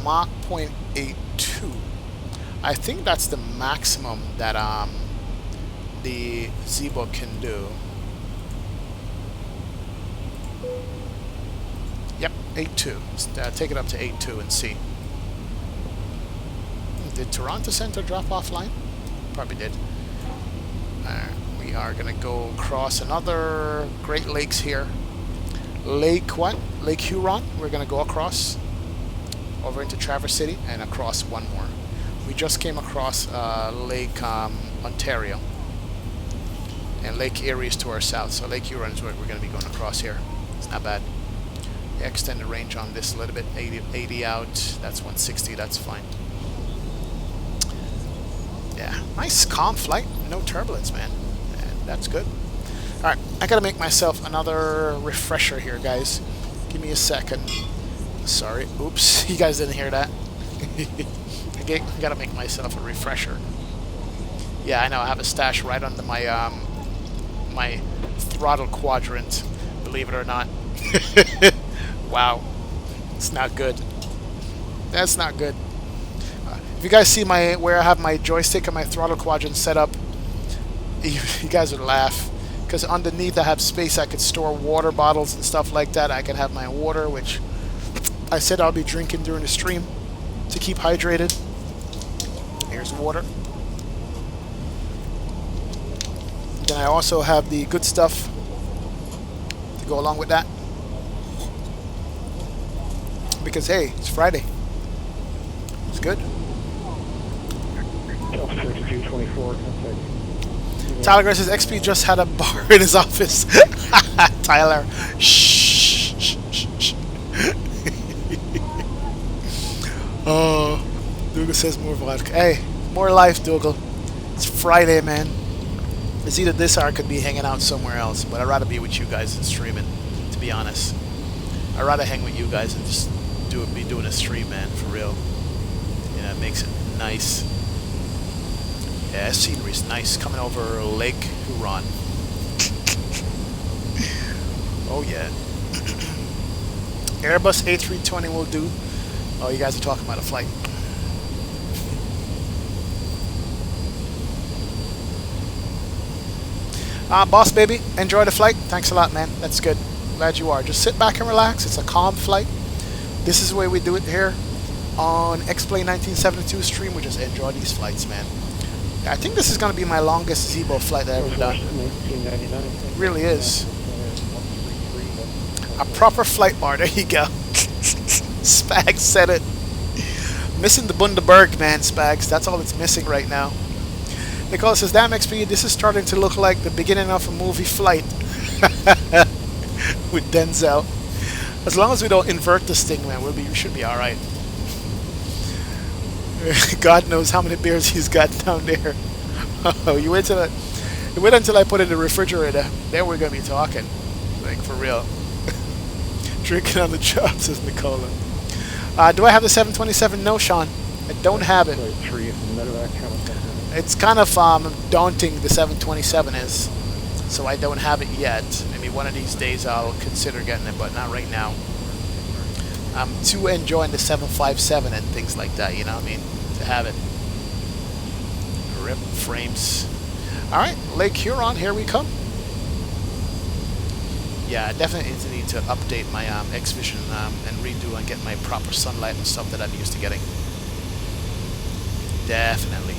Mach 0.82. I think that's the maximum that the Z-Book can do. Yep, 8.2. Take it up to 8.2 and see. Did Toronto Center drop offline? Probably did. We are gonna go across another Great Lakes here. Lake what? Lake Huron. We're gonna go across over into Traverse City and across one more. We just came across Lake Ontario, and Lake Erie is to our south, so Lake Huron is what we're going to be going across here. It's not bad. The extended range on this a little bit, 80 out, that's 160, that's fine. Yeah, nice calm flight, no turbulence, man. And that's good. Alright, I gotta make myself another refresher here, guys. Give me a second. Sorry, oops, you guys didn't hear that. I gotta make myself a refresher. Yeah, I know, I have a stash right under my my throttle quadrant, believe it or not. Wow, it's not good. That's not good. If you guys see where I have my joystick and my throttle quadrant set up, you guys would laugh, because underneath I have space I could store water bottles and stuff like that. I can have my water, which I said I'll be drinking during the stream to keep hydrated. Here's water. Then I also have the good stuff to go along with that. Because hey, it's Friday. It's good. Tyler Gray says XP just had a bar in his office. Tyler. Shh. Shh, shh, shh. Oh, Dougal says more vodka. Hey, more life, Dougal. It's Friday, man. It's either this or I could be hanging out somewhere else, but I'd rather be with you guys and streaming, to be honest. I'd rather hang with you guys and just be doing a stream, man, for real. You know, it makes it nice. Yeah, scenery's nice. Coming over Lake Huron. Oh, yeah. Airbus A320 will do. Oh, you guys are talking about a flight. Boss baby, enjoy the flight. Thanks a lot, man. That's good. Glad you are. Just sit back and relax. It's a calm flight. This is the way we do it here on X-Plane 1972 stream. We just enjoy these flights, man. I think this is going to be my longest Zebo flight that I've ever done. It really is. A proper flight bar. There you go. Spags said it. Missing the Bundaberg, man, Spags. That's all it's missing right now. Nicole says, damn XP, this is starting to look like the beginning of a movie Flight. With Denzel. As long as we don't invert this thing, man, we should be alright. God knows how many beers he's got down there. Oh, you wait until I put it in the refrigerator. Then we're going to be talking. Like, for real. Drinking on the job, says Nicola. Do I have the 727? No, Sean. I don't have it. It's kind of daunting, the 727 is. So I don't have it yet. Maybe Maybe one of these days I'll consider getting it, but not right now. I'm too enjoying the 757 and things like that, you know what I mean? To have it. Rip frames. Alright, Lake Huron, here we come. Yeah, I definitely need to update my X-Vision and redo and get my proper sunlight and stuff that I'm used to getting. Definitely.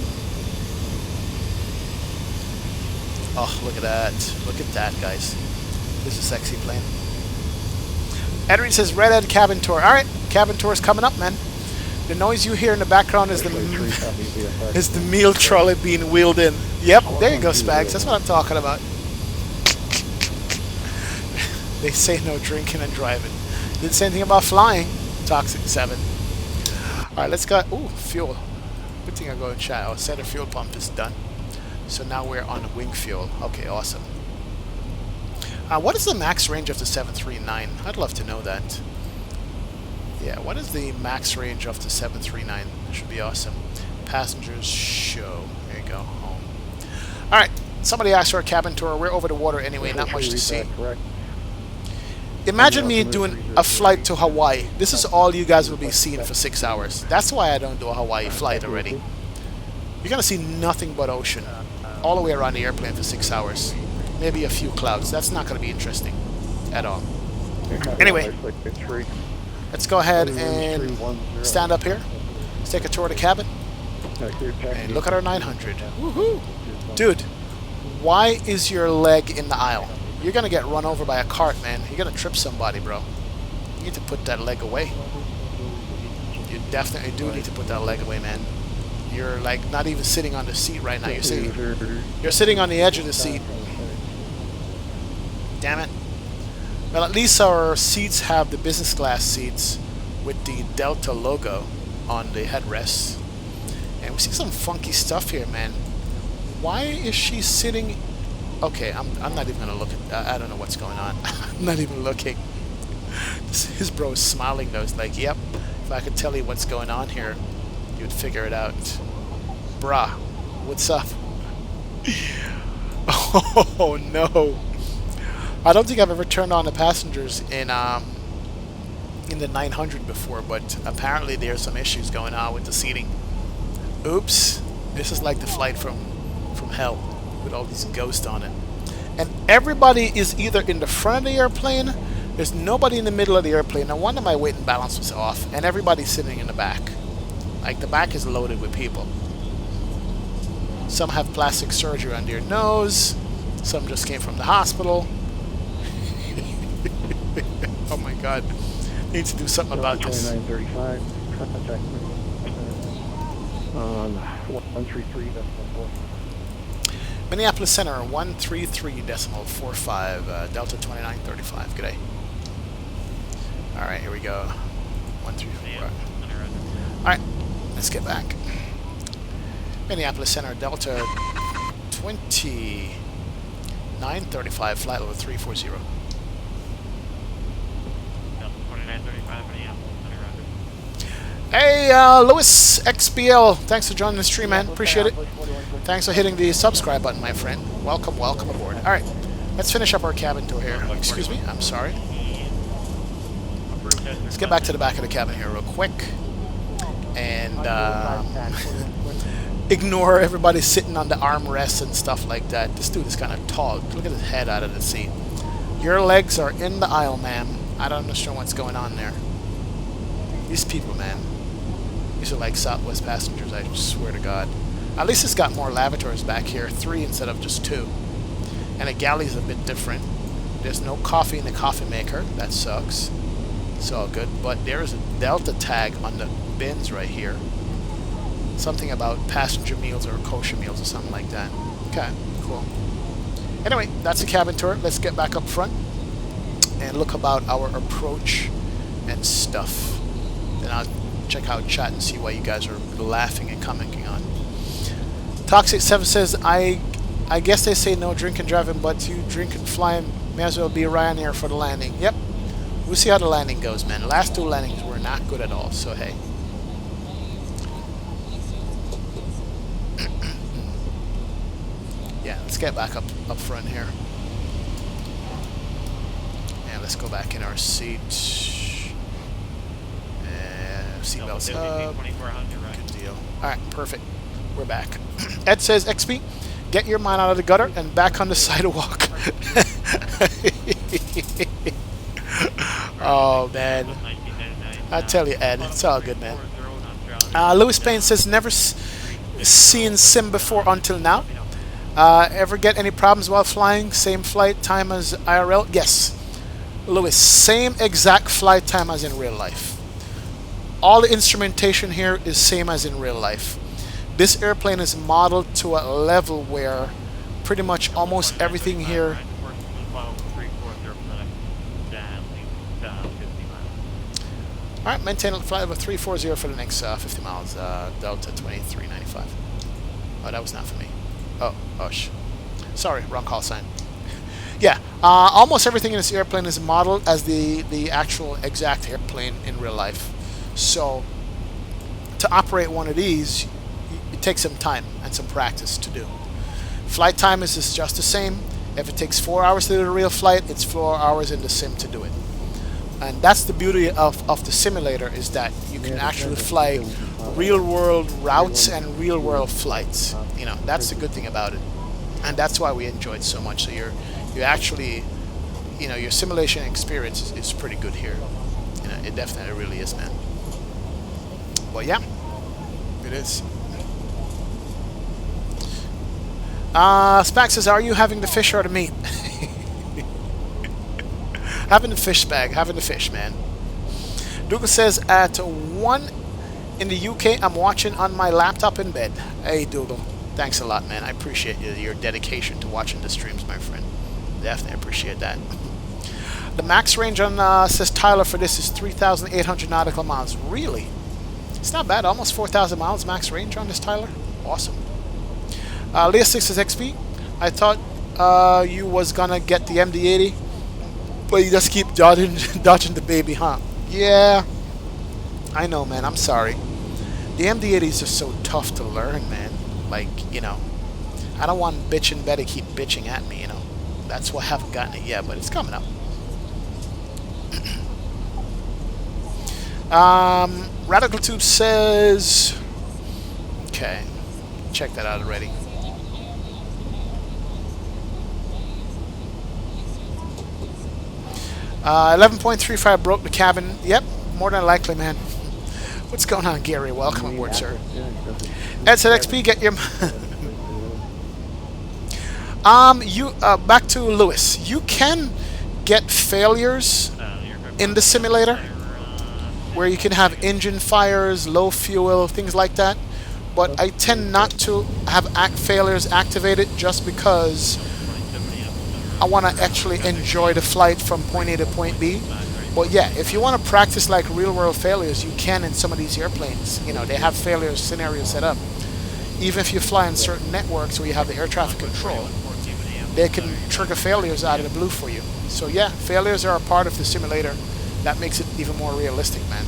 Oh, look at that. Look at that, guys. This is a sexy plane. Edward says, Redhead cabin tour. Alright, cabin tour is coming up, man. The noise you hear in the background is the meal trolley being wheeled in. Yep, there you go, Spags. That's what I'm talking about. They say no drinking and driving. Didn't say anything about flying. Toxic 7. Alright, let's go. Ooh, fuel. Good thing I go in chat. Our center fuel pump is done. So now we're on wing fuel. Okay, awesome. What is the max range of the 739? I'd love to know that. Yeah, what is the max range of the 739? That should be awesome. Passengers show. There you go. Home. Alright, somebody asked for a cabin tour. We're over the water anyway, not much to see. Imagine me doing a flight to Hawaii. This is all you guys will be seeing for 6 hours. That's why I don't do a Hawaii flight already. You're going to see nothing but ocean all the way around the airplane for 6 hours. Maybe a few clouds. That's not going to be interesting at all. Anyway, let's go ahead and stand up here. Let's take a tour of the cabin. And look at our 900. Woohoo! Dude, why is your leg in the aisle? You're going to get run over by a cart, man. You're going to trip somebody, bro. You need to put that leg away. You definitely do need to put that leg away, man. You're like not even sitting on the seat right now. You're sitting on the edge of the seat. Damn it. Well, at least our seats have the business class seats with the Delta logo on the headrests. And we see some funky stuff here, man. Why is she sitting... Okay, I'm not even going to look at... I don't know what's going on. I'm not even looking. His bro is smiling though. He's like, yep, if I could tell you what's going on here, you'd figure it out. Bruh, what's up? Oh, no. I don't think I've ever turned on the passengers in the 900 before, but apparently there's some issues going on with the seating. Oops. This is like the flight from hell with all these ghosts on it. And everybody is either in the front of the airplane, there's nobody in the middle of the airplane. No wonder my weight and balance was off, and everybody's sitting in the back. Like, the back is loaded with people. Some have plastic surgery on their nose. Some just came from the hospital. Oh my god. Need to do something about this. 2935. Contact on 133.4. Minneapolis Center 133.45. Delta 2935. Good day. Alright, here we go. 134. Alright, let's get back. Minneapolis Center Delta 2935. Flight level 340. Hey, Lewis XBL, thanks for joining the stream, man. Appreciate it. Thanks for hitting the subscribe button, my friend. Welcome, welcome aboard. All right, let's finish up our cabin tour here. Excuse me, I'm sorry. Let's get back to the back of the cabin here real quick. And ignore everybody sitting on the armrests and stuff like that. This dude is kind of tall. Look at his head out of the seat. Your legs are in the aisle, ma'am. I don't understand what's going on there. These people, man. These are like Southwest passengers, I swear to God. At least it's got more lavatories back here. 3 instead of just 2. And the galley's a bit different. There's no coffee in the coffee maker. That sucks. It's all good. But there is a Delta tag on the bins right here. Something about passenger meals or kosher meals or something like that. Okay, cool. Anyway, that's the cabin tour. Let's get back up front and look about our approach and stuff. Then I'll check out chat and see why you guys are laughing and commenting on. Toxic 7 says, I guess they say no drinking driving, but you drink and flying may as well be Ryanair for the landing. Yep. We'll see how the landing goes, man. The last 2 landings were not good at all, so hey. Yeah, let's get back up front here. let's go back in our seat. Seatbelts up. Good deal. Alright, perfect. We're back. Ed says, XP, get your mind out of the gutter and back on the sidewalk. Oh, man. I tell you, Ed, it's all good, man. Louis Payne says, never seen Sim before until now. Ever get any problems while flying? Same flight time as IRL? Yes. Louis, same exact flight time as in real life. All the instrumentation here is same as in real life. This airplane is modeled to a level where pretty much almost everything here. Alright, maintain a flight of 340 for the next 50 miles. Delta 2395. Oh, that was not for me. Oh, gosh. Sorry, wrong call sign. Yeah, almost everything in this airplane is modeled as the actual exact airplane in real life. So, to operate one of these, it takes some time and some practice to do. Flight time is just the same. If it takes 4 hours to do the real flight, it's 4 hours in the sim to do it. And that's the beauty of the simulator, is that you can actually fly real-world routes and real-world flights. You know, that's the good thing about it. And that's why we enjoy it so much. So you actually, you know, your simulation experience is pretty good here. You know, it definitely really is, man. Well, yeah, it is. Spack says, are you having the fish or the meat? Having the fish, Spag. Having the fish, man. Douglas says, at 1 in the UK, I'm watching on my laptop in bed. Hey, Dougal. Thanks a lot, man. I appreciate your dedication to watching the streams, my friend. Definitely appreciate that. The max range on, says Tyler, for this is 3,800 nautical miles. Really? It's not bad. Almost 4,000 miles max range on this, Tyler. Awesome. Leah 6 says, XP, I thought you was gonna get the MD-80, but you just keep dodging the baby, huh? Yeah. I know, man. I'm sorry. The MD-80s are so tough to learn, man. Like, you know, I don't want bitchin' Betty keep bitching at me, you know. That's why I haven't gotten it yet, but it's coming up. Radical Tube says, okay, check that out already. Uh, 11.35 broke the cabin. Yep, more than likely, man. What's going on, Gary? Welcome aboard, sir. Ed said, XP, get your... back to Lewis. You can get failures in the simulator where you can have engine fires, low fuel, things like that. But I tend not to have failures activated just because I want to actually enjoy the flight from point A to point B. But yeah, if you want to practice like real-world failures, you can in some of these airplanes. You know, they have failure scenarios set up. Even if you fly in certain networks where you have the air traffic control, they can trigger failures out of the blue for you. So yeah, failures are a part of the simulator. That makes it even more realistic, man.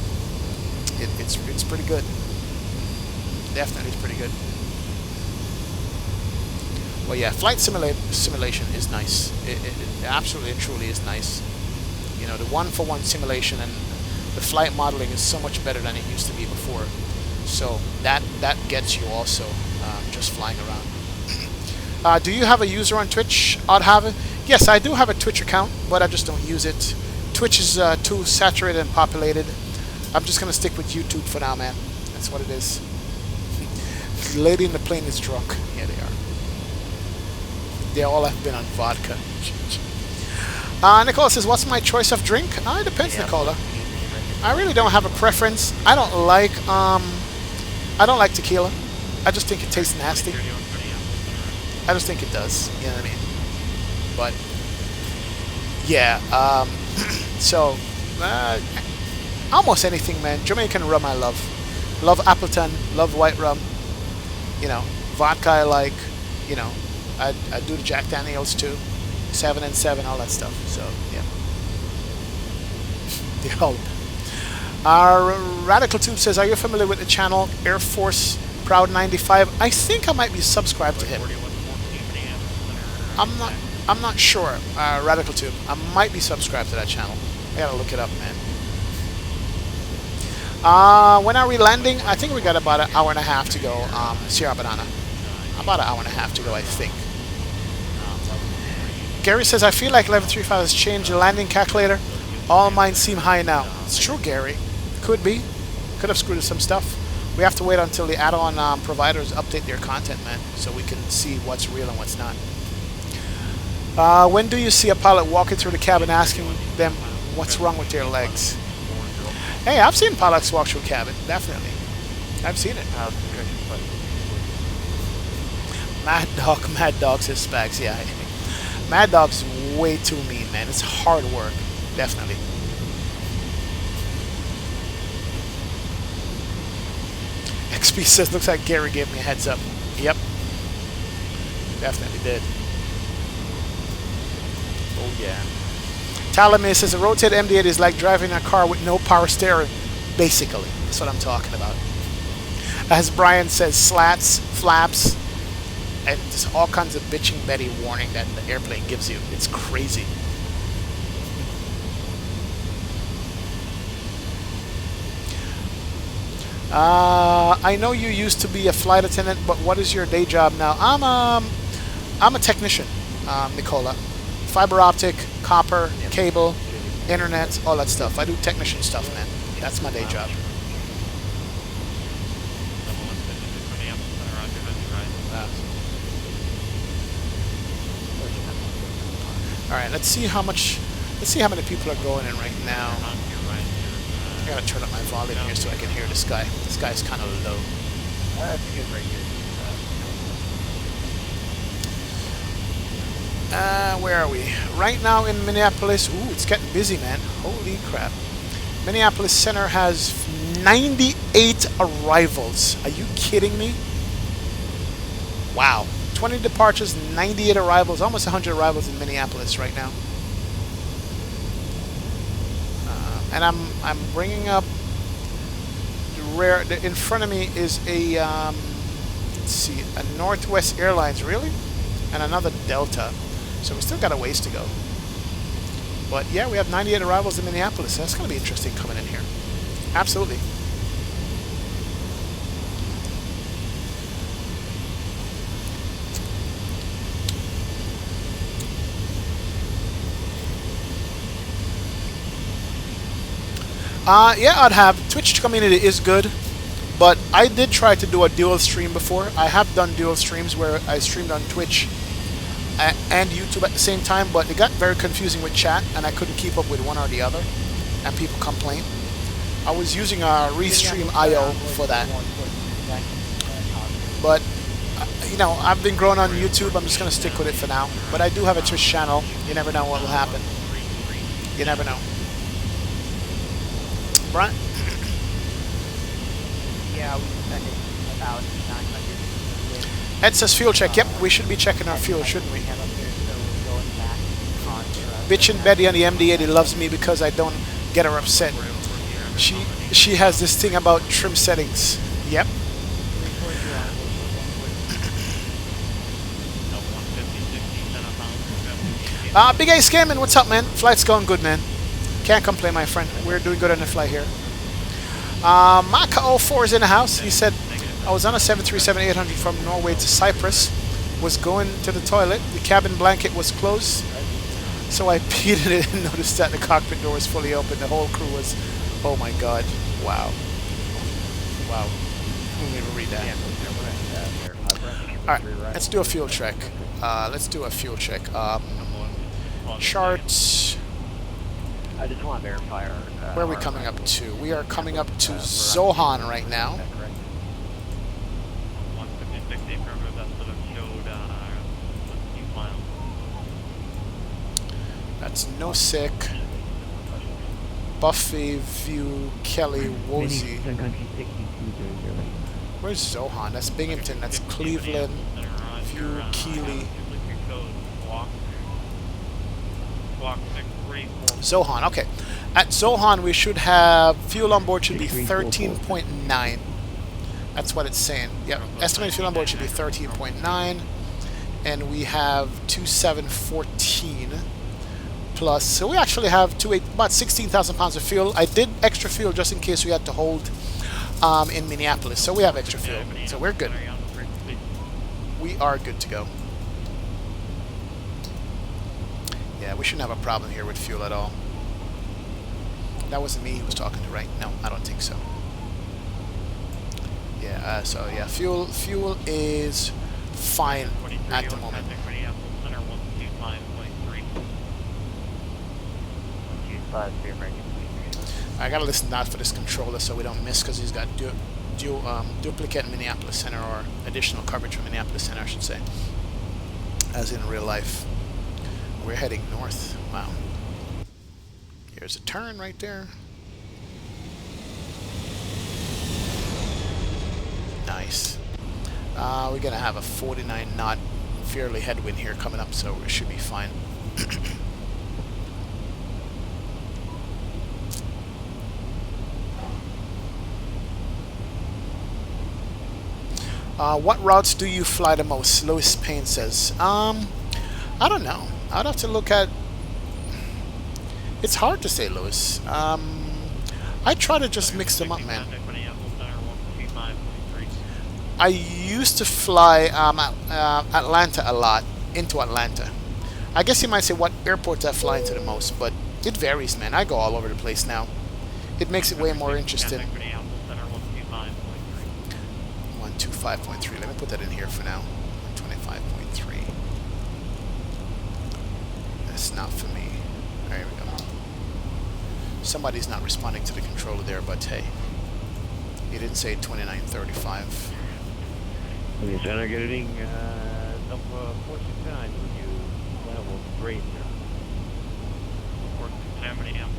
It's pretty good. Definitely, it's pretty good. Well, yeah, flight simulation is nice. It absolutely and truly is nice. You know, the one-for-one simulation and the flight modeling is so much better than it used to be before. So that gets you also just flying around. Do you have a user on Twitch, Oddhave? Yes, I do have a Twitch account, but I just don't use it. Twitch is too saturated and populated. I'm just gonna stick with YouTube for now, man. That's what it is. The lady in the plane is drunk. Yeah, they are. They all have been on vodka. Nicola says, what's my choice of drink? It depends, Nicola. I really don't have a preference. I don't like tequila. I just think it tastes nasty. I just think it does. You know what I mean? But yeah, so almost anything, man. Jamaican rum I love. Love Appleton, love white rum. You know, vodka I like. You know, I do the Jack Daniels too. 7 and 7, all that stuff. So yeah. The old. Our Radical Tube says, are you familiar with the channel Air Force Proud 95? I think I might be subscribed to him. I'm not I'm not sure. Radical Tube. I might be subscribed to that channel. I gotta look it up, man. When are we landing? I think we got about an hour and a half to go. Sierra Banana. About an hour and a half to go, I think. Gary says, I feel like 1135 has changed the landing calculator. All mine seem high now. It's true, Gary. Could be. Could have screwed up some stuff. We have to wait until the add-on providers update their content, man, so we can see what's real and what's not. When do you see a pilot walking through the cabin asking them what's wrong with their legs? Hey, I've seen pilots walk through cabin, definitely. I've seen it. Mad Dog says Spags, yeah. Mad Dog's way too mean, man. It's hard work, definitely. XP says, looks like Gary gave me a heads up. Yep. Definitely did. Oh, yeah. Talamay says, a rotated MD-8 is like driving a car with no power steering. Basically. That's what I'm talking about. As Brian says, slats, flaps, and just all kinds of bitching Betty warning that the airplane gives you. It's crazy. I know you used to be a flight attendant, but what is your day job now? I'm a technician, Nicola. Fiber optic, copper, cable, internet, all that stuff. I do technician stuff, man. That's my day job. Alright, let's see how many people are going in right now. I gotta turn up my volume here so I can hear this guy. This guy's kind of low. That's good right here. Where are we? Right now in Minneapolis. Ooh, it's getting busy, man. Holy crap. Minneapolis Center has 98 arrivals. Are you kidding me? Wow. 20 departures, 98 arrivals, almost 100 arrivals in Minneapolis right now. And I'm bringing up in front of me is a let's see, a Northwest Airlines, really, and another Delta. So we still got a ways to go. But yeah, we have 98 arrivals in Minneapolis. That's going to be interesting coming in here. Absolutely. Yeah, I'd have. Twitch community is good, but I did try to do a dual stream before. I have done dual streams where I streamed on Twitch and YouTube at the same time, but it got very confusing with chat, and I couldn't keep up with one or the other, and people complained. I was using a Restream IO for that. But, you know, I've been growing on YouTube. I'm just going to stick with it for now. But I do have a Twitch channel. You never know what will happen. You never know. Brian? Yeah, we spent about 900. Ed says fuel check. Yep, we should be checking our fuel, shouldn't we? Bitchin' Betty on the MD-80 loves me because I don't get her upset. She has this thing about trim settings. Yep. Big A Scamming, what's up, man? Flight's going good, man. Can't complain, my friend. We're doing good on the flight here. Maka04 is in the house. He said, I was on a 737-800 from Norway to Cyprus. Was going to the toilet. The cabin blanket was closed. So I peed in it and noticed that the cockpit door was fully open. The whole crew was, oh my god. Wow. Wow. Who will even read that? Alright, let's do a fuel check. Charts. I just want to verify our... Where are we coming up to? We are coming up to Zohan right now. That's Nosek, Buffet, View, Kelly, Woolsey. Where's Zohan? That's Binghamton. That's Cleveland, View, Keeley. Zohan, okay. At Zohan, we should have fuel on board should be 13.9. That's what it's saying. Yeah, estimated fuel on board should be 13.9. and we have 2714 plus. So we actually have about 16,000 pounds of fuel. I did extra fuel just in case we had to hold in Minneapolis. So we have extra fuel. So we're good. We are good to go. Yeah, we shouldn't have a problem here with fuel at all. That wasn't me he was talking to, right? No, I don't think so. Yeah, so yeah, fuel is fine at the moment. I gotta listen out for this controller so we don't miss, because he's got duplicate Minneapolis Center, or additional coverage from Minneapolis Center, I should say, as in real life. We're heading north. Wow. Here's a turn right there. Nice. We're gonna have a 49 knot fairly headwind here coming up, so it should be fine. What routes do you fly the most? Louis Payne says. I don't know. I'd have to look at. It's hard to say, Louis. I try to just mix them up, man. I used to fly Atlanta a lot, into Atlanta. I guess you might say what airports I fly into the most, but it varies, man. I go all over the place now. It makes it way more interesting. 125.3. Let me put that in here for now. 125.3. That's not for me. There we go. Somebody's not responding to the controller there, but hey. He didn't say 2935. Yes, and I'm getting number 469 when you level 3 there. 469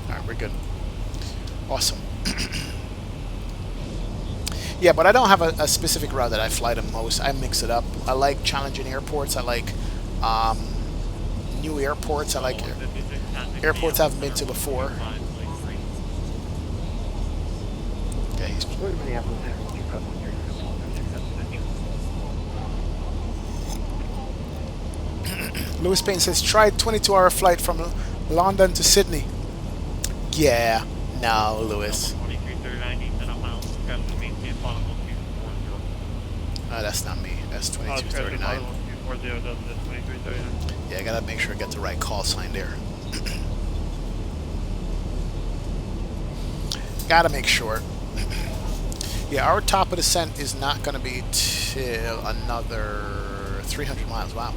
Alright, we're good. Awesome. Yeah, but I don't have a specific route that I fly the most. I mix it up. I like challenging airports. I like new airports. I like airports I haven't been to before. Okay, he's Louis Payne says, try 22-hour flight from London to Sydney. Yeah, no, Louis. That's not me. That's 2239. Yeah, I gotta make sure I get the right call sign there. Gotta make sure. Yeah, our top of descent is not gonna be till another 300 miles. Wow.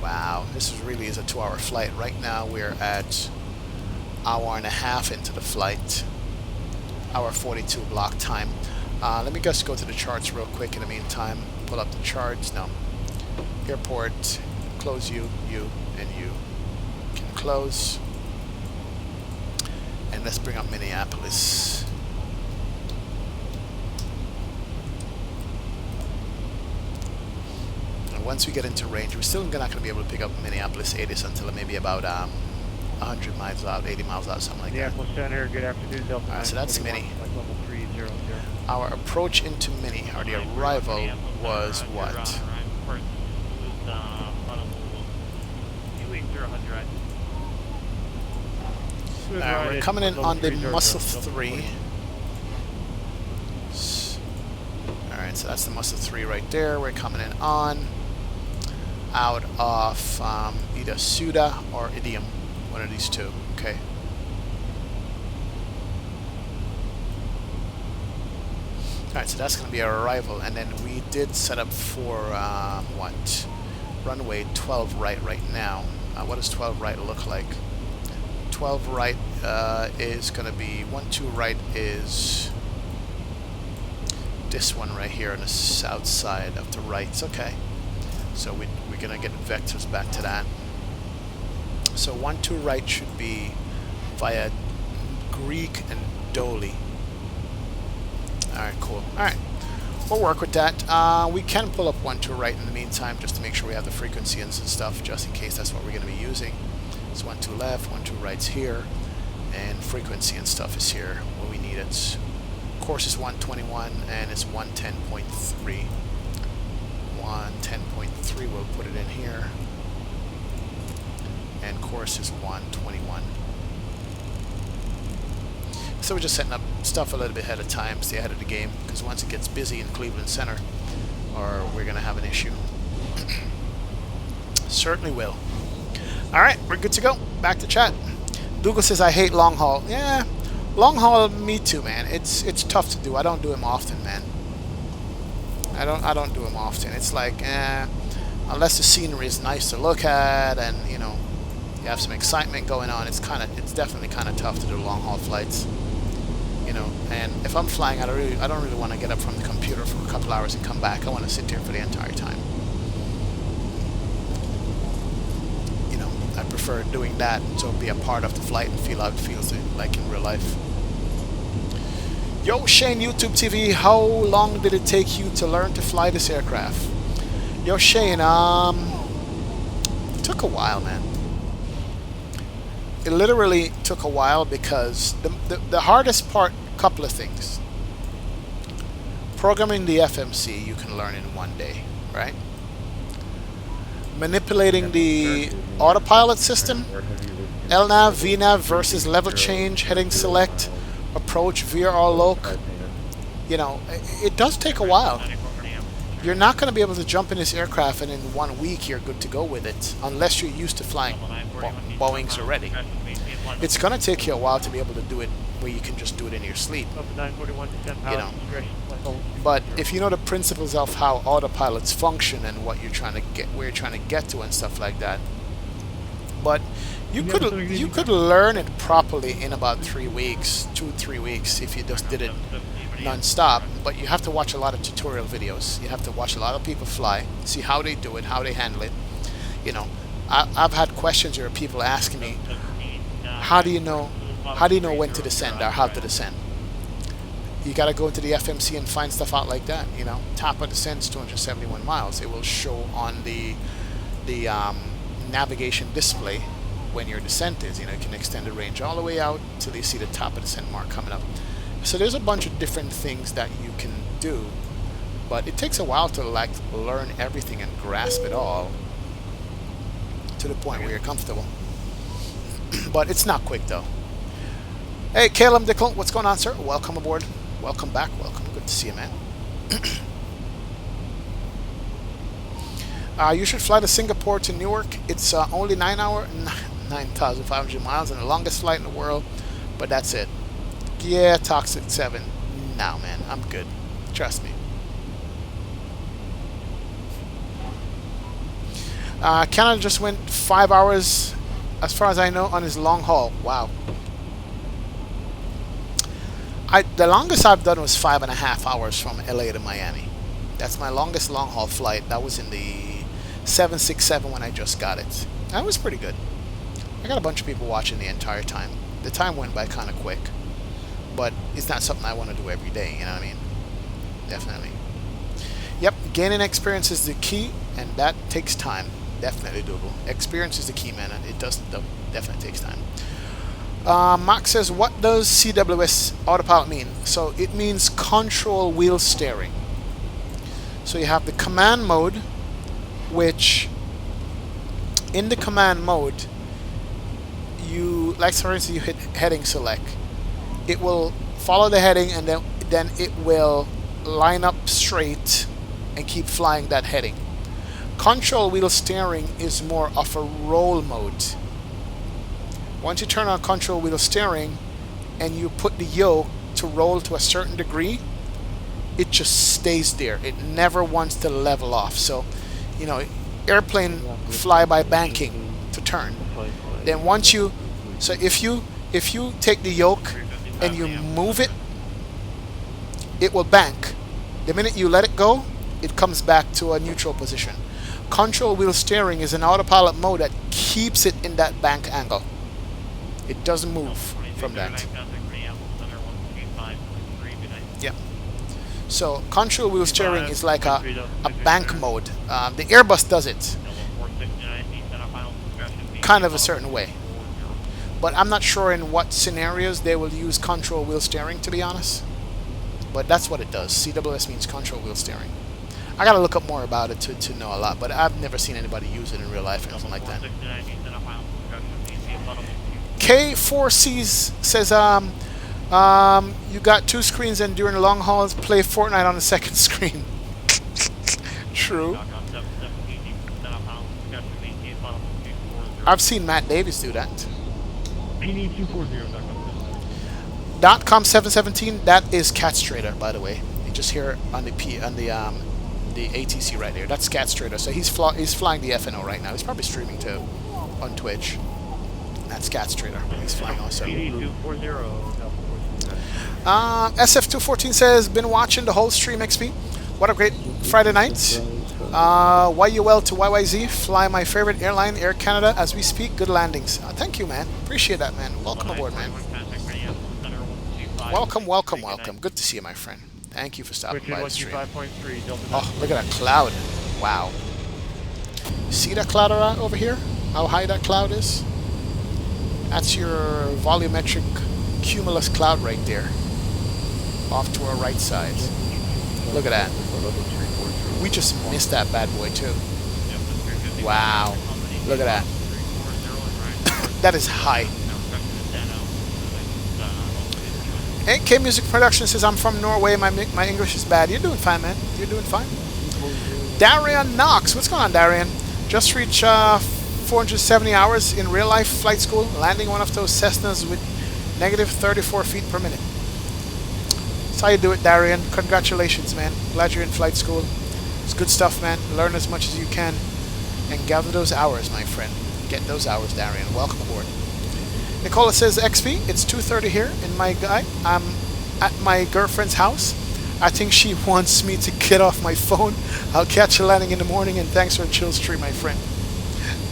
Wow, this really is a 2-hour flight. Right now we're at hour and a half into the flight. Hour 42 block time. Let me just go to the charts real quick in the meantime. Pull up the charts. No. Airport. Close you, and you can close. And let's bring up Minneapolis. And once we get into range, we're still not going to be able to pick up Minneapolis 80 until maybe about 100 miles out, 80 miles out, something like that. Minneapolis Center, good afternoon, Delta. Alright, so that's Mini. Level 300. Our approach into Mini, or the arrival, was what? We're coming in on the Muscle 3. Alright, so that's the Muscle 3 right there. We're coming in on out of either Suda or Idiom. One of these two. Okay. Alright, so that's going to be our arrival, and then we did set up for, what? Runway 12 right now. What does 12 right look like? 12 right is going to be, 12 right is this one right here on the south side of the right. Okay. So we're going to get vectors back to that. So 12 right should be via Greek and Dolly. Alright, cool. Alright, we'll work with that. We can pull up 12 right in the meantime, just to make sure we have the frequency and stuff, just in case that's what we're going to be using. It's 12 left, 12 right's here, and frequency and stuff is here where we need it. Course is 121 and it's 110.3. 110.3, we'll put it in here. And course is 121. So we're just setting up stuff a little bit ahead of time, stay ahead of the game, because once it gets busy in Cleveland Center, or we're going to have an issue. Certainly will. Alright, we're good to go. Back to chat. Dougal says, I hate long haul. Yeah, long haul, me too, man. It's tough to do. I don't do them often, man. I don't do them often. It's like, unless the scenery is nice to look at, and you know, you have some excitement going on, it's definitely kind of tough to do long haul flights. You know, and if I'm flying, I don't really want to get up from the computer for a couple hours and come back. I want to sit there for the entire time. You know, I prefer doing that, so be a part of the flight and feel how it feels like in real life. Yo, Shane, YouTube TV, how long did it take you to learn to fly this aircraft? Yo, Shane, it took a while, man. It literally took a while because the hardest part, couple of things. Programming the FMC, you can learn in one day, right? Manipulating the autopilot system, LNAV, VNAV versus level change, heading select, approach, VRAM loc. You know, it does take a while. You're not going to be able to jump in this aircraft and in 1 week you're good to go with it, unless you're used to flying Boeings already. It's going to take you a while to be able to do it where you can just do it in your sleep. You know. But if you know the principles of how autopilots function and what you're trying to get, where you're trying to get to and stuff like that. But you could learn it properly in about 3 weeks, 2-3 weeks, if you just did it non-stop. But you have to watch a lot of tutorial videos. You have to watch a lot of people fly, see how they do it, how they handle it. You know, I've had questions where people asking me, how do you know when to descend or how to descend? You got to go into the FMC and find stuff out like that. You know, top of descent is 271 miles. It will show on the navigation display when your descent is. You know, you can extend the range all the way out till you see the top of descent mark coming up. So there's a bunch of different things that you can do, but it takes a while to like learn everything and grasp it all to the point where you're comfortable. But it's not quick though. Hey, Caleb Dickel, what's going on, sir? Welcome aboard. Welcome back. Welcome. Good to see you, man. You should fly to Singapore to Newark. It's only 9,500 miles, and the longest flight in the world. But that's it. Yeah, Toxic 7. No, man, I'm good. Trust me. Canada just went 5 hours, as far as I know, on his long haul. Wow. The longest I've done was 5.5 hours from LA to Miami. That's my longest long haul flight. That was in the 767 when I just got it. That was pretty good. I got a bunch of people watching the entire time. The time went by kind of quick, but it's not something I want to do every day, you know what I mean? Definitely. Yep, gaining experience is the key, and that takes time. Definitely doable. Experience is the key, man. It definitely takes time. Max says, what does CWS autopilot mean? So it means control wheel steering. So you have the command mode, which in the command mode, you, like for instance, you hit heading select. It will follow the heading, and then it will line up straight and keep flying that heading. Control wheel steering is more of a roll mode. Once you turn on control wheel steering and you put the yoke to roll to a certain degree, it just stays there. It never wants to level off. So, you know, airplane fly by banking to turn. Then once you, so if you take the yoke and you move it, it will bank. The minute you let it go, it comes back to a neutral position. Control wheel steering is an autopilot mode that keeps it in that bank angle. It doesn't move from that. Yeah. So control wheel steering is like a bank mode. The Airbus does it kind of a certain way. But I'm not sure in what scenarios they will use control wheel steering, to be honest. but that's what it does. CWS means control wheel steering. I gotta look up more about it to know a lot, but I've never seen anybody use it in real life or anything like that. K4Cs says, you got 2 screens and during the long hauls play Fortnite on the second screen. True. I've seen Matt Davis do that. .com717, that is Cat's Trader, by the way. You just hear it on the ATC right there. That's Cat's Trader. So he's flying the FNO right now. He's probably streaming too on Twitch. That's Cat's Trader. He's flying also. SF214 says, been watching the whole stream, XP. What a great Friday night. YUL to YYZ, fly my favorite airline, Air Canada, as we speak. Good landings. Thank you, man. Appreciate that, man. Welcome aboard, man. Welcome, welcome, welcome. Good to see you, my friend. Thank you for stopping by the stream. Oh, look at that cloud. Wow. See that cloud over here? How high that cloud is? That's your volumetric cumulus cloud right there. Off to our right side. Look at that. We just missed that bad boy too. Wow. Look at that. That is high. AK Music Production says, I'm from Norway. My English is bad. You're doing fine, man. You're doing fine. Darian Knox. What's going on, Darian? Just reached 470 hours in real life flight school, landing one of those Cessnas with negative 34 feet per minute. That's how you do it, Darian. Congratulations, man. Glad you're in flight school. It's good stuff, man. Learn as much as you can and gather those hours, my friend. Get those hours, Darian. Welcome aboard. Nicola says, XP, it's 2:30 here in my guy. I'm at my girlfriend's house. I think she wants me to get off my phone. I'll catch you landing in the morning, and thanks for a chill stream, my friend.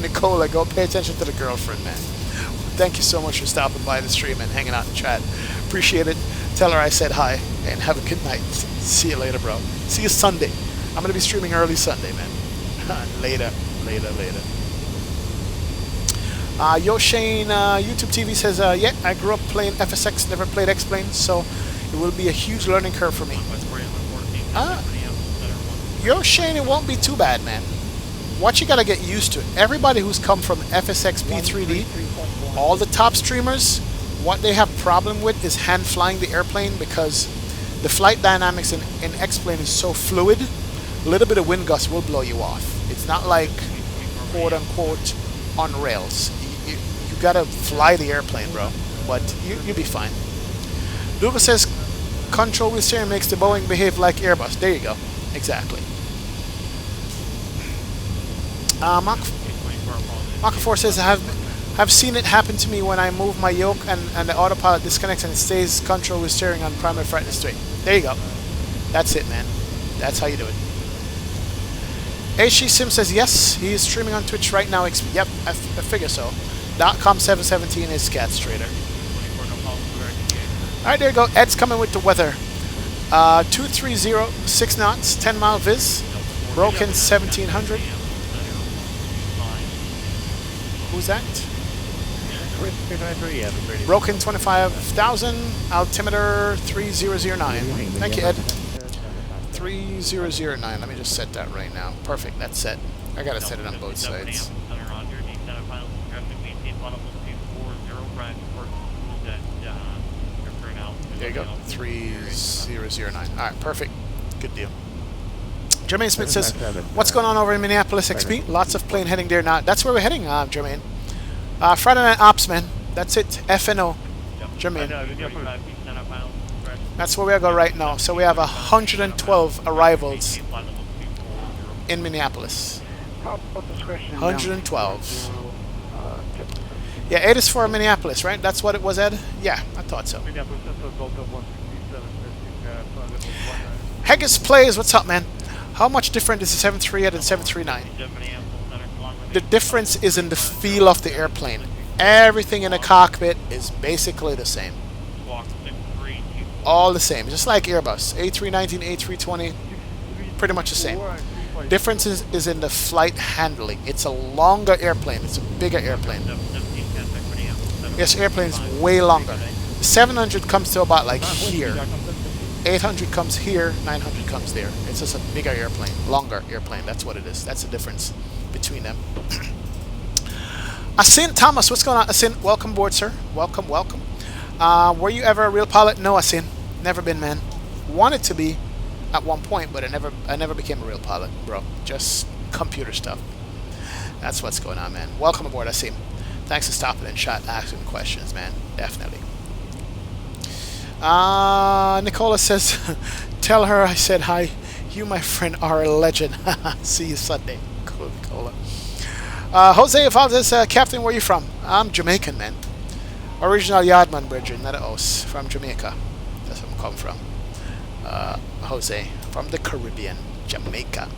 Nicola, go pay attention to the girlfriend, man. Thank you so much for stopping by the stream and hanging out in chat. Appreciate it. Tell her I said hi, and have a good night. See you later, bro. See you Sunday. I'm going to be streaming early Sunday, man. Later. Yo Shane, YouTube TV says, yeah, I grew up playing FSX, never played X-Plane, so it will be a huge learning curve for me. Yo Shane, it won't be too bad, man. What you gotta get used to, everybody who's come from FSX P3D, all the top streamers, what they have problem with is hand flying the airplane, because the flight dynamics in X-Plane is so fluid, a little bit of wind gust will blow you off. It's not like, quote-unquote, on rails. You gotta fly the airplane, bro. But you'll be fine. Duga says, control wheel steering makes the Boeing behave like Airbus. There you go. Exactly. Mach4 says, I've seen it happen to me when I move my yoke and the autopilot disconnects and it stays control wheel steering on primary flight straight. There you go. That's it, man. That's how you do it. HG Sim says, yes, he is streaming on Twitch right now. Yep, I figure so. .com717 is Cat's Trader. Alright, there you go. Ed's coming with the weather. 230, 6 knots, 10 mile viz. Broken 1700. Who's that? Broken 25,000. Altimeter 3009. Thank you, Ed. 3009. Let me just set that right now. Perfect. That's set. I gotta set it on both sides. There you go. 3009. Alright, perfect. Good deal. Jermaine Smith says, what's going on over in Minneapolis, XP? Lots of plane heading there now. That's where we're heading, Jermaine. Friday Night Ops, man. That's it. FNO. Jermaine. That's where we go right now. So we have 112 arrivals in Minneapolis. 112. Yeah, 8 is for Minneapolis, right? That's what it was, Ed? Yeah, I thought so. Haggis Plays, what's up, man? How much different is the 738 and 739? The difference is in the feel of the airplane. Everything in the cockpit is basically the same. All the same, just like Airbus. A319, A320, pretty much the same. Difference is in the flight handling. It's a longer airplane. It's a bigger airplane. Yes, airplane is way longer. The 700 comes to about like here. 800 comes here, 900 comes there. It's just a bigger airplane, longer airplane. That's what it is. That's the difference between them. Asin Thomas, what's going on? Asin, welcome aboard, sir. Welcome, welcome. Were you ever a real pilot? No, Asin, never been, man. Wanted to be at one point, but I never became a real pilot, bro. Just computer stuff. That's what's going on, man. Welcome aboard, Asim. Thanks for stopping in chat, asking questions, man. Definitely. Nicola says, tell her I said hi. You, my friend, are a legend. See you Sunday. Cool, Nicola. Jose Valdez, Captain, where are you from? I'm Jamaican, man. Original Yardman Bridge, not a Os. From Jamaica. That's where I'm coming from. Jose, from the Caribbean, Jamaica.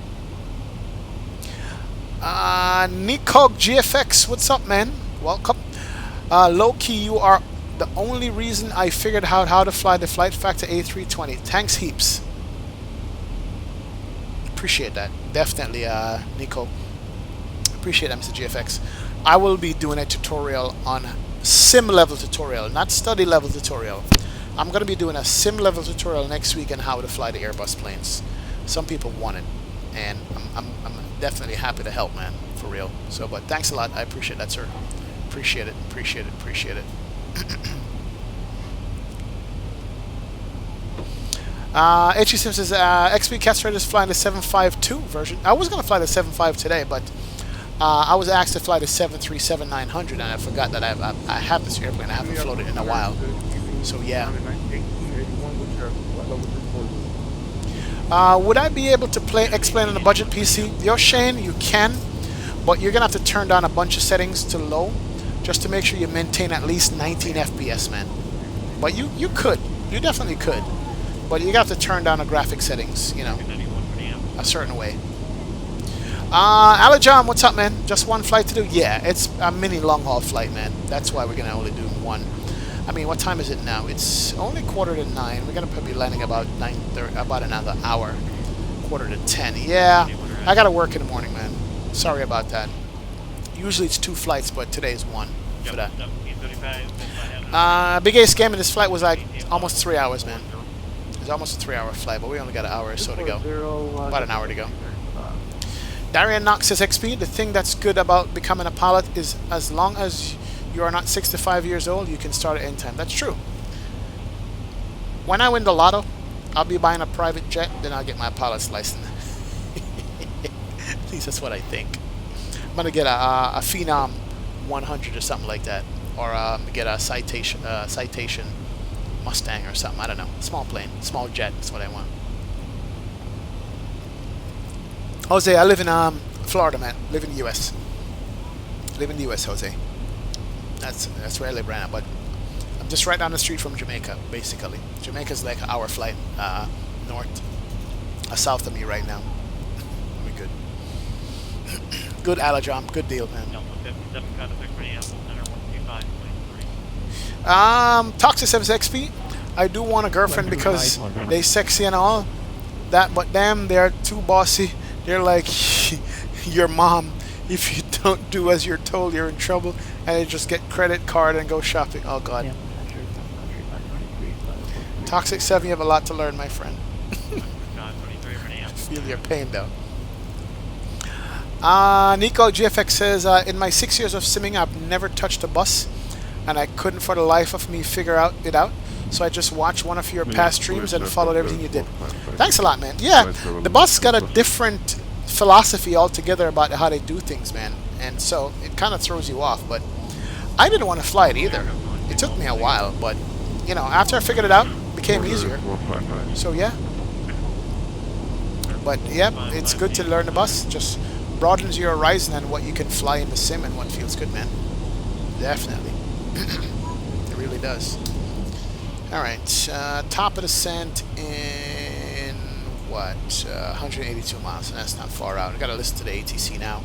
Nikog GFX, what's up, man? Welcome. Low-key, you are the only reason I figured out how to fly the Flight Factor A320. Thanks heaps. Appreciate that. Definitely, Nico. Appreciate that, Mr. GFX. I will be doing a tutorial on sim level tutorial, not study level tutorial. I'm going to be doing a sim level tutorial next week on how to fly the Airbus planes. Some people want it, and I'm definitely happy to help, man, for real. So, but thanks a lot. I appreciate that, sir. Appreciate it. Appreciate it. Appreciate it. H.E. Sims says, XP Castrator is flying the 752 version. I was going to fly the 75 today, but I was asked to fly the 737-900, and I forgot that I have this airplane. I haven't flown it in a while. So, yeah. Would I be able to explain on a budget PC? Yo, Shane, you can, but you're going to have to turn down a bunch of settings to low just to make sure you maintain at least 19 FPS, man. But you could. You definitely could. But you have to turn down the graphic settings, you know, a certain way. Alajon, what's up, man? Just one flight to do? Yeah, it's a mini long-haul flight, man. That's why we're going to only do one. I mean, what time is it now? It's only 8:45. We're going to probably be landing about 9:30, about another hour. 9:45. Yeah, I got to work in the morning, man. Sorry about that. Usually it's 2 flights, but today's 1 for that. Big Ace game in this flight was like almost 3 hours, man. It was almost a 3-hour flight, but we only got an hour or so to go. About an hour to go. Darian Knox says, XP, the thing that's good about becoming a pilot is as long as you are not 65 years old, you can start at any time. That's true. When I win the lotto, I'll be buying a private jet, then I'll get my pilot's license. At least that's what I think. I'm going to get a Phenom 100 or something like that. Or get a Citation Mustang or something. I don't know. Small plane. Small jet. That's what I want. Jose, I live in Florida, man. Live in the U.S. Live in the U.S., Jose. That's where I live right now. But I'm just right down the street from Jamaica, basically. Jamaica's like an hour flight south of me right now. We good. Good, Alajon. Good deal, man. Toxic 7XP. I do want a girlfriend because they sexy and all that, but damn, they're too bossy. They're like your mom. If you don't do as you're told, you're in trouble, and they just get credit card and go shopping. Oh God. Toxic 7, you have a lot to learn, my friend. Feel your pain, though. Nico GFX says, in my 6 years of simming, I've never touched a bus, and I couldn't for the life of me figure it out. So I just watched one of your past streams and followed everything you did. Thanks a lot, man. Yeah, the bus got a different philosophy altogether about how they do things, man. And so it kind of throws you off. But I didn't want to fly it either. It took me a while, but you know, after I figured it out, it became easier. So yeah. But yeah, it's good to learn the bus. Just broadens your horizon and what you can fly in the sim and what feels good, man. Definitely. It really does. Alright, top of descent in what? 182 miles, and that's not far out. I gotta listen to the ATC now.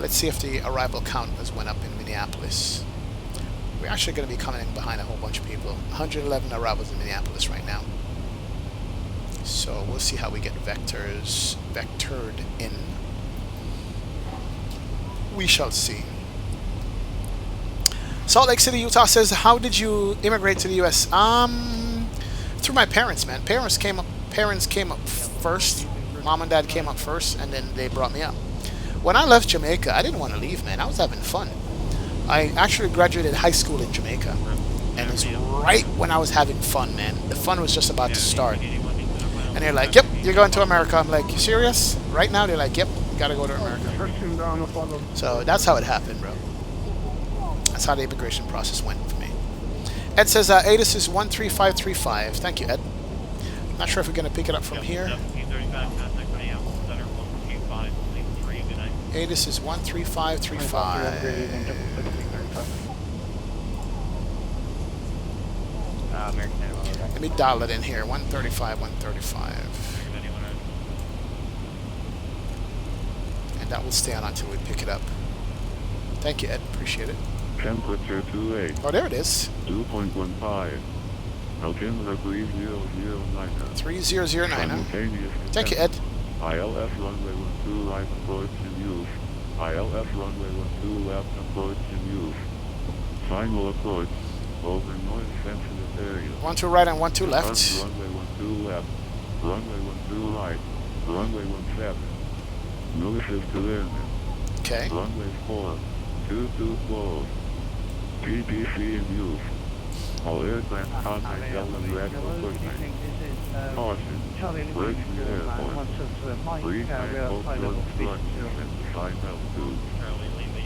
Let's see if the arrival count has went up in Minneapolis. We're actually gonna be coming in behind a whole bunch of people. 111 arrivals in Minneapolis right now. So we'll see how we get vectored in. We shall see. Salt Lake City, Utah says, how did you immigrate to the U.S.? Through my parents, man. Parents came up first. Mom and dad came up first, and then they brought me up. When I left Jamaica, I didn't want to leave, man. I was having fun. I actually graduated high school in Jamaica, and it's right when I was having fun, man. The fun was just about to start. And they're like, "Yep, you're going to America." I'm like, "You serious?" Right now, they're like, "Yep, you gotta go to America." So that's how it happened, bro. That's how the immigration process went for me. Ed says, ATIS is 13535. Thank you, Ed. Not sure if we're going to pick it up from here. ATIS is 13535. Let me dial it in here. 135, 135. And that will stay on until we pick it up. Thank you, Ed. Appreciate it. Temperature 28. Oh, there it is. 2.15. Altimeter 3009. 3009, huh? Thank you, Ed. ILS runway 12 right approach in use. ILS runway 12 left approach in use. Final approach. Over noise sensitive area. 12 right and 12 left. Runway 12 left. Runway 12 right. Runway 17. Notices to limit. Okay. Runway 4. 22 closed. PPC in use. All aircraft contact element ready for pushback. Caution. Bridge to the airport. Please take both your instructions and decide altitude.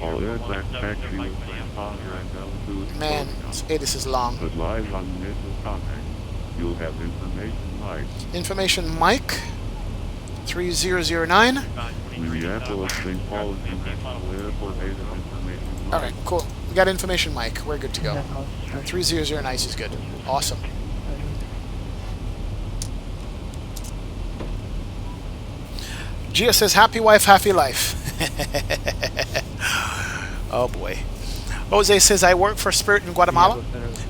All aircraft taxi with contract altitude. Man, this is long. Advise on initial contact. You'll have information mic. Information mic. 3009. Minneapolis, St. Paul International Airport, information mic. Alright, cool. We got information mic. We're good to go. 3009 is good. Awesome. Gia says, happy wife, happy life. Oh boy. Jose says, I work for Spirit in Guatemala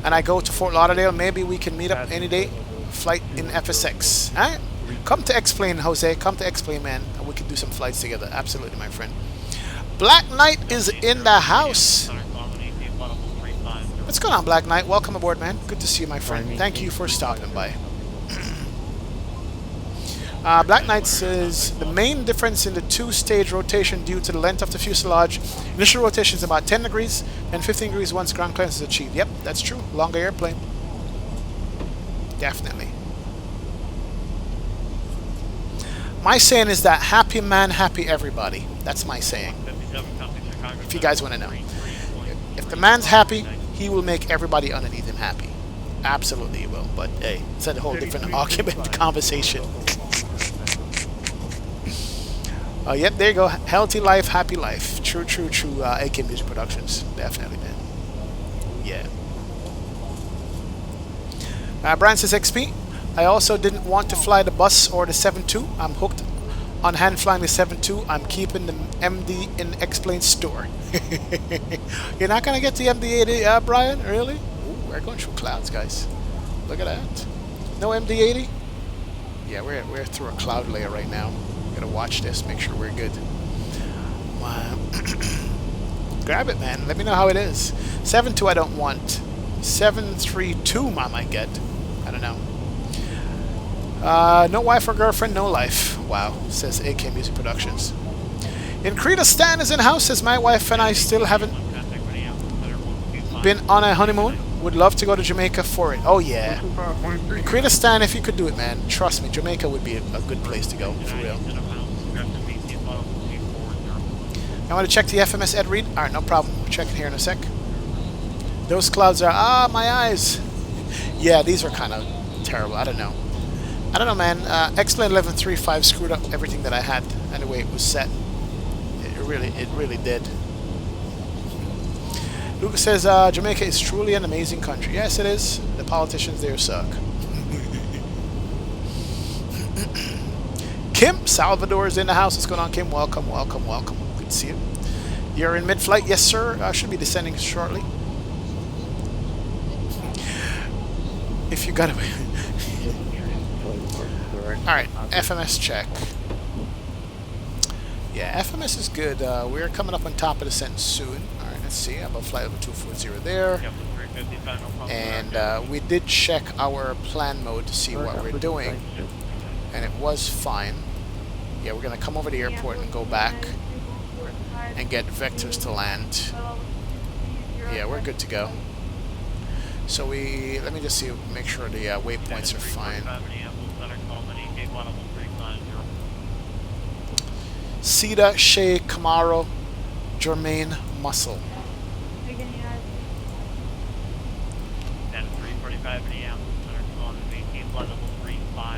and I go to Fort Lauderdale. Maybe we can meet up any day. Flight in FSX. Alright? Come to explain, Jose. Come to explain, man. And we can do some flights together. Absolutely, my friend. Black Knight is in the house. What's going on, Black Knight? Welcome aboard, man. Good to see you, my friend. Thank you for stopping by. Black Knight says, the main difference in the two-stage rotation due to the length of the fuselage. Initial rotation is about 10 degrees and 15 degrees once ground clearance is achieved. Yep, that's true. Longer airplane. Definitely. My saying is that happy man, happy everybody. That's my saying. If you guys want to know. If the man's happy, he will make everybody underneath him happy. Absolutely he will. But hey, it's a whole different argument conversation. Yep, there you go. Healthy life, happy life. True, true, true. AK Music Productions. Definitely, man. Yeah. Brian says, XP. I also didn't want to fly the bus or the 7-2. I'm hooked on hand flying the 7-2. I'm keeping the MD in X-Plane store. You're not going to get the MD-80, Brian? Really? Ooh, we're going through clouds, guys. Look at that. No MD-80? Yeah, we're through a cloud layer right now. Gotta watch this, make sure we're good. Wow. Grab it, man. Let me know how it is. 7-2 I don't want. 7-3-2 I might get. I don't know. No wife or girlfriend, no life. Wow, says AK Music Productions. Increta Stan is in house, says my wife and I still haven't been on a honeymoon. Would love to go to Jamaica for it. Oh yeah. Increta Stan, if you could do it, man. Trust me, Jamaica would be a good place to go, for real. I want to check the FMS Ed Reed. Alright, no problem. We'll check it here in a sec. Those clouds are... Ah, my eyes. Yeah, these are kind of terrible. I don't know. I don't know, man. X-Plane 1135 screwed up everything that I had and the way it was set. It really did. Lucas says, Jamaica is truly an amazing country. Yes, it is. The politicians there suck. Kim Salvador is in the house. What's going on, Kim? Welcome, welcome, welcome. Good to see you. You're in mid-flight? Yes, sir. I should be descending shortly. If you got away. Alright, FMS check. Yeah, FMS is good. We're coming up on top of the sentence soon. Alright, let's see. How about flight level 240 there? And we did check our plan mode to see what we're doing, and it was fine. Yeah, we're gonna come over the airport and go back and get vectors to land. Yeah, we're good to go. So let me just see, make sure the waypoints are fine. Sita, Shea, Camaro, Jermaine, Muscle.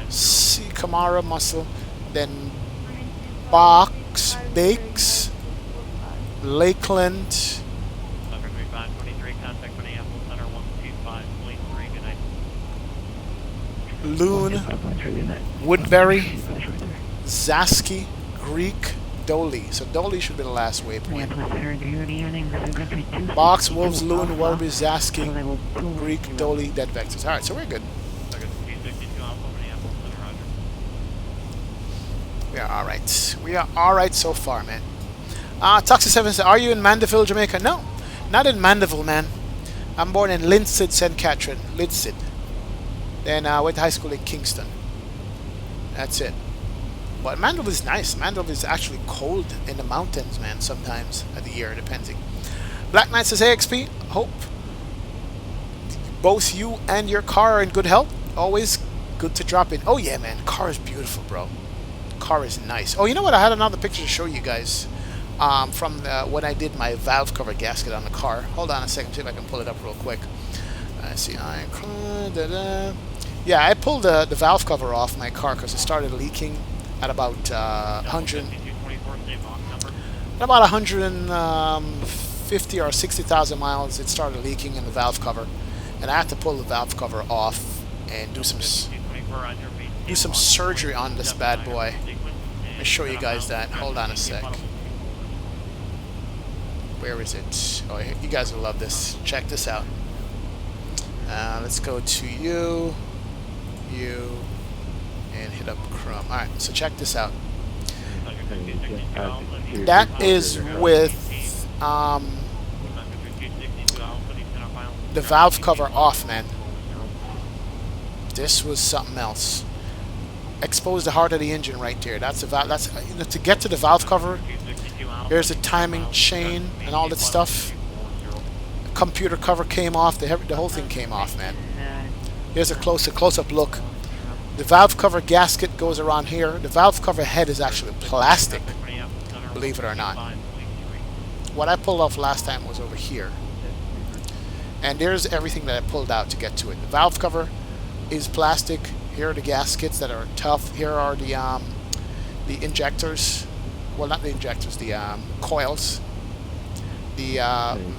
C, Camaro, Muscle, then Box, Bakes, Lakeland, Loon, Woodbury, Zaski, Greek, Dolly. So Dolly should be the last waypoint. Box, Wolves, Loon, Woodbury, Zaski, Greek, Dolly, dead vectors. Alright, so we're good. We are alright. We are alright so far, man. Toxic7 says, are you in Mandeville, Jamaica? No, not in Mandeville, man. I'm born in Linstead, St. Catherine. Linstead. Then I went to high school in Kingston. That's it. But Mandeville is nice. Mandeville is actually cold in the mountains, man, sometimes of the year, depending. Black Knight says, hey, XP, hope both you and your car are in good health. Always good to drop in. Oh, yeah, man. Car is beautiful, bro. Car is nice. Oh, you know what? I had another picture to show you guys from when I did my valve cover gasket on the car. Hold on a second, see if I can pull it up real quick. I see. Yeah, I pulled the valve cover off my car because it started leaking at about 150 or 60,000 miles. It started leaking in the valve cover, and I had to pull the valve cover off and do some surgery on this bad boy. Let me show you guys that. Hold on a sec. Where is it? Oh, you guys will love this. Check this out. Let's go to you, and hit up Chrome. Alright, so check this out. That is with the valve cover off, man. This was something else. Exposed the heart of the engine right there. That's the valve. That's to get to the valve cover. Here's the timing chain and all that stuff. The computer cover came off. The whole thing came off, man. Here's a close-up look. The valve cover gasket goes around here. The valve cover head is actually plastic, believe it or not. What I pulled off last time was over here. And there's everything that I pulled out to get to it. The valve cover is plastic. Here are the gaskets that are tough. Here are the injectors. Well, not the injectors, the coils. The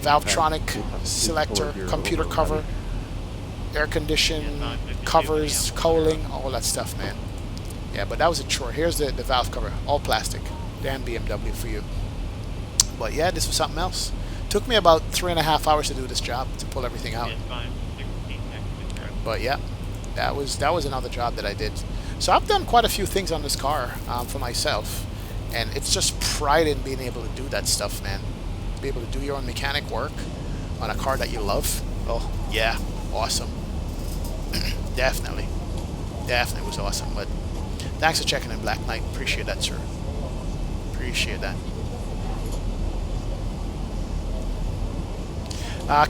Valvetronic selector, computer cover, air condition covers, cowling, all that stuff, man. Yeah, but that was a chore. Here's the valve cover, all plastic. Damn BMW for you. But yeah, this was something else. Took me about 3.5 hours to do this job, to pull everything out. But yeah, that was another job that I did. So I've done quite a few things on this car for myself, and it's just pride in being able to do that stuff, man. Be able to do your own mechanic work on a car that you love. Oh yeah, awesome. Definitely was awesome. But thanks for checking in, Black Knight. Appreciate that, sir. Appreciate that.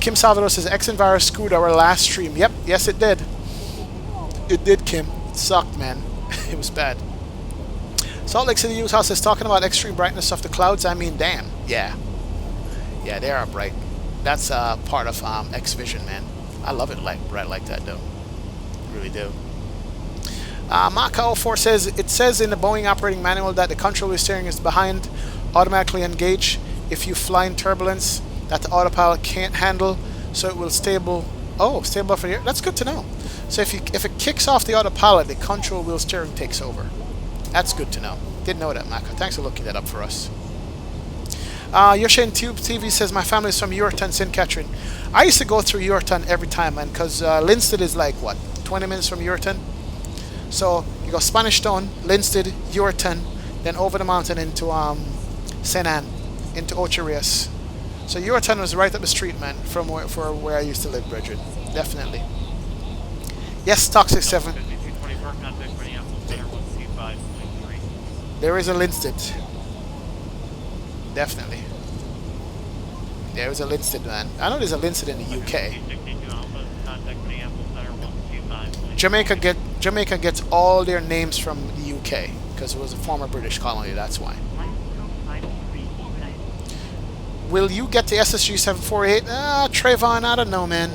Kim Salvador says X-Enviro screwed our last stream. Yep, yes it did. It did, Kim. It sucked, man. It was bad. Salt Lake City Youth House is talking about extreme brightness of the clouds. I mean, damn. Yeah, they are bright. That's part of X-Vision, man. I love it bright like that, though. I really do. Maka04 says, it says in the Boeing operating manual that the control steering is behind, automatically engage if you fly in turbulence that the autopilot can't handle, so it will stable for here. That's good to know. So if it kicks off the autopilot, the control wheel steering takes over. That's good to know. Didn't know that, Maka. Thanks for looking that up for us. Yoshin Tube TV says, my family is from Yorkton, St. Catherine. I used to go through Yorkton every time, man, because Linstead is like, what, 20 minutes from Yorkton? So you go Spanish Town, Linstead, Yorkton, then over the mountain into St. Anne, into Ocho Rios. So your town was right up the street, man, from where I used to live, Bridget. Definitely. Yes, Toxic 7. There is a Linstead. Definitely. There is a Linstead, man. I know there's a Linstead in the UK. Jamaica gets all their names from the UK because it was a former British colony. That's why. Will you get the SSG 748? Trayvon, I don't know, man.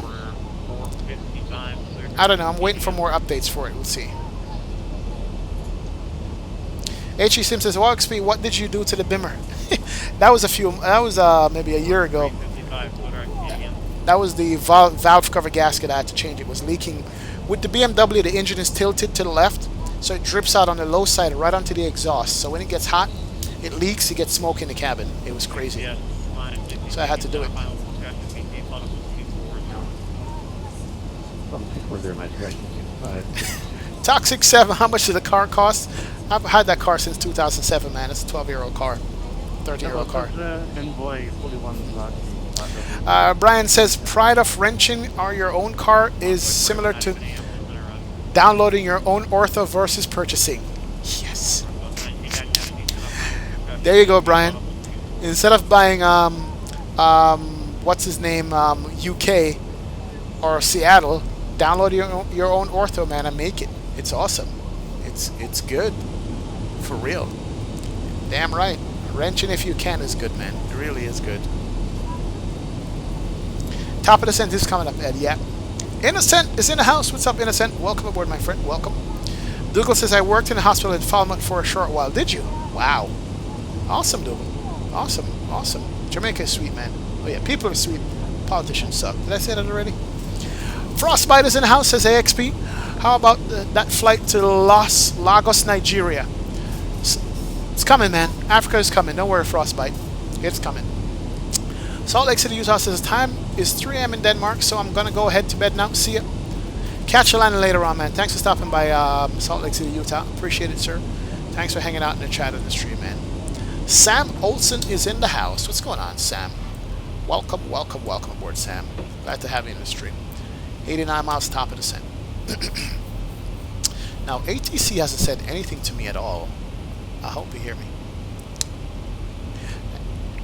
I don't know. I'm waiting for more updates for it. We'll see. H.E. Sim says, "WXP, what did you do to the Bimmer?" That was maybe a year ago. That was the valve cover gasket. I had to change. It was leaking. With the BMW, the engine is tilted to the left, so it drips out on the low side right onto the exhaust. So when it gets hot, it leaks. You get smoke in the cabin. It was crazy. So I had to do it. Toxic 7, how much did the car cost? I've had that car since 2007, man. It's a 12-year-old car. 13-year-old car. Brian says, pride of renting your own car is similar to downloading your own ortho versus purchasing. Yes. There you go, Brian. Instead of buying, what's his name, UK or Seattle, download your own ortho, man, and make it. It's awesome. It's good. For real. Damn right. Wrenching if you can is good, man. It really is good. Top of the Scent is coming up, Ed. Yeah. Innocent is in the house. What's up, Innocent? Welcome aboard, my friend. Welcome. Dougal says, I worked in the hospital in Falmouth for a short while. Did you? Wow. Awesome, Dougal. Awesome. Awesome. Jamaica is sweet, man. Oh, yeah. People are sweet. Politicians suck. Did I say that already? Frostbite is in the house, says AXP. How about that flight to Lagos, Nigeria? It's coming, man. Africa is coming. Don't worry, Frostbite. It's coming. Salt Lake City, Utah says, time is 3 a.m. in Denmark, so I'm going to go ahead to bed now. See ya. Catch you landing later on, man. Thanks for stopping by Salt Lake City, Utah. Appreciate it, sir. Thanks for hanging out in the chat on the stream, man. Sam Olson is in the house. What's going on, Sam? Welcome, welcome, welcome aboard, Sam. Glad to have you in the stream. 89 miles top of the Scent. Now, ATC hasn't said anything to me at all. I hope you hear me.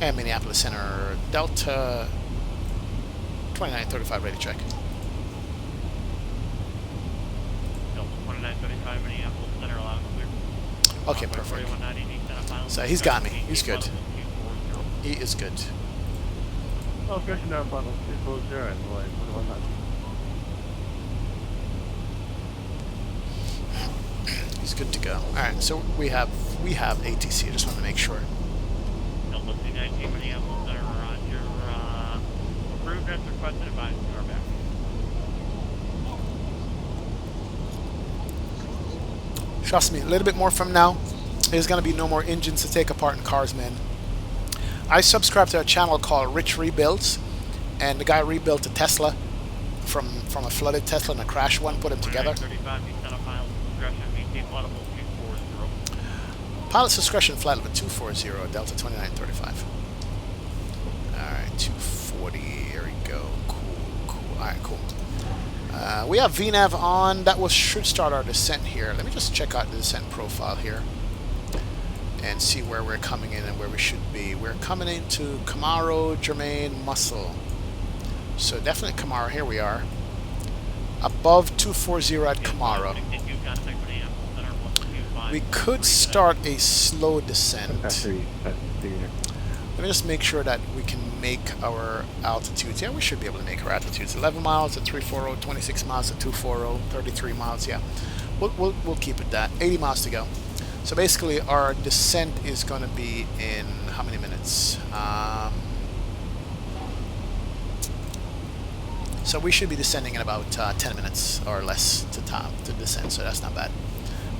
And Minneapolis Center, Delta 2935, ready to check. Delta 2935, Minneapolis Center, allowed clear. Okay, perfect. So he's got me. He's good. He is good. He's good to go. Alright, so we have ATC. I just want to make sure. Delta 219, Minneapolis Center, roger. Approved as requested, advised you are back. Trust me, a little bit more from now, there's going to be no more engines to take apart in cars, man. I subscribe to a channel called Rich Rebuilds, and the guy rebuilt a Tesla from a flooded Tesla and a crashed one, put them together. Pilot's discretion, flight level 240, Delta 2935. Alright, 240, here we go. Cool. Alright, cool. We have VNAV on. That should start our descent here. Let me just check out the descent profile here and see where we're coming in and where we should be. We're coming into Camaro, Germain, Muscle. So definitely Camaro. Here we are. Above 240 at Camaro. We could start a slow descent. Let me just make sure that we can make our altitudes. Yeah, we should be able to make our altitudes. 11 miles at 340, 26 miles at 240, 33 miles. Yeah, we'll keep it that. 80 miles to go. So basically, our descent is going to be in how many minutes? So we should be descending in about 10 minutes or less to descend. So that's not bad.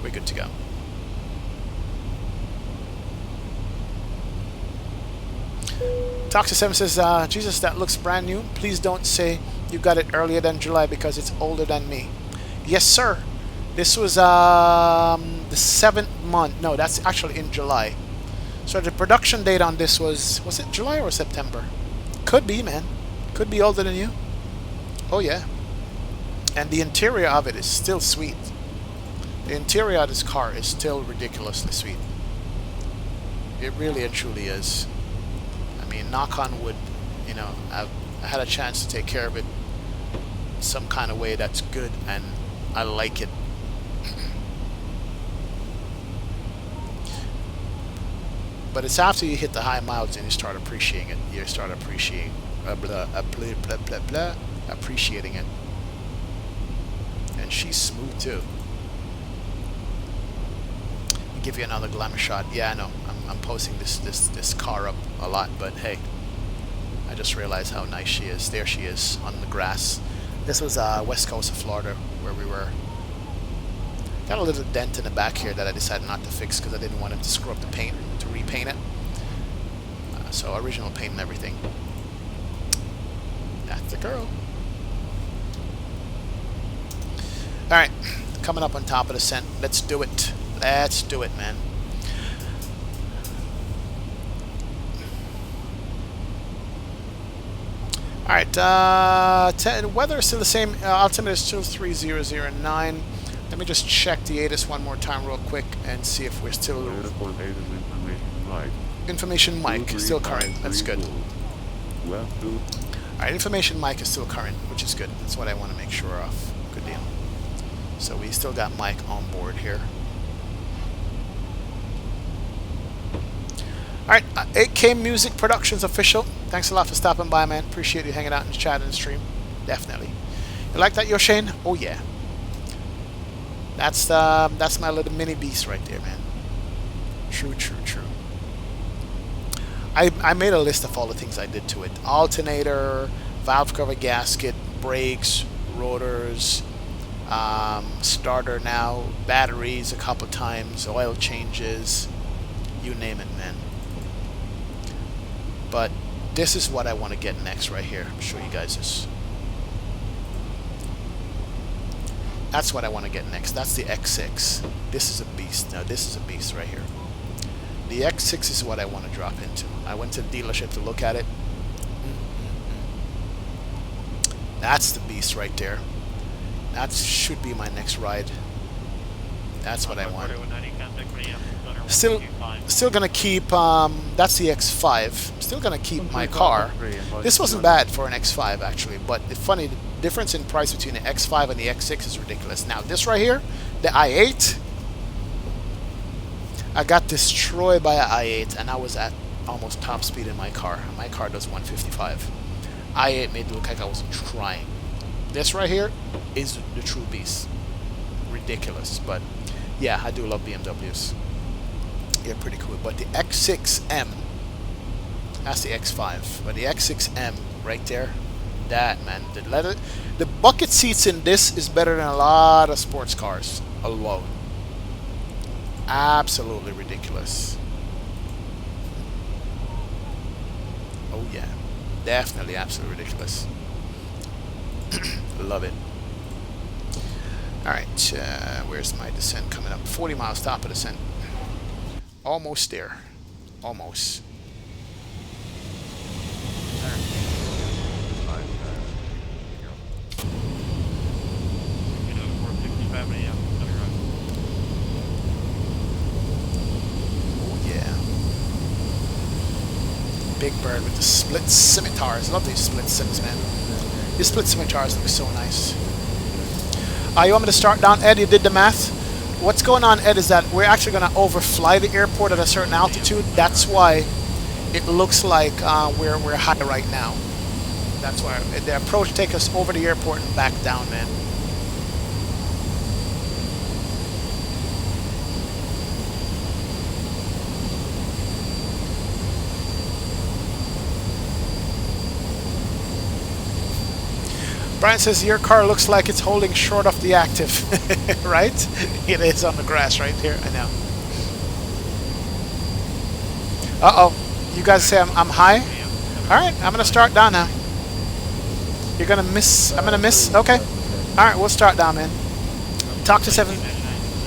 We're good to go. Toxic 7 says, Jesus, that looks brand new. Please don't say you got it earlier than July because it's older than me. Yes, sir. This was the 7th month. No, that's actually in July. So the production date on this was it July or September? Could be, man. Could be older than you. Oh yeah. And the interior of it is still sweet. The interior of this car is still ridiculously sweet. It really and truly is. I mean, knock on wood, you know, I had a chance to take care of it some kind of way that's good, and I like it. But it's after you hit the high miles and you start appreciating it. You start appreciating appreciating it. And she's smooth too. Give you another glamour shot. Yeah, I know. I'm posting this car up a lot, but hey, I just realized how nice she is. There she is on the grass. This was west coast of Florida where we were. Got a little dent in the back here that I decided not to fix because I didn't want him to screw up the paint, to repaint it. So original paint and everything. That's the girl. Alright, coming up on top of the scent. Let's do it. Let's do it, man. Alright, weather is still the same. Altimeter is still 3009. Let me just check the ATIS one more time real quick and see if we're still... Information mic still current. That's good. Alright, information mic is still current, which is good. That's what I want to make sure of. Good deal. So we still got mic on board here. Alright, 8K Music Productions official. Thanks a lot for stopping by, man. Appreciate you hanging out in the chat and the stream. Definitely. You like that, Yoshane? Oh yeah. That's my little mini beast right there, man. True, true, true. I made a list of all the things I did to it. Alternator, valve cover gasket, brakes, rotors, starter now, batteries a couple times, oil changes, you name it, man. But this is what I want to get next right here. I'll show you guys this. That's what I want to get next. That's the X6. This is a beast. Now this is a beast right here. The X6 is what I want to drop into. I went to the dealership to look at it. That's the beast right there. That should be my next ride. That's what I want. Still gonna keep. That's the X5. Still gonna keep my car. This wasn't bad for an X5 actually, but the funny difference in price between the X5 and the X6 is ridiculous. Now this right here, the i8. I got destroyed by an i8, and I was at almost top speed in my car. My car does 155. i8 made it look like I was trying. This right here is the true beast. Ridiculous, but yeah, I do love BMWs. They're pretty cool. But the X6M, that's the X5, but the X6M right there, that man, the bucket seats in this is better than a lot of sports cars alone. Absolutely ridiculous. Oh yeah, definitely absolutely ridiculous. Love it. Alright, where's my descent coming up? 40 miles, top of descent. Almost there. Almost. Oh yeah. Big Bird with the split scimitars. Love these split cims, man. These split scimitars look so nice. You want me to start down, Ed? You did the math. What's going on, Ed, is that we're actually going to overfly the airport at a certain altitude. That's why it looks like we're high right now. That's why the approach takes us over the airport and back down, man. Brian says your car looks like it's holding short of the active. Right? It is on the grass right here. I know. Uh-oh. You guys say I'm high? Alright, I'm going to start down now. You're going to miss. I'm going to miss. Okay. Alright, we'll start down, man. Talk to 7.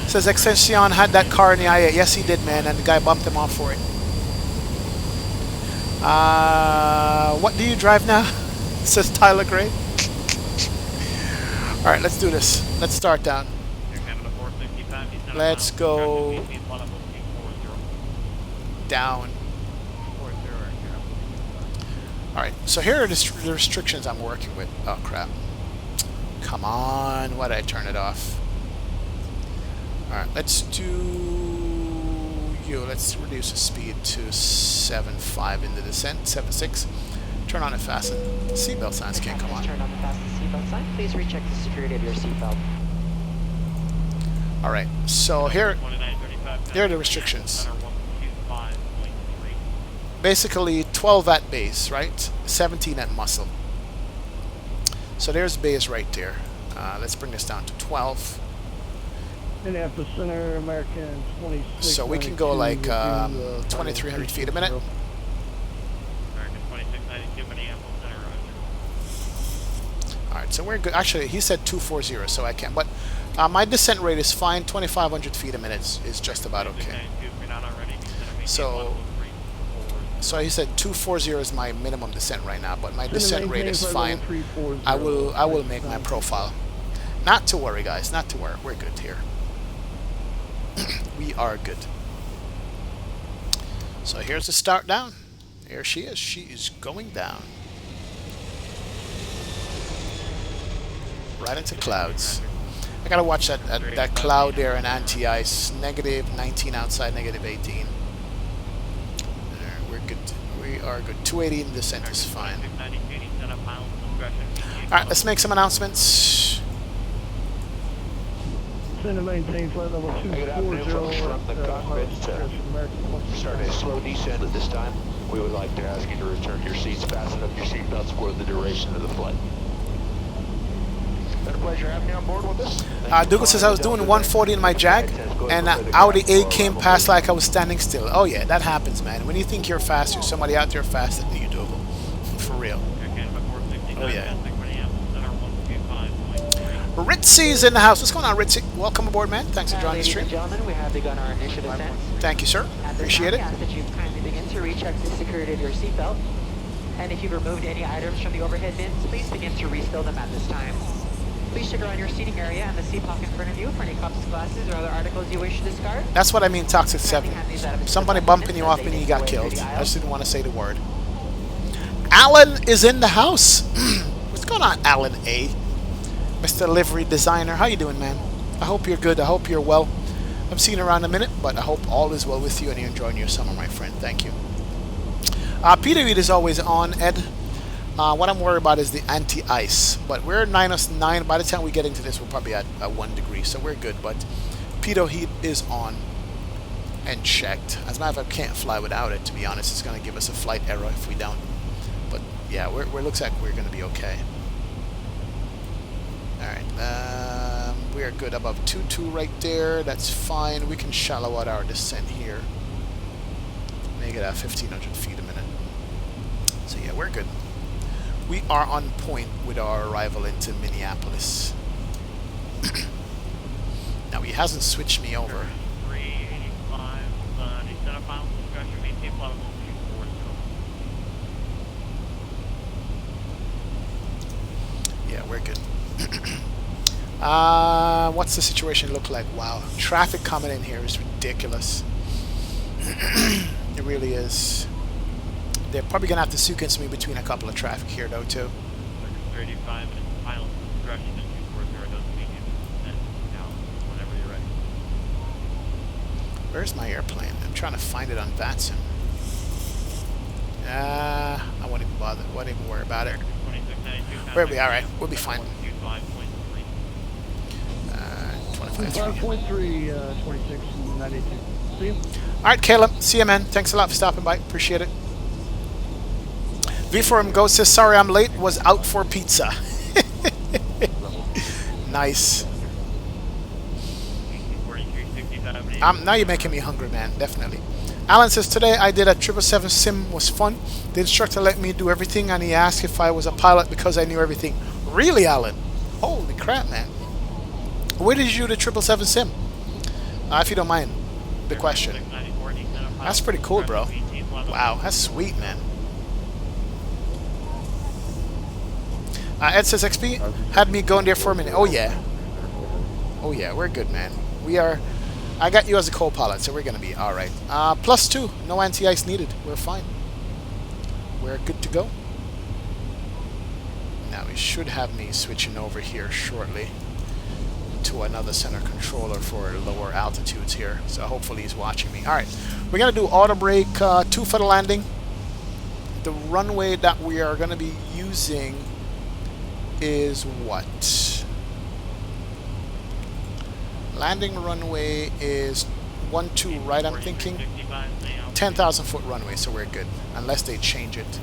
Says Extension had that car in the i8. Yes, he did, man. And the guy bumped him off for it. What do you drive now? Says Tyler Gray. Alright, let's do this. Let's start down. Let's go down. Alright, so here are the restrictions I'm working with. Oh crap. Come on, why did I turn it off? Alright, let's reduce the speed to 7.5 in the descent, 7.6. Turn on and fasten. Seatbelt signs can't come on. Turn on the fasten seatbelt sign. Please recheck the security of your seatbelt. Alright, so here are the restrictions. Basically 12 at base, right? 17 at muscle. So there's base right there. Let's bring this down to 12. Minneapolis Center, American 26. So we can go like 2,300 feet a minute. American 2692, Minneapolis Center, roger. Alright, so we're good. Actually, he said 240, so I can't. But my descent rate is fine. 2,500 feet a minute is just about okay. So he said 240 is my minimum descent right now, but my descent rate is fine. I will make my profile. Not to worry, guys. Not to worry. We're good here. We are good. So here's the start down. Here she is. She is going down. Right into clouds. I gotta watch that cloud there in anti-ice. Negative 19 outside, negative 18. We're good. We are good. 280 in descent is fine. Alright, let's make some announcements. Center maintain flight level 240 from the cockpit. Start a slow descent at this time. We would like to ask you to return your seats, fasten up your seatbelts for the duration of the flight. Been a pleasure having you on board with us. Dougal says I was doing 140 in my Jag, and Audi A came past like I was standing still. Oh yeah, that happens, man. When you think you're faster, somebody out there faster than you, Dougal. For real. Oh yeah. Ritzy's in the house. What's going on, Ritzy? Welcome aboard, man. Thanks for joining the stream. Ladies and gentlemen, we have begun our initial descent. Thank you, sir. Appreciate it. We ask that you kindly begin to recheck the security of your seatbelt. And if you've removed any items from the overhead bins, please begin to restow them at this time. Please check around your seating area and the seat pocket in front of you for any cups, glasses, or other articles you wish to discard. That's what I mean, Toxic 7. Somebody bumping you off and you got killed. I just didn't want to say the word. Alan is in the house. What's going on, Alan A? Mr. Livery Designer. How you doing, man? I hope you're good. I hope you're well. I'm seeing you around in a minute, but I hope all is well with you and you're enjoying your summer, my friend. Thank you. Peter Reed is always on, Ed. What I'm worried about is the anti-ice, but we're -9. By the time we get into this, we're probably at 1 degree, so we're good. But Pitot Heat is on and checked. As a matter of fact, I can't fly without it, to be honest. It's going to give us a flight error if we don't. But yeah, it looks like we're going to be okay. Alright, we are good above 2.2 right there. That's fine. We can shallow out our descent here. Make it at 1,500 feet a minute. So yeah, we're good. We are on point with our arrival into Minneapolis. Now he hasn't switched me over. 385, descent of final discretion, maintain flight level 240. Yeah, we're good. What's the situation look like? Wow, traffic coming in here is ridiculous. It really is. They're probably gonna have to sequence me between a couple of traffic here, though, too. 35 minutes final discretion and 240 doesn't mean and now whenever you're ready. Where's my airplane? I'm trying to find it on Vatsim. I won't even bother. Won't even worry about it. We'll be all right. We'll be fine. 25.3, 26.92. See you. All right, Caleb. See you, man. Thanks a lot for stopping by. Appreciate it. V4M Ghost says, sorry I'm late. Was out for pizza. Nice. Now you're making me hungry, man. Definitely. Alan says, today I did a 777 sim. Was fun. The instructor let me do everything, and he asked if I was a pilot because I knew everything. Really, Alan? Holy crap, man. Where did you do the 777 sim? If you don't mind the question. That's pretty cool, bro. Wow, that's sweet, man. Ed says XP had me going there for a minute. Oh yeah. Oh yeah, we're good, man. We are. I got you as a co-pilot, so we're gonna be all right. +2, no anti-ice needed. We're fine. We're good to go. Now we should have me switching over here shortly to another center controller for lower altitudes here. So hopefully he's watching me. All right, we're gonna do auto brake 2 for the landing. The runway that we are gonna be using is what? Landing runway is 12, right? I'm thinking 10,000 foot runway, so we're good unless they change it.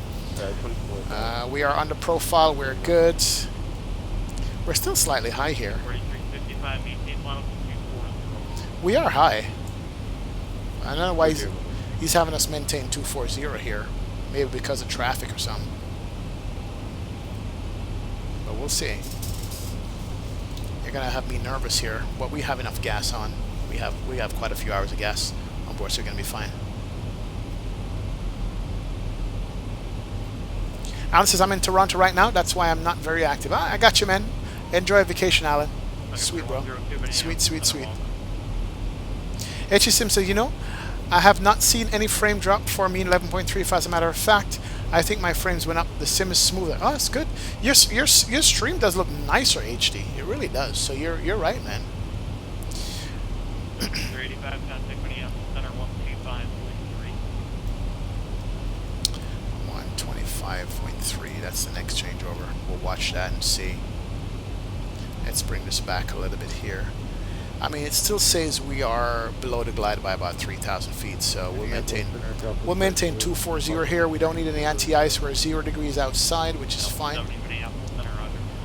We are under profile. We're good. We're still slightly high here. We are high. I don't know why he's having us maintain 240 here. Maybe because of traffic or something. But we'll see. You're gonna have me nervous here, but we have enough gas on. We have quite a few hours of gas on board, so we're gonna be fine. Alan says I'm in Toronto right now. That's why I'm not very active. I got you, man. Enjoy vacation, Alan. Sweet, bro. Sweet, sweet, sweet. HSim says, you know, I have not seen any frame drop for me in 11.35. As a matter of fact, I think my frames went up. The sim is smoother. Oh, that's good. Your stream does look nicer, HD. It really does. So you're right, man. 385, contact Minneapolis Center 125.3. 125.3. That's the next changeover. We'll watch that and see. Let's bring this back a little bit here. I mean, it still says we are below the glide by about 3,000 feet, so we'll maintain 240 here. We don't need any anti-ice. We're 0 degrees outside, which is fine.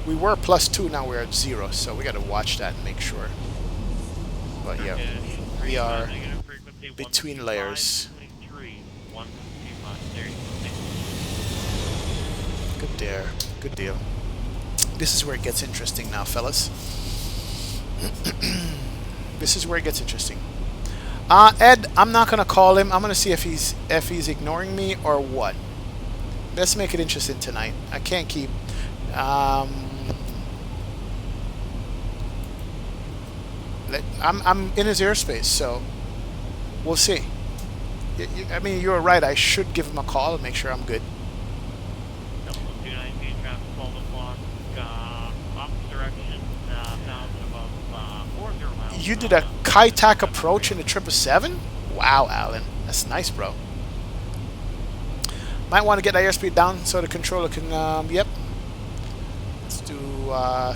We were +2, now we're at 0, so we got to watch that and make sure. But yeah, we are between layers. Good there, good deal. This is where it gets interesting now, fellas. This is where it gets interesting. Ed, I'm not gonna call him. I'm gonna see if he's ignoring me or what. Let's make it interesting tonight. I can't keep. I'm in his airspace, so we'll see. I mean, you're right. I should give him a call and make sure I'm good. You did a Kai-Tak approach in the 777? Wow, Alan. That's nice, bro. Might want to get that airspeed down so the controller can, yep. Let's do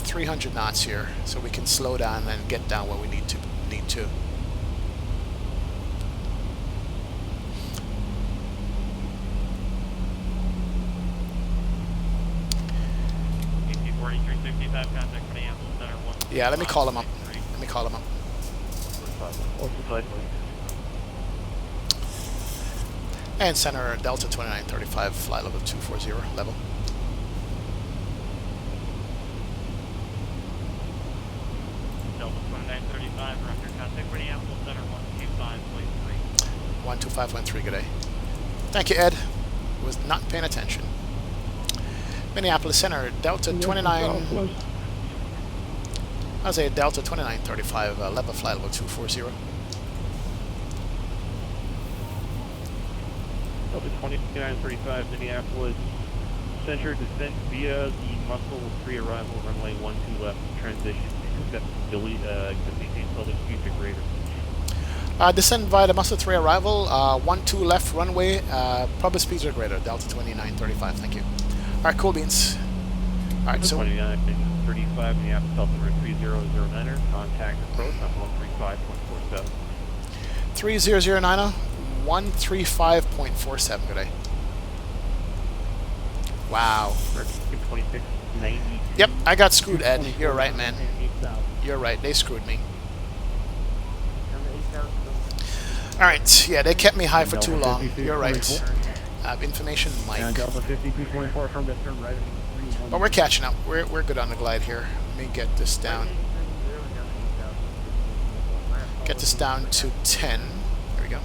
300 knots here so we can slow down and get down what we need to. 4365, contact Minneapolis Center 1. Yeah, let me call him up. Let me call him up. And center Delta 2935, flight level 240 level. Delta 2935, record contact Minneapolis Center 125.3. 125.3, good day. Thank you, Ed. Was not paying attention. Minneapolis Center, Delta 29. I'll say Delta 2935, level flight level 240. Delta 2935, Minneapolis Center, descent via the Muscle pre-arrival runway 12 left transition. Acceptability, existing public future greater. Descend via the Muscle 3 arrival, 12 left runway, public speeds are greater, Delta 2935, thank you. Alright, cool beans. Alright, so 2935, Minneapolis altimeter 3009er, contact approach on 135.47. 3009er, 135.47, good day. Wow. 2690. Yep, I got screwed, Ed. You're right, man. You're right, they screwed me. Alright, yeah, they kept me high for too long. You're right. Information, Mike. But we're catching up. We're good on the glide here. Let me get this down. Get this down to 10. There we go.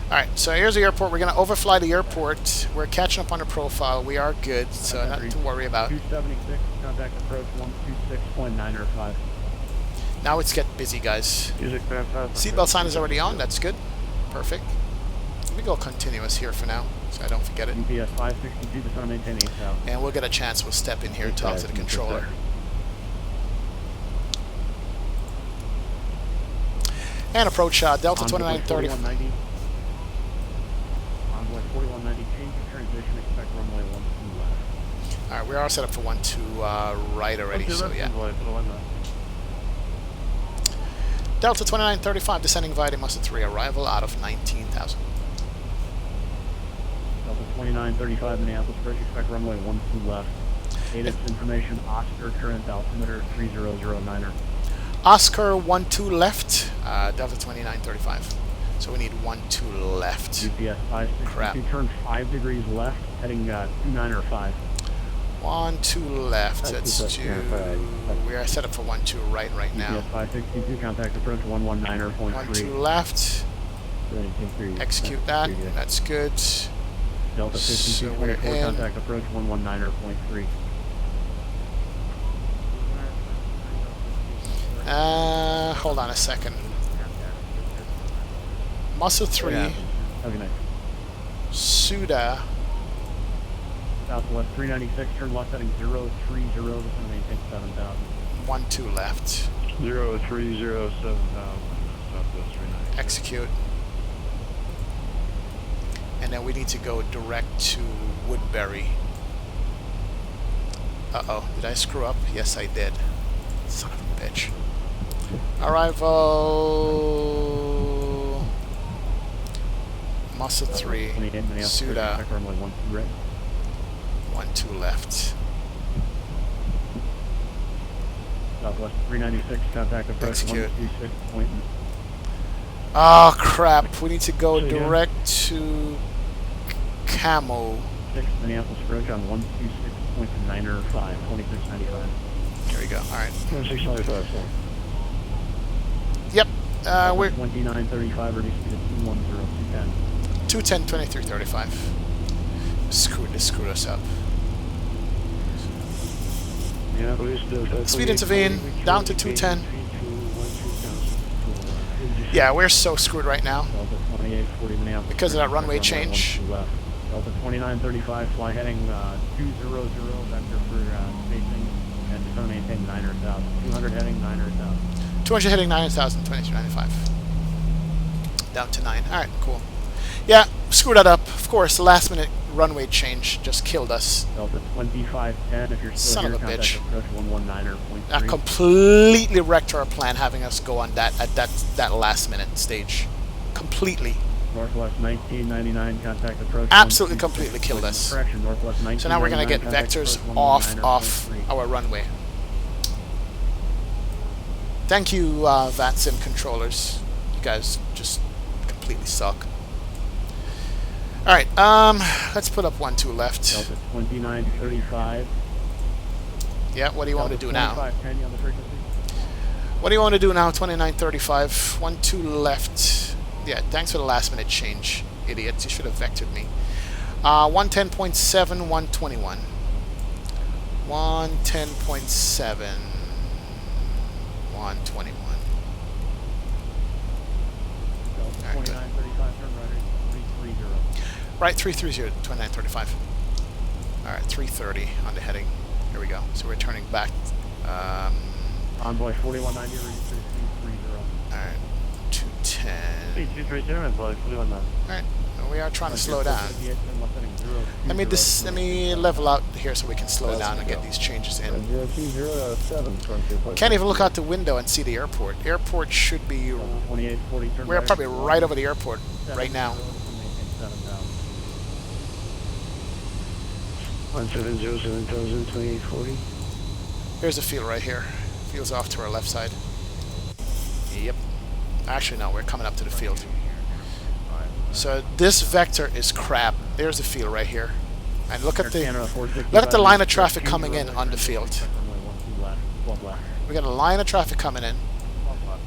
Alright, so here's the airport. We're going to overfly the airport. We're catching up on the profile. We are good, so nothing to worry about. 276, contact approach 126.905. Now it's getting busy, guys. Seatbelt sign is already on. That's good. Perfect. Let me go continuous here for now, so I don't forget it. UPS 562 to sun maintain 8,000. And we'll get a chance. We'll step in here and talk to the controller. And approach Delta 2930. 4190. Envoy 4190, change of transition, expect runway 12 left. Alright, we are set up for 12 right already, so yeah. Delta 2935, descending via the Mustard 3, arrival out of 19,000. Delta 2935, Minneapolis Bridge, expect runway 12 left. ATIS information, Oscar, current altimeter 3009er. Oscar 12 left, Delta 2935. So we need 12 left. UPS 562, turn 5 degrees left, heading 2905. 12 left, that's 2. We are set up for 12 right now. UPS 562, contact approach 119.3. 12 left. Execute that, that's good. Delta 5224, so contact approach 119.3. Hold on a second. Muscle 3. Okay, Suda. Southwest 396, turn left heading 030, this will maintain 7,000. 12 left. 030, 7,000. Southwest 396. Execute. And then we need to go direct to Woodbury. Uh-oh, did I screw up? Yes, I did. Son of a bitch. Arrival... Muscle 3, Suda, 12 left. Southwest 396, contact approach 126. Oh crap, we need to go direct to Camo. 6 Minneapolis approach on 126.905, 2695. There we go, alright. 2695, sir. Yep, we're 2935, ready speed at 210, 210. 210, 2335. Screwed us up. Speed intervene, down to 210. Yeah, we're so screwed right now because of that runway change. Delta 2935, fly heading 200, vector for spacing, and it's going to maintain 900,000. 200 heading 900,000. 200 heading 900,000, 2395. Down to 9. Alright, cool. Yeah, screwed that up. Of course, the last minute runway change just killed us. Delta 2510, if you're still Son here, of a bitch. approach 119.3. That completely wrecked our plan, having us go on that at that last minute stage. Completely. Northwest 1999, contact approach. Absolutely completely killed us. Correction, Northwest 1999, So now we're going to get vectors off our runway. Thank you, Vatsim controllers. You guys just completely suck. Alright, let's put up 12 left. Delta 2935. Yeah, what do you want to do now? 2510 on the frequency. What do you want to do now? 2935. 12 left. Yeah, thanks for the last minute change, idiots. You should have vectored me. 110.7, 121. 110.7, 121. Delta 2935, turn right, 330. Right, 330, 2935. Alright, 330 on the heading. Here we go. So we're turning back. Envoy 4190, ready 330. Alright, 210. 230, Envoy 4190. Alright, well, we are trying to slow down. Let me level out here so we can slow down and get these changes in. Can't even look out the window and see the airport. Airport should be... We're probably right over the airport right now. 170, 7000, 2840. Here's the field right here. Field's off to our left side. Yep. Actually, no, we're coming up to the field. So this vector is crap. There's the field right here. And look at the line of traffic coming in on the field. We got a line of traffic coming in.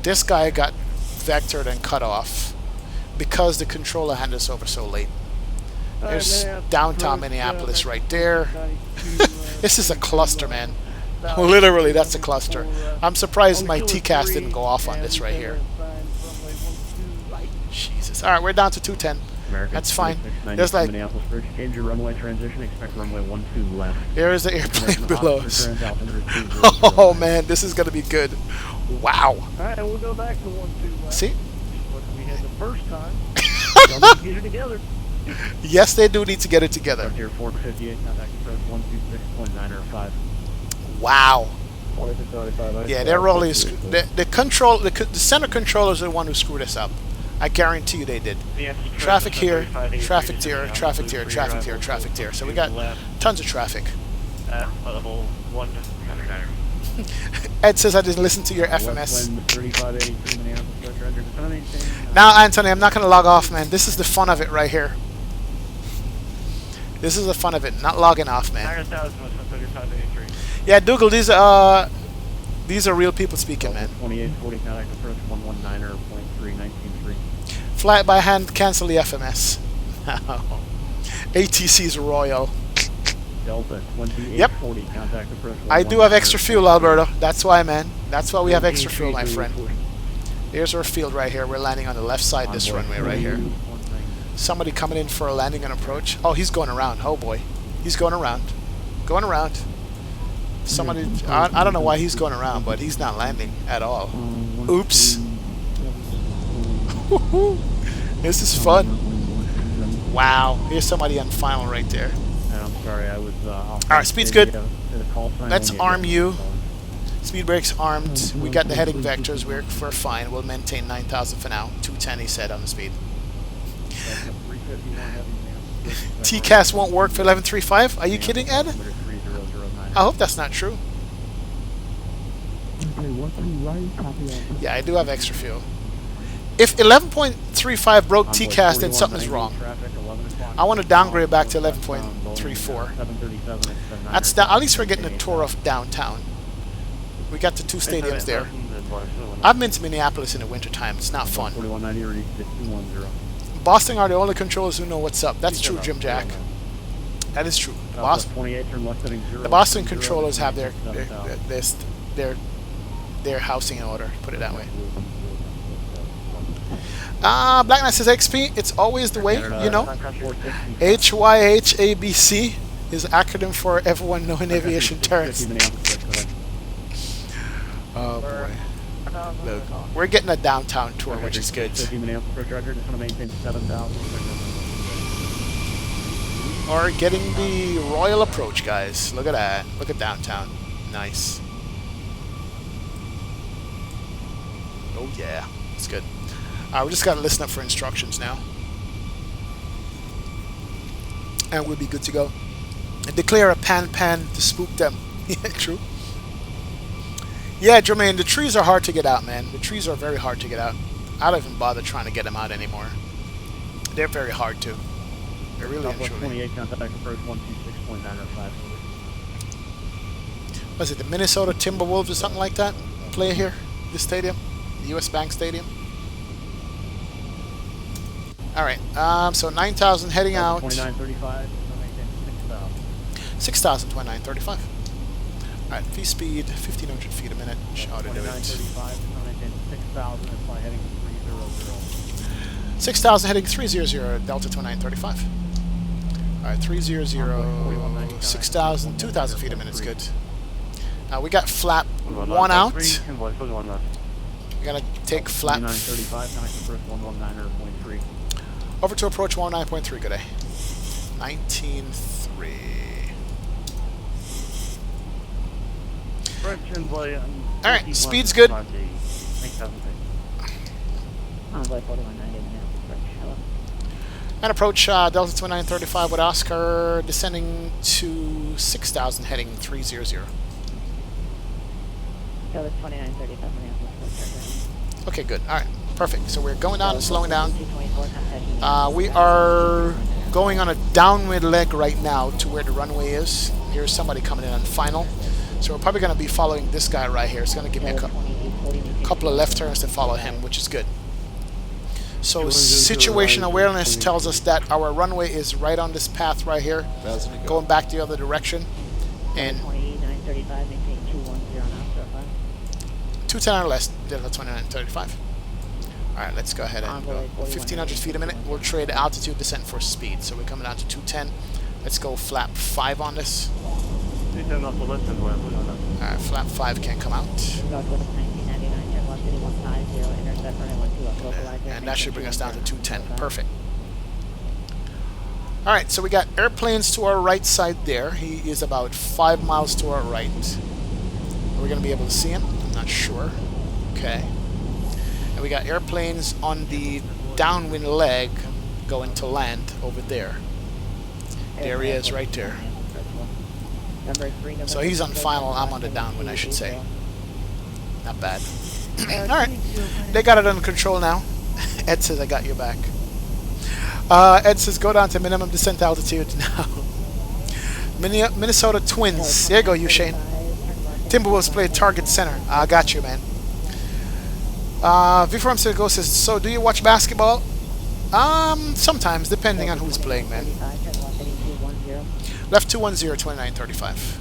This guy got vectored and cut off. because the controller handed us over so late. There's downtown Minneapolis right there. This is a cluster, man. Literally, that's a cluster. I'm surprised my TCAS didn't go off on this right here. Jesus. All right, we're down to 210. That's fine. There's like Minneapolis Bridge, change your runway transition, expect runway 12 left. there is the airplane below us. Oh man, this is gonna be good. Wow. Alright, we'll go back to 12 left. See? What we had the first time. Y'all need to get it together. Yes, they do need to get it together. Here 458, contact approach 126.905. Wow. Yeah, they're rolling. The center controller is the one who screwed us up. I guarantee you they did. Traffic here, traffic here, traffic here, traffic here, traffic here. So we got tons of traffic. Level 1 Ed says I didn't listen to your FMS. Now, Anthony, I'm not going to log off, man. This is the fun of it right here. This is the fun of it, not logging off, man. Yeah, Dougal, these are real people speaking, man. 2840 contact approach 119.319.3. Fly it by hand, cancel the FMS. ATC's royal. Delta 2840 Yep. contact approach. I do have extra fuel, Alberto. That's why, man. That's why we have extra fuel, my friend. Here's our field right here. We're landing on the left side this runway right here. Somebody coming in for a landing and approach. Oh, he's going around. Oh boy, he's going around. Going around. Somebody. I don't know why he's going around, but he's not landing at all. Oops. This is fun. Wow. Here's somebody on final right there. And I'm sorry, I was off. All right, speed's good. Let's arm you. Speed brakes armed. We got the heading vectors. We're fine. We'll maintain 9,000 for now. 210, he said on the speed. TCAS won't work for 1135? Are you kidding, Ed? I hope that's not true. Yeah, I do have extra fuel. If 11.35 broke TCAS, then something's wrong. I want to downgrade back to 11.34. That's at least we're getting a tour of downtown. We got the two stadiums there. I've been to Minneapolis in the wintertime. It's not fun. Boston are the only controllers who know what's up. That's true, Jim Jack. That is true. The Boston controllers have their housing in order. Put it that way. Black Knight says XP. It's always the way, you know. HYHABC is acronym for everyone knowing aviation terms. Oh boy. Look, we're getting a downtown tour, which is good. Or getting the royal approach, guys. Look at that. Look at downtown. Nice. Oh yeah, it's good. We just gotta listen up for instructions now, and we'll be good to go. And declare a pan to spook them. Yeah, true. Yeah, Jermaine, the trees are hard to get out, man. The trees are very hard to get out. I don't even bother trying to get them out anymore. They're very hard to. They're really and truly. 28 contact approach 126.905. Was it the Minnesota Timberwolves or something like that? Play here, this stadium, the U.S. Bank Stadium. All right. So 9,000 heading out. 2935. 6,000. 2935. All right, V speed 1,500 feet a minute. Shot into it. 6,000 heading 300. Delta 2935. All right, 300. 6,000. 2,000 feet a minute is good. Now we got flap 1 out. We gotta take flap. Over to approach 19.3. Good day. 19.3. Alright, speed's good. And approach Delta 2935 with Oscar descending to 6,000 heading 300. Delta 2935. Okay, good. Alright, perfect. So we're going down and slowing down. We are going on a downwind leg right now to where the runway is. Here's somebody coming in on final. So we're probably going to be following this guy right here. It's going to give me a couple of left turns to follow him, which is good. So situation awareness tells us that our runway is right on this path right here, going back the other direction. And 2935, maintain 210 knots, 210 or less, Delta 2935. Alright, let's go ahead and go 1,500 feet a minute. We'll trade altitude descent for speed. So we're coming down to 210. Let's go flap 5 on this. Alright, flap 5 can come out. And that should bring us down to 210. Perfect. Alright, so we got airplanes to our right side there. He is about 5 miles to our right. Are we going to be able to see him? I'm not sure. Okay. And we got airplanes on the downwind leg going to land over there. There he is right there. So he's on final, I'm on the downwind, I should say. Not bad. Alright, they got it under control now. Ed says I got your back. Ed says go down to minimum descent altitude now. Minnesota Twins. There you go, you Shane. Timberwolves play target center. I got you, man. VRAM Go says, so do you watch basketball? Sometimes, depending on who's playing, man. Left 210, 2935.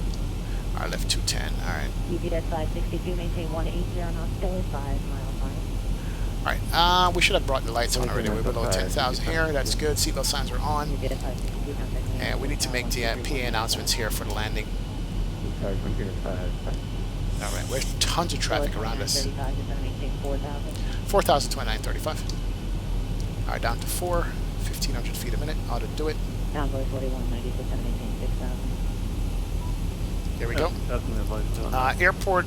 Alright, left 210. Alright. UPS 562, maintain 180 knots, still 5 miles on. Alright, we should have brought the lights on already. We're below 10,000 here. That's good. Seatbelt signs are on. And we need to make the PA announcements here for the landing. Alright, there's tons of traffic around us. 4,000, 2935. Alright, down to 4. 1,500 feet a minute. Ought to do it. Downward 4190, maintain 6,000. Here we go. Airport,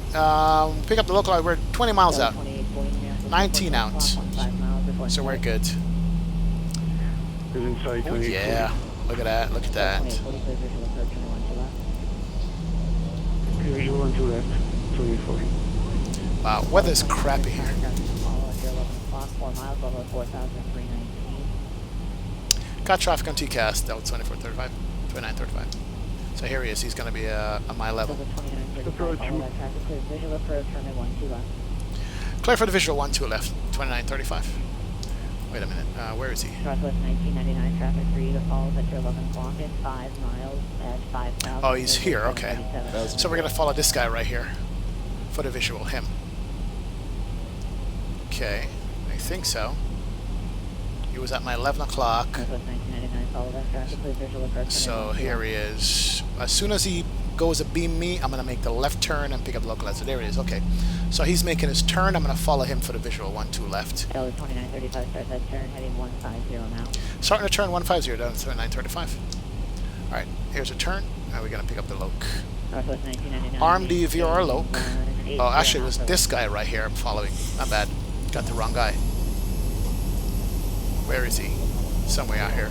pick up the local, we're 20 miles out. 19 out. So we're good. Oh, yeah. Look at that, look at that. Wow, weather's crappy here. Got traffic on TCAS, Delta 2435, 2935. So here he is, he's going to be on my level. Clear for the visual 1-2 left, 2935. Wait a minute, where is he? Northwest 1999, traffic for you to follow at your 11 o'clock in 5 miles at 5,000. Oh, he's here, okay. So we're going to follow this guy right here for the visual, him. Okay, I think so. He was at my 11 o'clock. So here he is. As soon as he goes to beam me, I'm going to make the left turn and pick up the local. So there he is. Okay. So he's making his turn. I'm going to follow him for the visual 1-2 left. 2935, start that turn, heading 150 now. Starting to turn 150 down to 2935. Alright, here's a turn. Now we're going to pick up the loc. Arm the VR loc. Oh, actually, it was this guy right here I'm following. Not bad. Got the wrong guy. Where is he? Somewhere out here.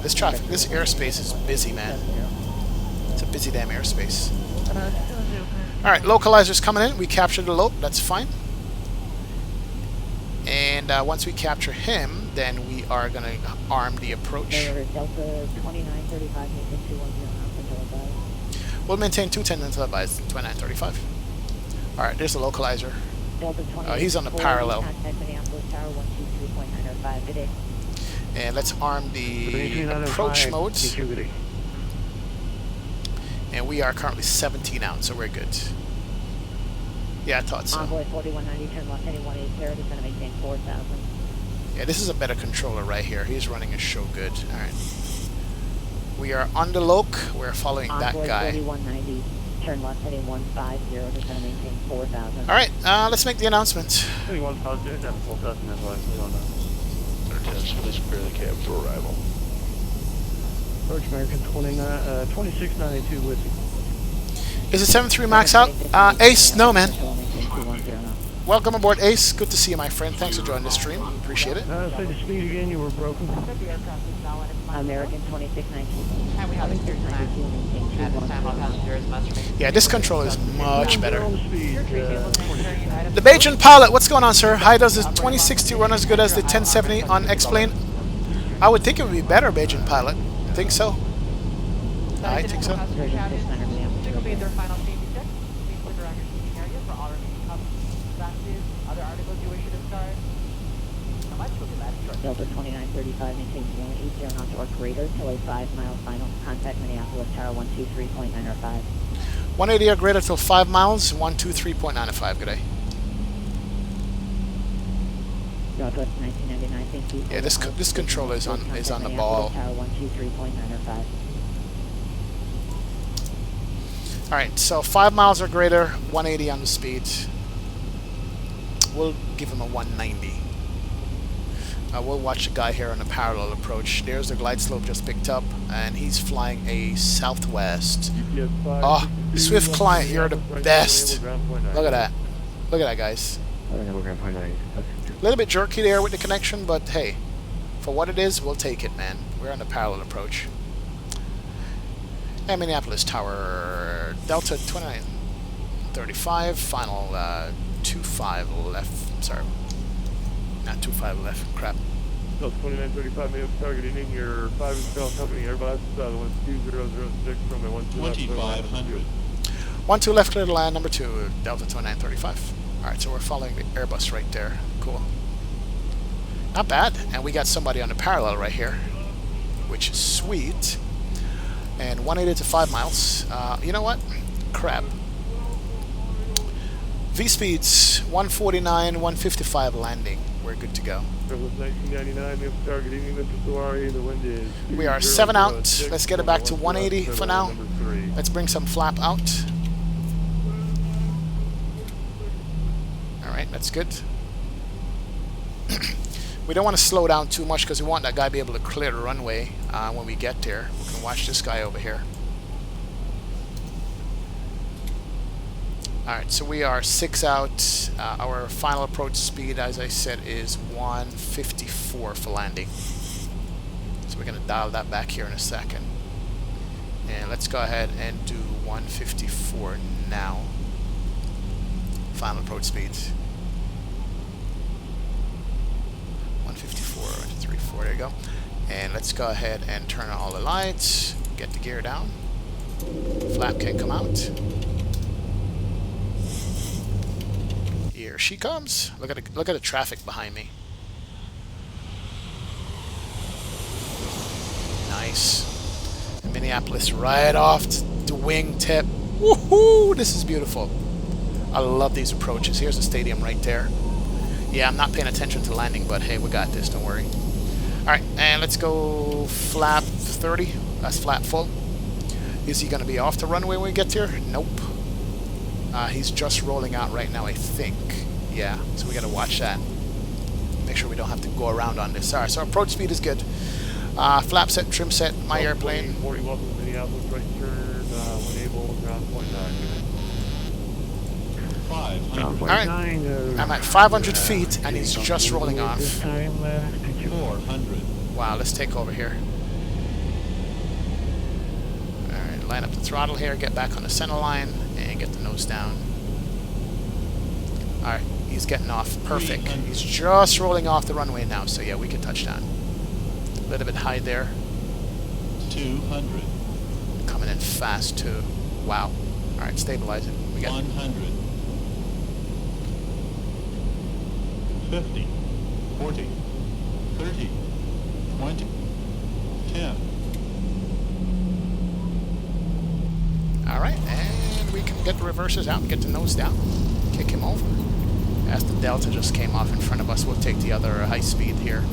This traffic, this airspace is busy, man. It's a busy damn airspace. Alright, localizer's coming in. We captured the loc. That's fine. And once we capture him, then we are going to arm the approach. We'll maintain 210 until advised 2935. Alright, there's the localizer. He's on the parallel. And let's arm the approach modes. And we are currently 17 out, so we're good. Yeah, I thought so. Yeah, this is a better controller right here. He's running his show good. Alright. We are on the loc. We're following that guy. Turn left heading 150 to kind of maintain 4,000. Alright, let's make the announcement. Please clear the cab for arrival. Approach American 2692 with you. Is it 73 max out? Ace, no man. Welcome aboard, Ace. Good to see you, my friend. Thanks for joining the stream. Appreciate it. Say the speed again, you were broken. American 2619. Yeah, this controller is much better. The Bajan Pilot, what's going on, sir? How does the 2060 run as good as the 1070 on X-Plane? I would think it would be better, Bajan Pilot. Think so? I think so. Delta 2935, maintain 180 knots or greater till a 5-mile final. Contact Minneapolis Tower 123.905. 180 or greater till 5 miles, 123.95. Good day. Delta 1999, thank you. Yeah, this controller is on the ball. Tower 123.905. All right, so 5 miles or greater, 180 on the speed. We'll give him a 190. We'll watch the guy here on a parallel approach. There's the glide slope just picked up, and he's flying a southwest. Oh, Swift client, you're the best. Look at that. Look at that, guys. A little bit jerky there with the connection, but hey, for what it is, we'll take it, man. We're on a parallel approach. And Minneapolis Tower, Delta 2935, final 25 left. Sorry, not 25 left. Crap. Delta 2935, may have targeting in your 5 and Bell Company Airbus, 12006 from a 2500. 12 left, clear to land, number 2, Delta 2935. Alright, so we're following the Airbus right there. Cool. Not bad. And we got somebody on the parallel right here, which is sweet. And 180 to 5 miles. You know what? Crap. V-speeds 149, 155 landing. We're good to go. Airbus 1999, may have targeting in the wind is... We are 7 out. Let's get it back to 180 for now. Let's bring some flap out. Alright, that's good. We don't want to slow down too much because we want that guy to be able to clear the runway when we get there. We can watch this guy over here. Alright, so we are 6 out. Our final approach speed, as I said, is 154 for landing. So we're going to dial that back here in a second. And let's go ahead and do 154 now. Final approach speeds. 154, 134, there you go. And let's go ahead and turn on all the lights. Get the gear down. Flap can come out. Here she comes. Look at the traffic behind me. Nice. Minneapolis right off the wingtip. Woohoo! This is beautiful. I love these approaches. Here's the stadium right there. Yeah, I'm not paying attention to landing, but hey, we got this. Don't worry. All right, and let's go flap 30. That's flap full. Is he going to be off the runway when we get there? Nope. He's just rolling out right now, I think. Yeah, so we got to watch that. Make sure we don't have to go around on this. All right, so approach speed is good. Flap set, trim set, my airplane. 40, welcome to Minneapolis, right turn, when able, ground point 9. 500. All right, I'm at 500 feet, and he's just rolling off. 400. Wow, let's take over here. All right, line up the throttle here, get back on the center line, and get the nose down. All right, he's getting off. Perfect. He's just rolling off the runway now, so yeah, we can touch down. A little bit high there. 200. Coming in fast, too. Wow. All right, stabilize it. We got 100. 50. 40. 30. 20. 10. All right, and we can get the reverses out and get the nose down. Kick him over. As the Delta just came off in front of us, we'll take the other high speed here.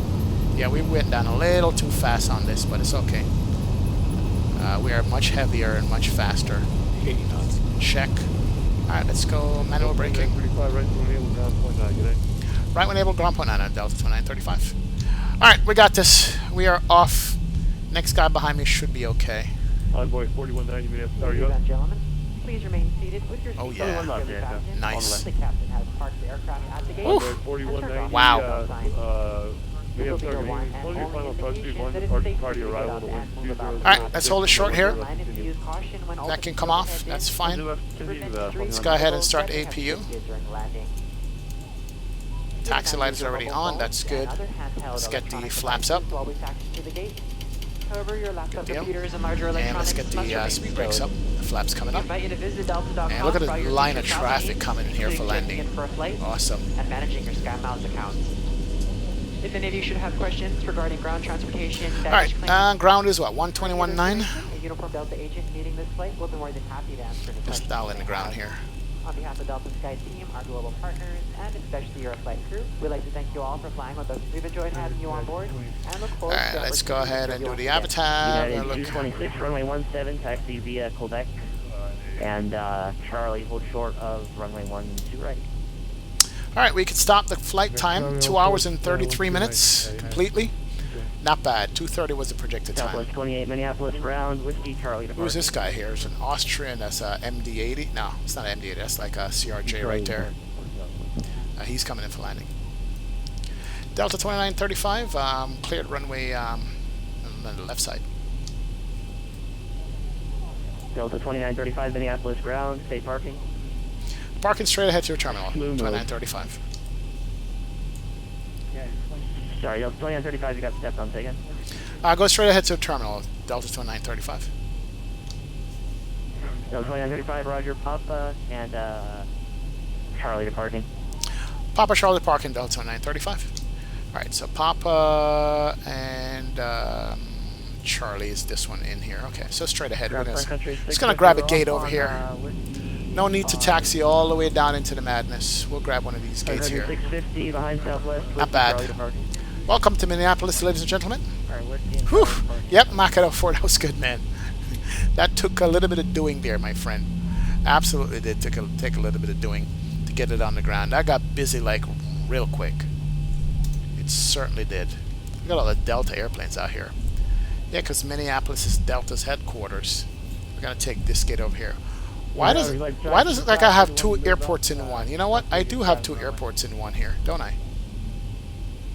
Yeah, we went down a little too fast on this, but it's okay. We are much heavier and much faster. 80 knots. Check. All right, let's go manual braking. Right when able, ground point 9 on Delta 2935. All right, we got this. We are off. Next guy behind me should be okay. Envoy 4190, minutes. Sorry, Ladies and gentlemen, please remain seated with your Oh, seatbelts yeah. securely fastened. Nice. The captain has parked the aircraft at the gate. Oof. and turned off Wow. the seatbelt sign. We This have will be your targeting. one and Close your only final approach indication speed 1, that it's departing safe party to get arrival up to and move about. 120. All right, let's hold it short here. Landed to use caution when That opening can come off. overhead That's bins. fine. To prevent Let's go ahead and start injury, APU. during landing. Taxi light is already on. That's good. Let's get the flaps up. While we taxi to the gate. However, your laptop Good deal. computers and larger And electronics let's get must the remain speed brakes stowed. up. The flaps coming We up. invite you to visit delta.com And look at for all the your line of future travel traffic needs, coming in here for including checking landing. in for a flight Awesome. and managing your SkyMiles accounts. If any of you should have questions regarding ground transportation, All right, ground is what, 121.9? A uniform Delta agent leading this flight will be more than happy to answer any Just questions dial you in the may ground have. here. On behalf of Delta Sky Team, our global partners, and especially your flight crew, we'd like to thank you all for flying with us. We've enjoyed having you on board and look forward to Alright, the let's go opportunity to ahead serve and you do once the again. avatar. United Look. 226, runway 17, taxi via Quebec, and Charlie, hold short of runway 12 right. Alright, we could stop the flight time, 2 hours and 33 minutes completely. Not bad. 2:30 was the projected time. Southwest 28, Minneapolis ground, Whiskey Charlie. Who's this guy here? It's an Austrian. That's a MD-80. No, it's not MD-80. That's like a CRJ right there. He's coming in for landing. Delta 2935, cleared runway on the left side. Delta 2935, Minneapolis ground, state parking. Parking straight ahead to your terminal, 2935. Sorry, Delta 2935, you got stepped on, say again. Go straight ahead to your terminal, Delta 2935. Delta 2935, Roger, Papa, and Charlie departing. Papa Charlie parking, Delta 2935. Alright, so Papa and Charlie is this one in here. Okay, so straight ahead. We're just going to grab a gate over here. No need to taxi all the way down into the madness. We'll grab one of these gates here. 650 behind Southwest. Not bad. Welcome to Minneapolis, ladies and gentlemen. Whew. Yep, knock it out for it. That was good, man. That took a little bit of doing there, my friend. Absolutely did take a little bit of doing to get it on the ground. I got busy like real quick. It certainly did. We got all the Delta airplanes out here. Yeah, because Minneapolis is Delta's headquarters. We're gonna take this gate over here. Why does it look like I have 2 airports in one? You know what? I do have 2 airports in one here, don't I?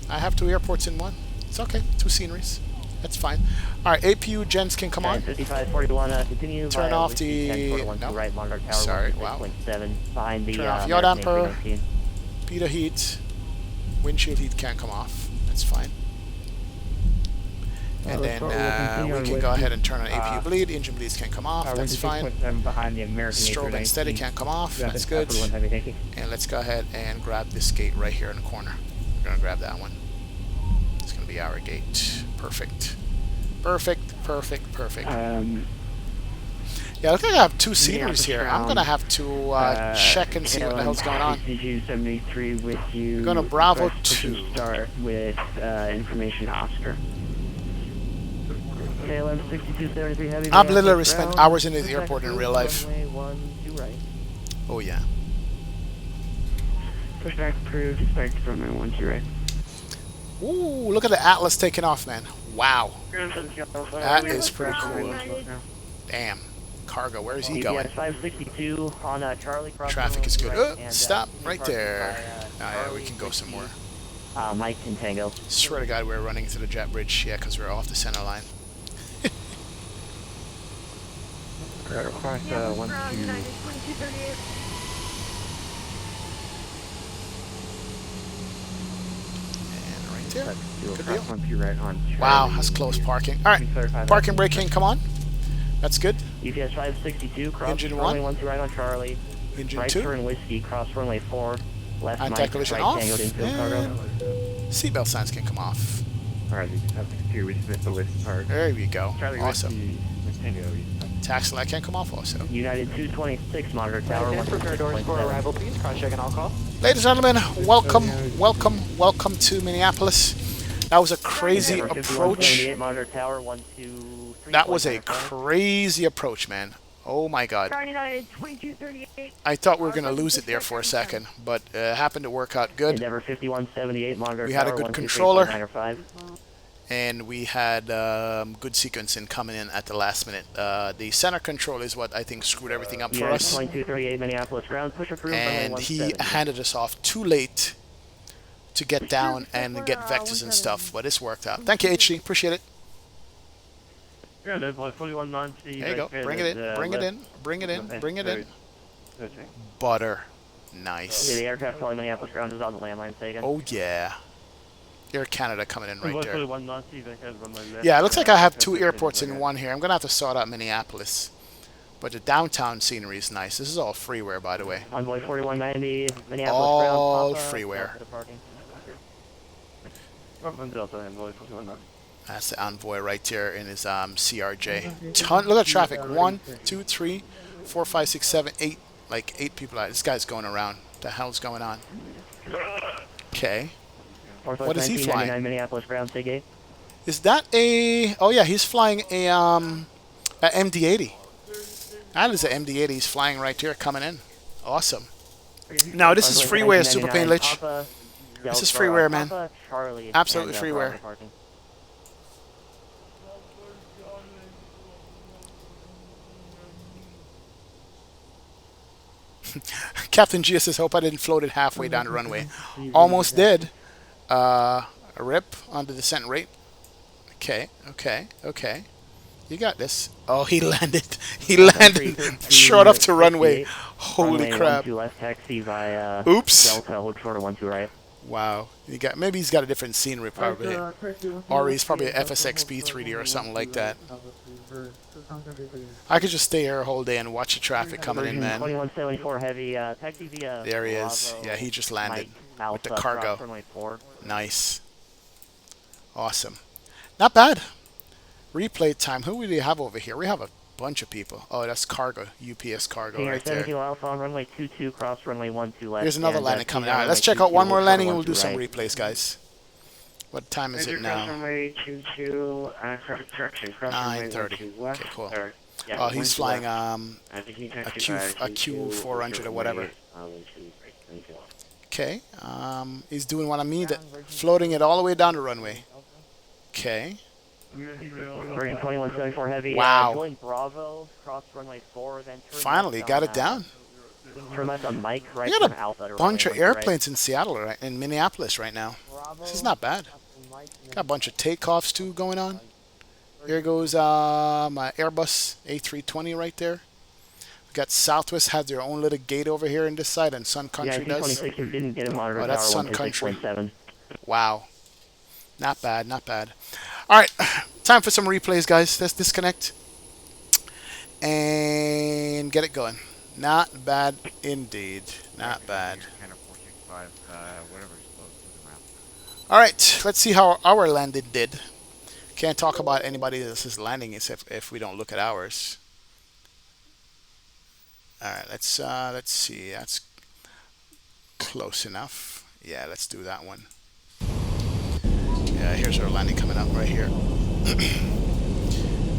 I have 2 airports in one. It's okay. 2 sceneries. That's fine. All right, APU gents can come on. 5541, continue. Turn off the. No. Right, Tower, sorry. Wow. Behind the. Turn off yaw damper. Pitot heat. Windshield heat can't come off. That's fine. And then we can go ahead and turn on APU bleed. Engine bleeds can come off. That's fine. Behind the American Strobe and steady can't come off. That's good. And let's go ahead and grab this gate right here in the corner. We're gonna grab that one. It's gonna be our gate. Perfect. Perfect. Perfect. Perfect. Yeah, I think I have 2 sceneries here. I'm gonna have to check and see what the hell's going on. With you. We're gonna Bravo 2. Start with information Oscar. KLM 6273 heavy. I've literally spent hours in the airport in real life. Right. Oh yeah. Pushback approved. Expect from 12 right. Ooh, look at the Atlas taking off, man. Wow. That is pretty cool. Damn. Cargo, where is he going? 562 on Charlie. Traffic is good. Stop right there. Yeah, we can go some more. Mike and Tango. Swear to God, we're running into the jet bridge. Yeah, because we're off the center line. Request 1 2. And right there. Good deal. 1 2 right on. Wow, that's close parking. All right, parking braking, come on. That's good. UPS 562, cross Engine runway 1. 1 2 right on Charlie. Engine right 2. turn Whiskey, cross runway 4. Left Anti-collision right off. cargo. Seatbelt signs can come off. Alright, we just have to continue with the list part. There we go. Charlie awesome. Taxi light can come off also. United 226, monitor tower. Prepare doors for arrival, please. Cross-check and all call. Ladies and gentlemen, welcome, welcome, welcome to Minneapolis. That was a crazy approach. Monitor tower, 1 2 3. That was a crazy approach, man. Oh my God. I thought we were going to lose it there for a second, but it happened to work out good. Endeavor 5178, monitor we had a tower, good 1 2 3 controller, 9 5. and we had good sequencing coming in at the last minute. The center control is what I think screwed everything up for us. 2238 Minneapolis ground, push approved. And he handed us off too late to get down and get vectors and stuff, but it's worked out. Thank you, HG. Appreciate it. Yeah, there's like 4190. There you go. Bring it in. Bring it in. Bring it in. Bring it in. Butter. Nice. Yeah, the aircraft calling Minneapolis ground is on the landline. Say again. Oh yeah. Air Canada coming in right there. 4190. Yeah, it looks like I have 2 airports in one here. I'm gonna have to sort out Minneapolis, but the downtown scenery is nice. This is all freeware, by the way. Envoy 4190. Minneapolis all ground. freeware. That's the envoy right there in his CRJ. Look at traffic. 1, 2, 3, 4, 5, 6, 7, 8. Like 8 people out. This guy's going around. What the hell's going on? Okay. What is he flying? Minneapolis ground Sig Is that a... Oh yeah, he's flying a MD-80. That is an MD-80. He's flying right here, coming in. Awesome. Now this is freeware, Super Pain Lich. This is freeware, man. Absolutely freeware. Captain Gia says, hope I didn't float it halfway down the runway. Almost did. A rip on the descent rate. Okay, okay, okay. You got this. Oh, he landed. He landed short up to runway. Holy crap. Oops. Wow. Maybe he's got a different scenery probably. Or he's probably an FSX P3D or something like that. I could just stay here a whole day and watch the traffic coming in, man. 2174 heavy, taxi via there he is. Yeah, he just landed with the cargo. Nice. Awesome. Not bad. Replay time. Who do we have over here? We have a bunch of people. Oh, that's cargo. UPS cargo right there. Alpha on runway 22, cross runway 12 left. Here's another landing coming. All right, let's check out one more landing and we'll do some replays, guys. What time is it now? 9:30. Okay, cool. Oh, he's flying a Q400 or whatever. Okay. He's doing what I mean, floating it all the way down the runway. Okay. 2174 heavy. Wow. Bravo, cross runway 4, then finally got it down. We got a bunch of airplanes in Seattle, right? In Minneapolis right now. This is not bad. Got a bunch of takeoffs too going on. Here goes my Airbus A320 right there. We got Southwest has their own little gate over here in this side, and Sun Country does. Oh, that's Sun Country. Wow. Not bad, not bad. All right, time for some replays, guys. Let's disconnect and get it going. Not bad indeed. Not bad. All right, let's see how our landing did. Can't talk about anybody else's landing except if we don't look at ours. All right, let's see. That's close enough. Yeah, let's do that one. Yeah, here's our landing coming up right here.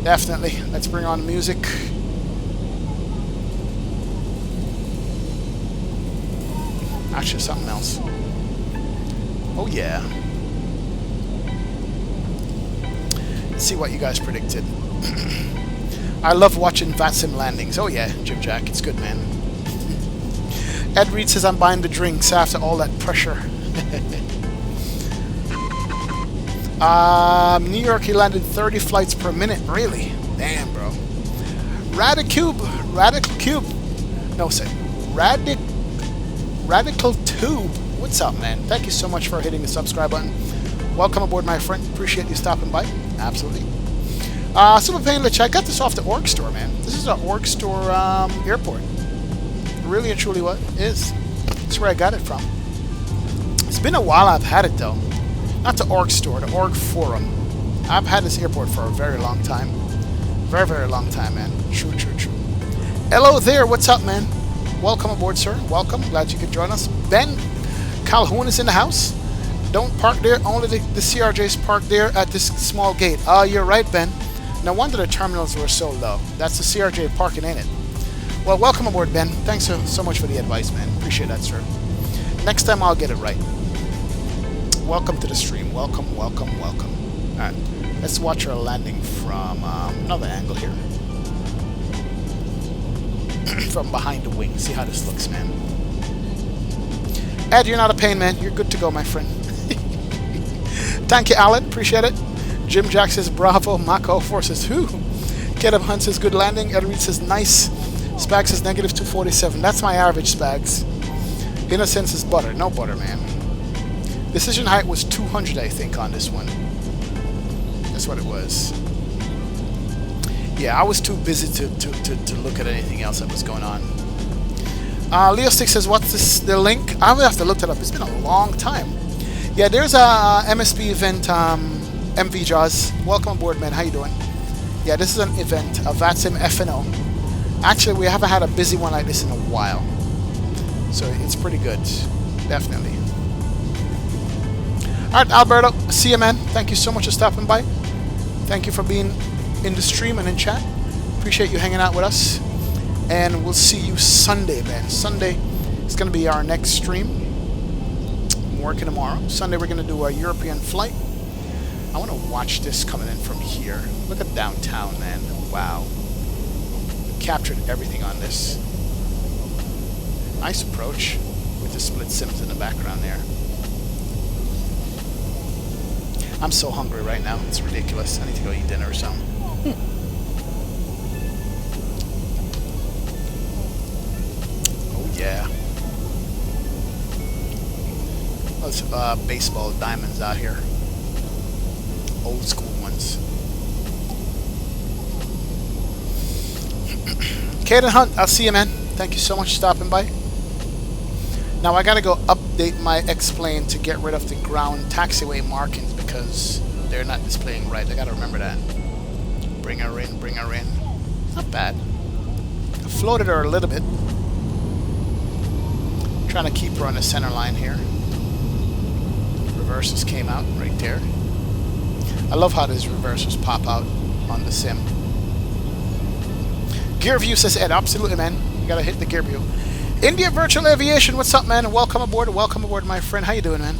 Definitely. Let's bring on the music. Actually, something else. Oh, yeah. Let's see what you guys predicted. I love watching Vatsim landings. Oh, yeah, Jim Jack. It's good, man. Ed Reed says I'm buying the drinks after all that pressure. New York, he landed 30 flights per minute. Really? Damn, bro. Radical Tube. What's up, man? Thank you so much for hitting the subscribe button. Welcome aboard, my friend. Appreciate you stopping by. Absolutely. Super Pain Lich, I got this off the Org store, man. This is an Org store airport. Really and truly what is. That's where I got it from. It's been a while I've had it, though. Not the Org store, the Org forum. I've had this airport for a very long time. Very, very long time, man. True. Hello there. What's up, man? Welcome aboard, sir. Welcome. Glad you could join us. Ben Calhoun is in the house. Don't park there. Only the CRJs park there at this small gate. You're right, Ben. No wonder the terminals were so low. That's the CRJ parking, ain't it? Well, welcome aboard, Ben. Thanks so much for the advice, man. Appreciate that, sir. Next time I'll get it right. Welcome to the stream. Welcome. All right. Let's watch our landing from another angle here. From behind the wing. See how this looks, man. Ed, you're not a pain, man. You're good to go, my friend. Thank you, Alan. Appreciate it. Jim Jack says bravo. Mako 4 says who? Caleb Hunt says good landing. Ed Reed says nice. Spags says negative 247. That's my average, Spags. Innocence is butter. No butter, man. Decision height was 200, I think, on this one. That's what it was. Yeah, I was too busy to look at anything else that was going on. Leo Stick says, what's the link? I will have to look it up. It's been a long time. Yeah, there's a MSP event, MV Jaws. Welcome aboard, man. How you doing? Yeah, this is an event, a Vatsim FNO. Actually, we haven't had a busy one like this in a while. So it's pretty good. Definitely. Alright, Alberto, see you, man. Thank you so much for stopping by. Thank you for being in the stream and in chat. Appreciate you hanging out with us. And we'll see you Sunday, man. Sunday is going to be our next stream. I'm working tomorrow. Sunday we're going to do a European flight. I want to watch this coming in from here. Look at downtown, man. Wow. Captured everything on this. Nice approach with the split sims in the background there. I'm so hungry right now. It's ridiculous. I need to go eat dinner or something. Oh, yeah. Those baseball diamonds out here. Old school ones. Caden Hunt, I'll see you, man. Thank you so much for stopping by. Now I gotta go update my X-Plane to get rid of the ground taxiway markings because they're not displaying right. I gotta remember that. Bring her in, bring her in. Not bad. I floated her a little bit. Trying to keep her on the center line here. Reverses came out right there. I love how these reversers pop out on the sim. Gear view, says Ed. Absolutely, man. You gotta hit the gear view. India Virtual Aviation, what's up, man? Welcome aboard, my friend. How you doing, man?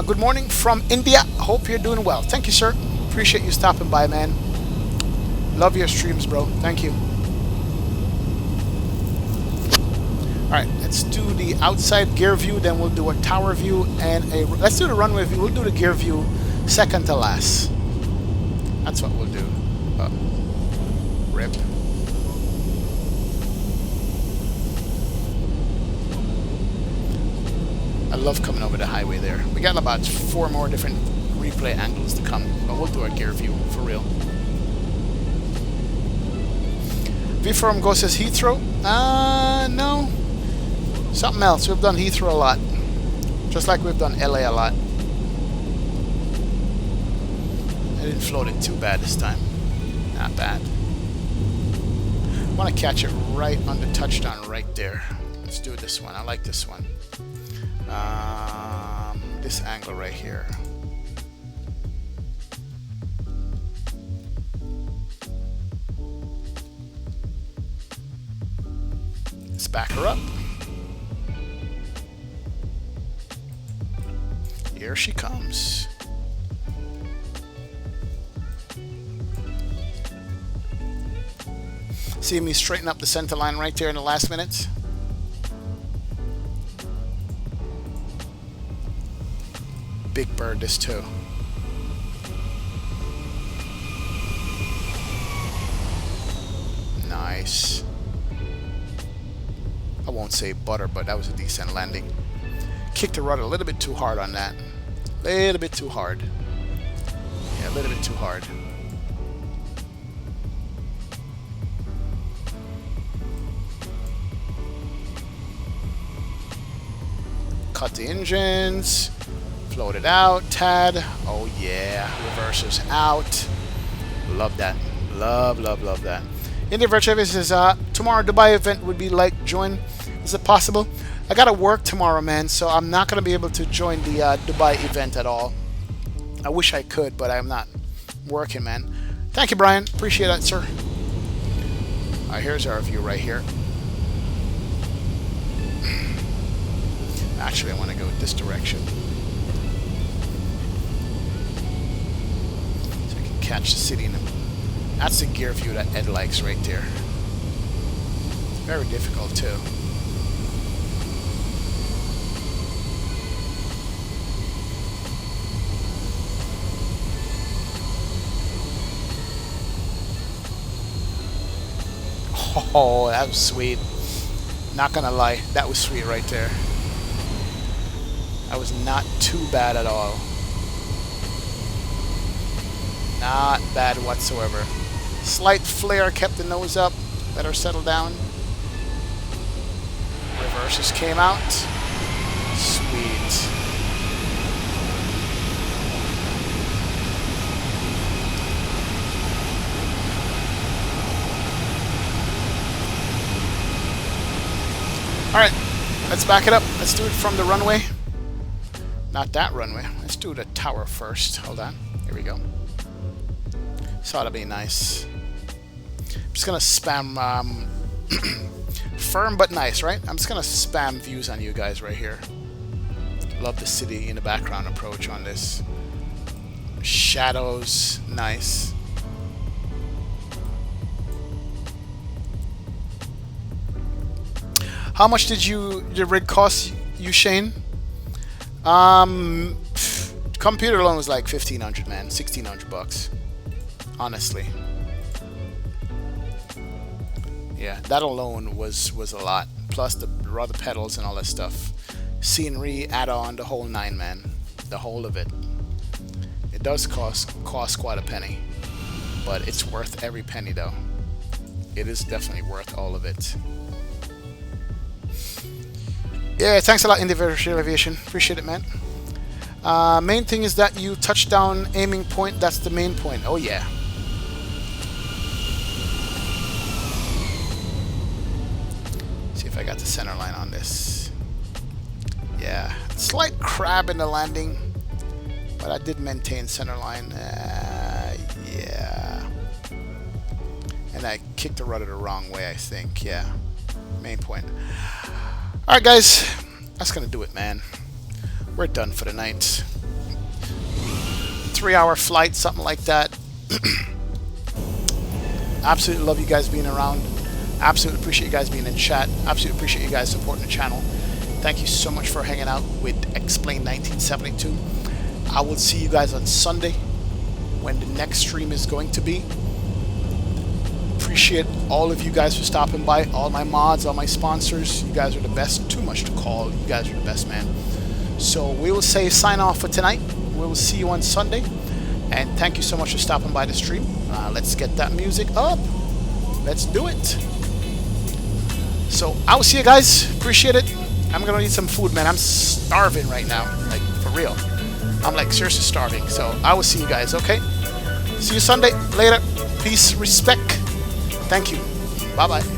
Good morning from India. Hope you're doing well. Thank you, sir. Appreciate you stopping by, man. Love your streams, bro. Thank you. Alright, let's do the outside gear view, then we'll do a tower view and a... Let's do the runway view. We'll do the gear view second to last. That's what we'll do. Rip. I love coming over the highway there. We got about 4 more different replay angles to come, but we'll do a gear view for real. VRAM Go says Heathrow. No. Something else. We've done Heathrow a lot. Just like we've done LA a lot. I didn't float it too bad this time. Not bad. I want to catch it right on the touchdown right there. Let's do this one. I like this one. This angle right here. Let's back her up. Here she comes. See me straighten up the center line right there in the last minute. Big bird this too. Nice. I won't say butter, but that was a decent landing. Kicked the rudder a little bit too hard on that. A little bit too hard. Yeah, a little bit too hard. Cut the engines. Float it out, Tad. Oh yeah, reversers out. Love that. Love, love, love that. India Virtual Aviation says, tomorrow Dubai event would be like join. Is it possible? I gotta work tomorrow, man, so I'm not gonna be able to join the Dubai event at all. I wish I could, but I'm not working, man. Thank you, Brian. Appreciate that, sir. Alright, here's our view right here. Actually, I want to go this direction. So I can catch the city. That's the gear view that Ed likes right there. Very difficult, too. Oh, that was sweet. Not gonna lie, that was sweet right there. That was not too bad at all. Not bad whatsoever. Slight flare, kept the nose up. Let her settle down. Reverses came out. Sweet. Alright, let's back it up. Let's do it from the runway. Not that runway. Let's do the tower first. Hold on. Here we go. So that'll be nice. I'm just gonna spam firm but nice, right? I'm just gonna spam views on you guys right here. Love the city in the background approach on this. Shadows, nice. How much did your rig cost you, Shane? Computer alone was like 1,500, man. 1,600 bucks. Honestly. Yeah, that alone was a lot. Plus the rudder pedals and all that stuff. Scenery, add-on, the whole nine, man. The whole of it. It does cost quite a penny. But it's worth every penny, though. It is definitely worth all of it. Yeah, thanks a lot, Individual Aviation. Appreciate it, man. Main thing is that you touchdown aiming point. That's the main point. Oh, yeah. See if I got the center line on this. Yeah. Slight crab in the landing. But I did maintain center line. Yeah. And I kicked the rudder the wrong way, I think. Yeah. Main point. Alright guys, that's gonna do it, man. We're done for the night. 3-hour flight, something like that. Absolutely love you guys being around. Absolutely appreciate you guys being in chat. Absolutely appreciate you guys supporting the channel. Thank you so much for hanging out with Explain 1972. I will see you guys on Sunday when the next stream is going to be. Appreciate all of you guys for stopping by, all my mods, all my sponsors. You guys are the best. Too much to call. You guys are the best, man. So we will say sign off for tonight. We will see you on Sunday. And thank you so much for stopping by the stream. Let's get that music up. Let's do it. So I will see you guys. Appreciate it. I'm gonna eat some food, man. I'm starving right now, like for real. I'm like seriously starving. So I will see you guys. Okay. See you Sunday. Later. Peace. Respect. Thank you. Bye-bye.